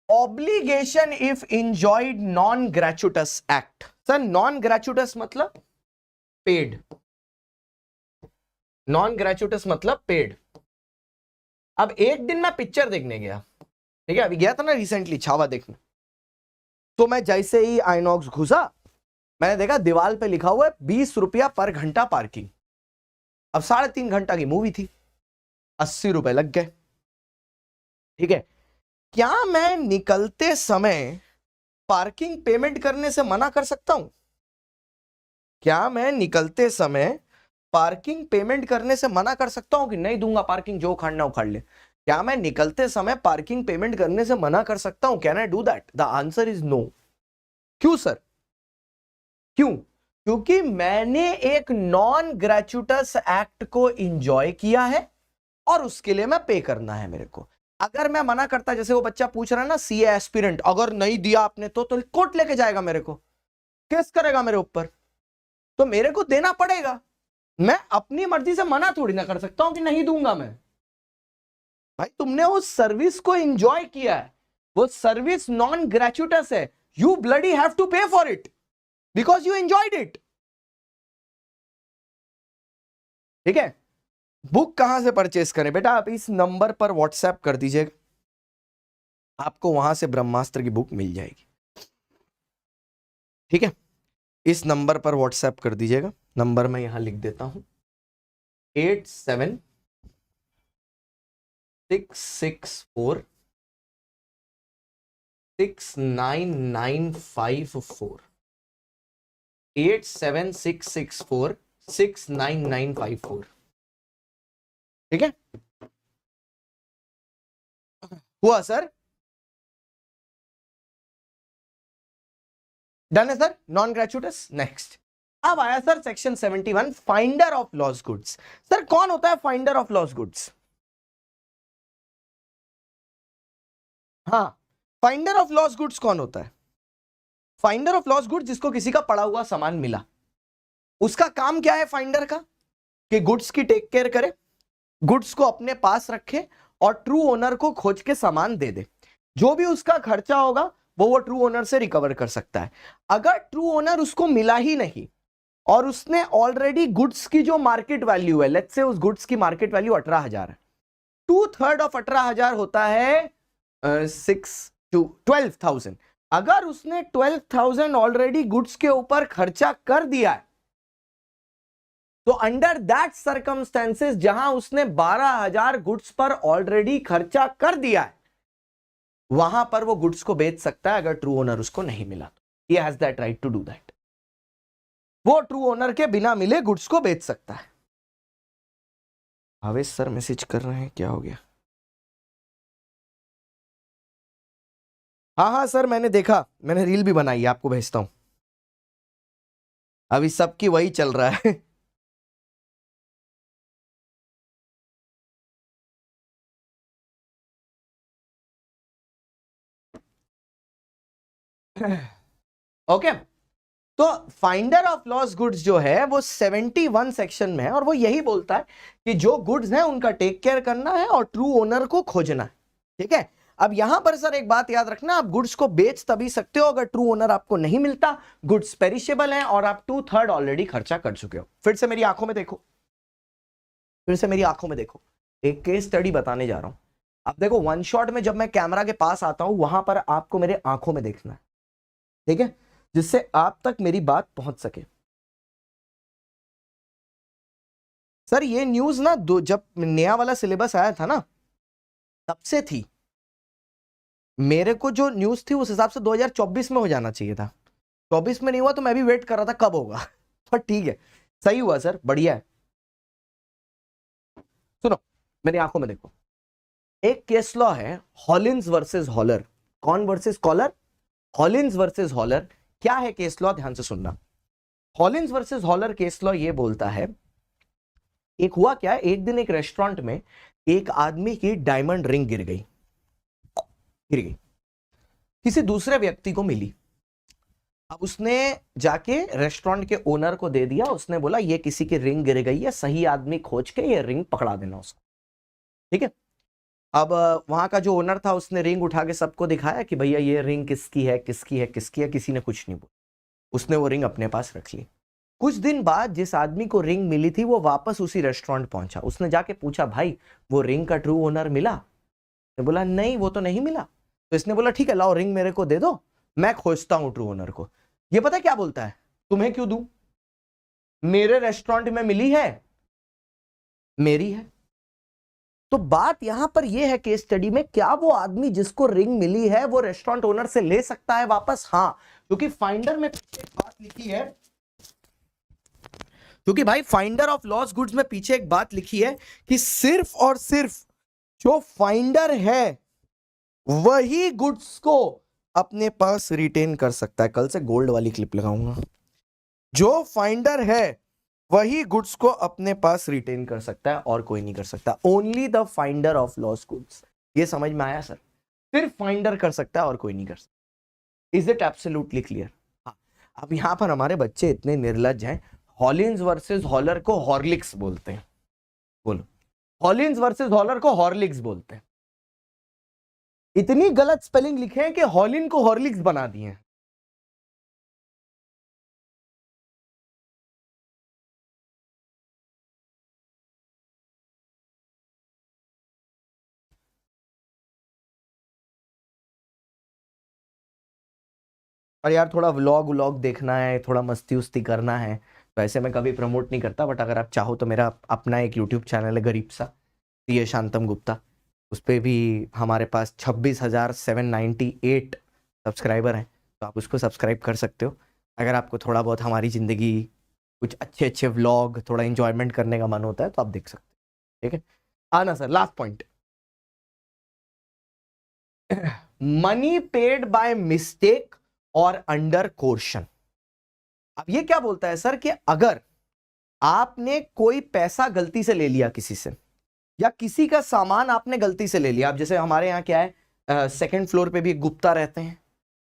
obligation if enjoyed non gratuitous act. Sir non gratuitous मतलब पेड, नॉन ग्रेचुटस मतलब पेड। अब एक दिन मैं पिक्चर देखने गया, ठीक है, अभी गया था ना रिसेंटली छावा देखने, तो मैं जैसे ही आइनॉक्स घुसा, मैंने देखा दीवार पे लिखा हुआ है 20 रुपया पर घंटा पार्किंग। अब 3.5 घंटा की मूवी थी, 80 रुपए लग गए। ठीक है, क्या मैं निकलते समय पार्किंग पेमेंट करने से मना कर सकता हूं? क्या मैं निकलते समय पार्किंग पेमेंट करने से मना कर सकता हूं कि नहीं दूंगा पार्किंग, जो उखाड़ना उखाड़ ले? क्या मैं निकलते समय पार्किंग पेमेंट करने से मना कर सकता हूं? Can I do that? The answer is no. क्यों सर? क्यों? क्योंकि मैंने एक नॉन ग्रेचुटस एक्ट को इंजॉय किया है और उसके लिए मैं पे करना है मेरे को। अगर मैं मना करता, जैसे वो बच्चा पूछ रहा है ना सीए एस्पिरेंट, अगर नहीं दिया आपने तो कोर्ट लेके जाएगा मेरे को, केस करेगा मेरे ऊपर, तो मेरे को देना पड़ेगा। मैं अपनी मर्जी से मना थोड़ी ना कर सकता हूं कि नहीं दूंगा मैं। भाई तुमने उस सर्विस को एंजॉय किया है, वो सर्विस नॉन ग्रेचुटस है, यू ब्लडी हैव टू पे for it because you enjoyed it. ठीक है, बुक कहां से परचेस करें बेटा? आप इस नंबर पर व्हाट्सएप कर दीजिएगा, आपको वहां से ब्रह्मास्त्र की बुक मिल जाएगी। ठीक है, इस नंबर पर व्हाट्सएप कर दीजिएगा, नंबर मैं यहां लिख देता हूं, 8766469954, 8766469954। ठीक है, हुआ सर? डन है सर, नॉन ग्रेचुटस। नेक्स्ट, अब आया sir section 71, finder of loss goods. Sir कौन होता है फाइंडर ऑफ लॉस गुड्स? हाँ, फाइंडर ऑफ लॉस गुड्स कौन होता है? फाइंडर ऑफ लॉस गुड्स, जिसको किसी का पड़ा हुआ सामान मिला, उसका काम क्या है फाइंडर का? कि गुड्स की टेक केयर करे, गुड्स को अपने पास रखे और ट्रू ओनर को खोज के सामान दे दे। जो भी उसका खर्चा होगा वो ट्रू ओनर से रिकवर कर सकता है। अगर ट्रू ओनर उसको मिला ही नहीं और उसने ऑलरेडी गुड्स की जो मार्केट वैल्यू है, लेट्स से उस गुड्स की मार्केट वैल्यू 18,000 है, 2/3 ऑफ 18,000 होता है 12,000। अगर उसने 12,000 ऑलरेडी गुड्स के ऊपर खर्चा कर दिया है, तो अंडर दैट सर्कमस्टेंसेस, जहां उसने 12,000 गुड्स पर ऑलरेडी खर्चा कर दिया है, वहां पर वो गुड्स को बेच सकता है अगर ट्रू ओनर उसको नहीं मिला तो। He has that right to do that. वो ट्रू ओनर के बिना मिले गुड्स को बेच सकता है। भावेश सर मैसेज कर रहे हैं, क्या हो गया? हाँ हाँ सर, मैंने देखा, मैंने रील भी बनाई है, आपको भेजता हूं। अभी सबकी वही चल रहा है। ओके, तो फाइंडर ऑफ लॉस गुड्स जो है वो 71 सेक्शन में है और वो यही बोलता है कि जो गुड्स हैं उनका टेक केयर करना है और ट्रू ओनर को खोजना है। ठीक है, अब यहां पर सर एक बात याद रखना, आप गुड्स को बेच तभी सकते हो अगर ट्रू ओनर आपको नहीं मिलता, गुड्स पेरिशेबल हैं और आप 2/3 ऑलरेडी खर्चा कर चुके हो। फिर से मेरी आंखों में देखो, फिर से मेरी आंखों में देखो, एक केस स्टडी बताने जा रहा हूं। अब देखो, वन शॉट में जब मैं कैमरा के पास आता हूं, वहां पर आपको मेरे आंखों में देखना है, ठीक है, जिससे आप तक मेरी बात पहुंच सके। सर ये न्यूज ना जब नया वाला सिलेबस आया था ना, तब से थी। मेरे को जो न्यूज थी उस हिसाब से 2024 में हो जाना चाहिए था, 24 में नहीं हुआ, तो मैं भी वेट कर रहा था कब होगा। पर ठीक है, सही हुआ सर, बढ़िया है। सुनो, मेरी आंखों में देखो, एक केस लॉ है हॉलिन्स वर्सेस हॉलर। कौन वर्सेस कॉलर? हॉलिन्स वर्सेस हॉलर। क्या है केस लॉ? ध्यान से सुनना। हॉलिन्स वर्सेस हॉलर केस लॉ ये बोलता है, एक हुआ क्या, एक दिन एक रेस्टोरेंट में एक आदमी की डायमंड रिंग गिर गई, किसी दूसरे व्यक्ति को मिली। अब उसने जाके रेस्टोरेंट के ओनर को दे दिया, उसने बोला ये किसी की रिंग गिर गई है, सही आदमी खोज के ये रिंग पकड़ा देना उसको। ठीक है, अब वहां का जो ओनर था उसने रिंग उठा के सबको दिखाया कि भैया ये रिंग किसकी है, किसकी है, किसकी है। किसी ने कुछ नहीं बोला, उसने वो रिंग अपने पास रख ली। कुछ दिन बाद जिस आदमी को रिंग मिली थी वो वापस उसी रेस्टोरेंट पहुंचा। उसने जाके पूछा, भाई वो रिंग का ट्रू ओनर मिला? तो बोला नहीं, वो तो नहीं मिला। तो इसने बोला ठीक है, लाओ रिंग मेरे को दे दो, मैं खोजता हूं ट्रू ओनर को। ये पता क्या बोलता है, तुम्हें क्यों दूं, मेरे रेस्टोरेंट में मिली है, मेरी है। तो बात यहां पर यह है केस स्टडी में, क्या वो आदमी जिसको रिंग मिली है वो रेस्टोरेंट ओनर से ले सकता है वापस? हाँ, क्योंकि फाइंडर में पीछे एक बात लिखी है, क्योंकि भाई फाइंडर ऑफ लॉस्ट गुड्स में पीछे एक बात लिखी है कि सिर्फ और सिर्फ जो फाइंडर है वही गुड्स को अपने पास रिटेन कर सकता है। कल से गोल्ड वाली क्लिप लगाऊंगा। जो फाइंडर है वही गुड्स को अपने पास रिटेन कर सकता है और कोई नहीं कर सकता। Only the finder of lost goods. ये समझ में आया सर? सिर्फ फाइंडर कर सकता है और कोई नहीं कर सकता। Is it absolutely clear? हाँ। अब यहां पर हमारे बच्चे इतने निर्लज हैं, हॉलिन्स वर्सेस हॉलर को हॉर्लिक्स बोलते हैं। बोलो, हॉलिन्स वर्सेस हॉलर को हॉर्लिक्स बोलते हैं। इतनी गलत स्पेलिंग लिखे हैं कि हॉलिन को हॉर्लिक्स बना दिए हैं। और यार थोड़ा व्लॉग व्लॉग देखना है, थोड़ा मस्ती उस्ती करना है, तो ऐसे मैं कभी प्रमोट नहीं करता, बट अगर आप चाहो तो मेरा अपना एक यूट्यूब चैनल है गरीब सा, ये शांतम गुप्ता। उस पर भी हमारे पास 26,798 सब्सक्राइबर हैं, तो आप उसको सब्सक्राइब कर सकते हो। अगर आपको थोड़ा बहुत हमारी ज़िंदगी, कुछ अच्छे अच्छे व्लॉग, थोड़ा इंजॉयमेंट करने का मन होता है तो आप देख सकते हो। ठीक है, आना sir, last point. Money paid by mistake और अंडर कोर्शन। अब ये क्या बोलता है सर कि अगर आपने कोई पैसा गलती से ले लिया किसी से, या किसी का सामान आपने गलती से ले लिया। अब जैसे हमारे यहाँ क्या है, सेकंड फ्लोर पे भी एक गुप्ता रहते हैं,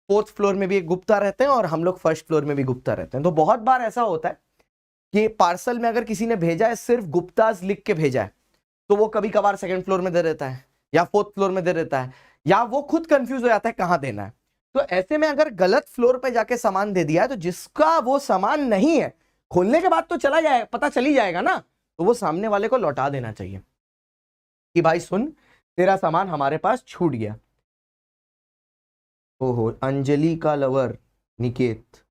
फोर्थ फ्लोर में भी एक गुप्ता रहते हैं, और हम लोग फर्स्ट फ्लोर में भी गुप्ता रहते हैं। तो बहुत बार ऐसा होता है कि पार्सल में अगर किसी ने भेजा है, सिर्फ गुप्ताज लिख के भेजा है, तो वो कभी कभार सेकंड फ्लोर में दे देता है या फोर्थ फ्लोर में दे देता है, या वो खुद कंफ्यूज हो जाता है कहां देना है। तो ऐसे में अगर गलत फ्लोर पे जाके सामान दे दिया है, तो जिसका वो सामान नहीं है, खोलने के बाद तो चला जाए, पता चली जाएगा ना, तो वो सामने वाले को लौटा देना चाहिए कि भाई सुन, तेरा सामान हमारे पास छूट गया। ओहो, अंजलि का लवर निकेत,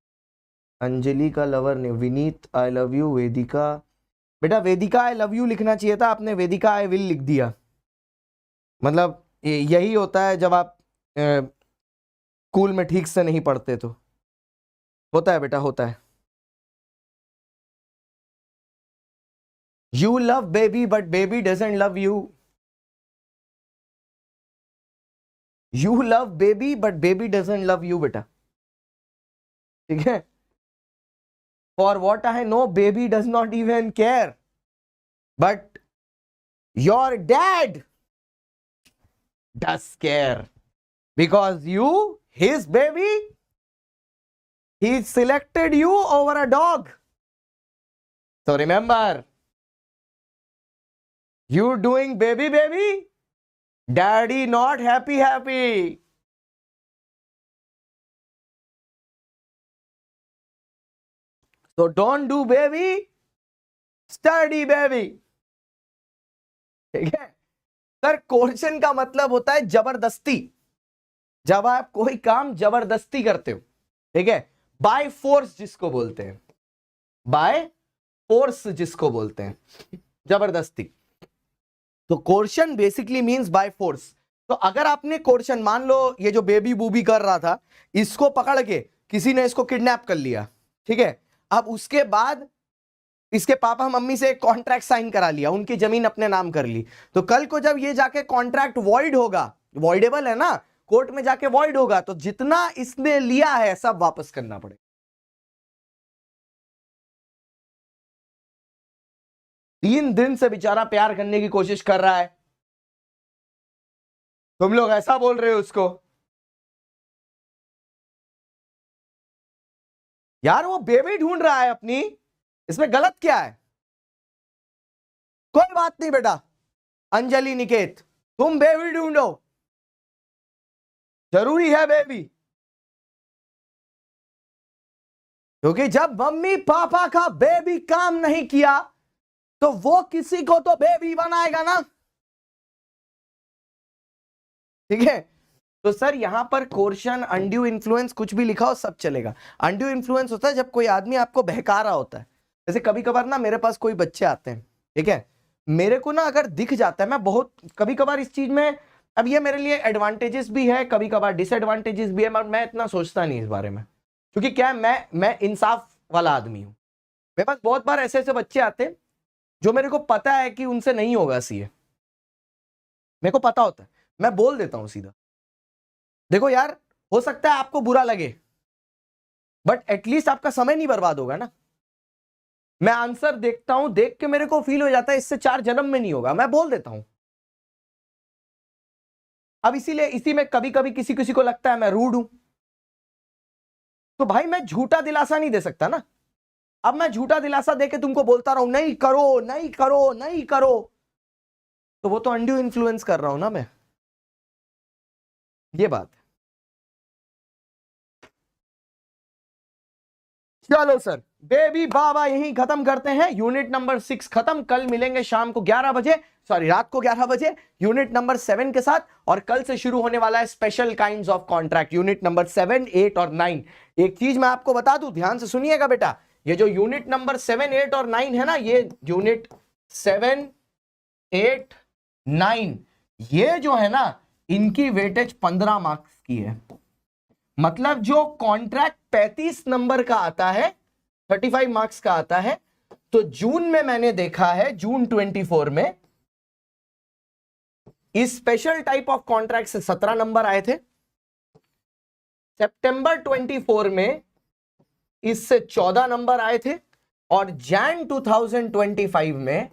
अंजलि का लवर ने विनीत आई लव यू, वेदिका, बेटा वेदिका आई लव यू लिखना चाहिए था, आपने वेदिका आई विल लिख दिया। मतलब यही होता है जब आप स्कूल में ठीक से नहीं पढ़ते, तो होता है बेटा, होता है। You love baby but baby doesn't love you. You love baby but baby doesn't love you बेटा, ठीक है। For what I know baby does not even care, but your dad does care, because you, his baby, he selected you over a dog. So remember, you doing baby baby, daddy not happy happy. So don't do baby, study baby. ठीक है sir. Coercion का मतलब होता है जबरदस्ती, जब आप कोई काम जबरदस्ती करते हो, ठीक है। बाय फोर्स जिसको बोलते हैं, बाय फोर्स जिसको बोलते हैं, जबरदस्ती। तो coercion basically means by force. तो अगर आपने कोर्शन, मान लो ये जो बेबी बूबी कर रहा था, इसको पकड़ के किसी ने इसको किडनैप कर लिया, ठीक है। अब उसके बाद इसके पापा मम्मी से एक कॉन्ट्रैक्ट साइन करा लिया, उनकी जमीन अपने नाम कर ली, तो कल को जब ये जाके कॉन्ट्रैक्ट वॉइड होगा, वॉइडेबल है ना, कोर्ट में जाके वॉइड होगा, तो जितना इसने लिया है सब वापस करना पड़ेगा। 3 दिन से बेचारा प्यार करने की कोशिश कर रहा है, तुम लोग ऐसा बोल रहे हो उसको। यार वो बेबी ढूंढ रहा है अपनी, इसमें गलत क्या है? कोई बात नहीं बेटा, अंजलि निकेत, तुम बेबी ढूंढो, जरूरी है बेबी, क्योंकि जब मम्मी पापा का बेबी काम नहीं किया तो वो किसी को तो बेबी बनाएगा ना, ठीक है। तो सर यहां पर कोर्शन, अनड्यू इन्फ्लुएंस, कुछ भी लिखा हो सब चलेगा। अनड्यू इन्फ्लुएंस होता है जब कोई आदमी आपको बहका रहा होता है। जैसे कभी कभार ना मेरे पास कोई बच्चे आते हैं, ठीक है, मेरे को ना अगर दिख जाता है, मैं बहुत कभी कभार इस चीज में, अब ये मेरे लिए एडवांटेजेस भी है, कभी कभार डिसएडवांटेजेस भी है, मगर मैं इतना सोचता नहीं इस बारे में, क्योंकि क्या है, मैं इंसाफ वाला आदमी हूं। मेरे पास बहुत बार ऐसे ऐसे बच्चे आते हैं जो मेरे को पता है कि उनसे नहीं होगा सीए, मेरे को पता होता है, मैं बोल देता हूं सीधा, देखो यार, हो सकता है आपको बुरा लगे, बट एटलीस्ट आपका समय नहीं बर्बाद होगा ना। मैं आंसर देखता हूं, देख के मेरे को फील हो जाता है इससे 4 जन्म में नहीं होगा, मैं बोल देता हूं। अब इसीलिए इसी में कभी कभी किसी किसी को लगता है मैं रूड हूं, तो भाई मैं झूठा दिलासा नहीं दे सकता ना। अब मैं झूठा दिलासा देके तुमको बोलता रहूं नहीं करो नहीं करो नहीं करो, तो वो तो अनड्यू इन्फ्लुएंस कर रहा हूं ना मैं, ये बात। चलो सर, बेबी बाबा यहीं खत्म करते हैं, यूनिट नंबर 6 खत्म। कल मिलेंगे शाम को 11 बजे, सॉरी रात को 11 बजे यूनिट नंबर 7 के साथ, और कल से शुरू होने वाला है special kinds of contract, unit number 7, 8 और 9। एक चीज मैं आपको बता दूं, ध्यान से सुनिएगा बेटा, ये जो यूनिट नंबर 7, 8 और 9 है ना, ये यूनिट 7, 8, 9, ये जो है ना, इनकी वेटेज 15 मार्क्स की है। मतलब जो कॉन्ट्रैक्ट 35 नंबर का आता है, 35 मार्क्स का आता है, तो जून में मैंने देखा है, जून 24 में इस स्पेशल टाइप ऑफ कॉन्ट्रैक्ट से 17 नंबर आए थे, सितंबर 24 में इससे 14 नंबर आए थे, और जैन 2025 में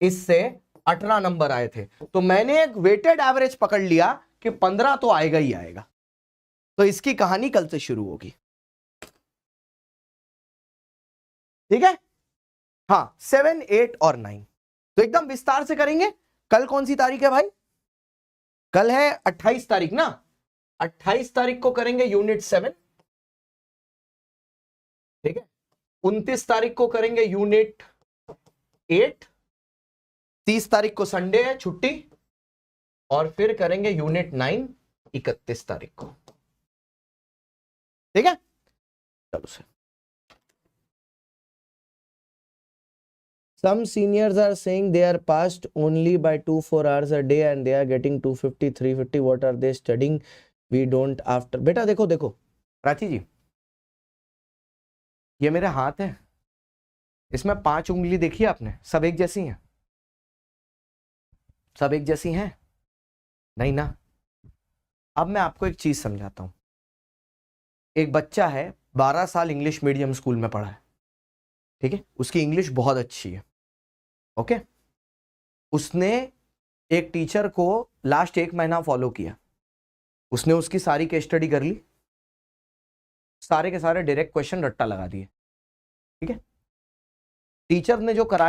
इससे 18 नंबर आए थे। तो मैंने एक वेटेड एवरेज पकड़ लिया कि 15 तो आएगा ही आएगा। तो इसकी कहानी कल से शुरू होगी, ठीक है। हाँ, 7, 8 और 9 तो एकदम विस्तार से करेंगे। कल कौन सी तारीख है भाई? कल है 28 तारीख ना, 28 तारीख को करेंगे यूनिट 7, ठीक है। 29 तारीख को करेंगे यूनिट 8, 30 तारीख को संडे है, छुट्टी, और फिर करेंगे यूनिट 9 31 तारीख को, ठीक है। चलो sir, some seniors are saying they are passed only by 2-4 hours a day and they are getting 250 350, what are they studying, we don't after। बेटा देखो देखो प्राची जी, ये मेरे हाथ है, इसमें 5 उंगली देखी आपने, सब एक जैसी हैं? सब एक जैसी हैं? नहीं ना। अब मैं आपको एक चीज समझाता हूं। एक बच्चा है, 12 साल इंग्लिश मीडियम स्कूल में पढ़ा है, ठीक है, उसकी इंग्लिश बहुत अच्छी है, ओके। उसने एक टीचर को लास्ट 1 महीना फॉलो किया, उसने उसकी सारी केस स्टडी कर ली, सारे के सारे डायरेक्ट क्वेश्चन रट्टा लगा दिए, ठीक है। टीचर ने जो कराया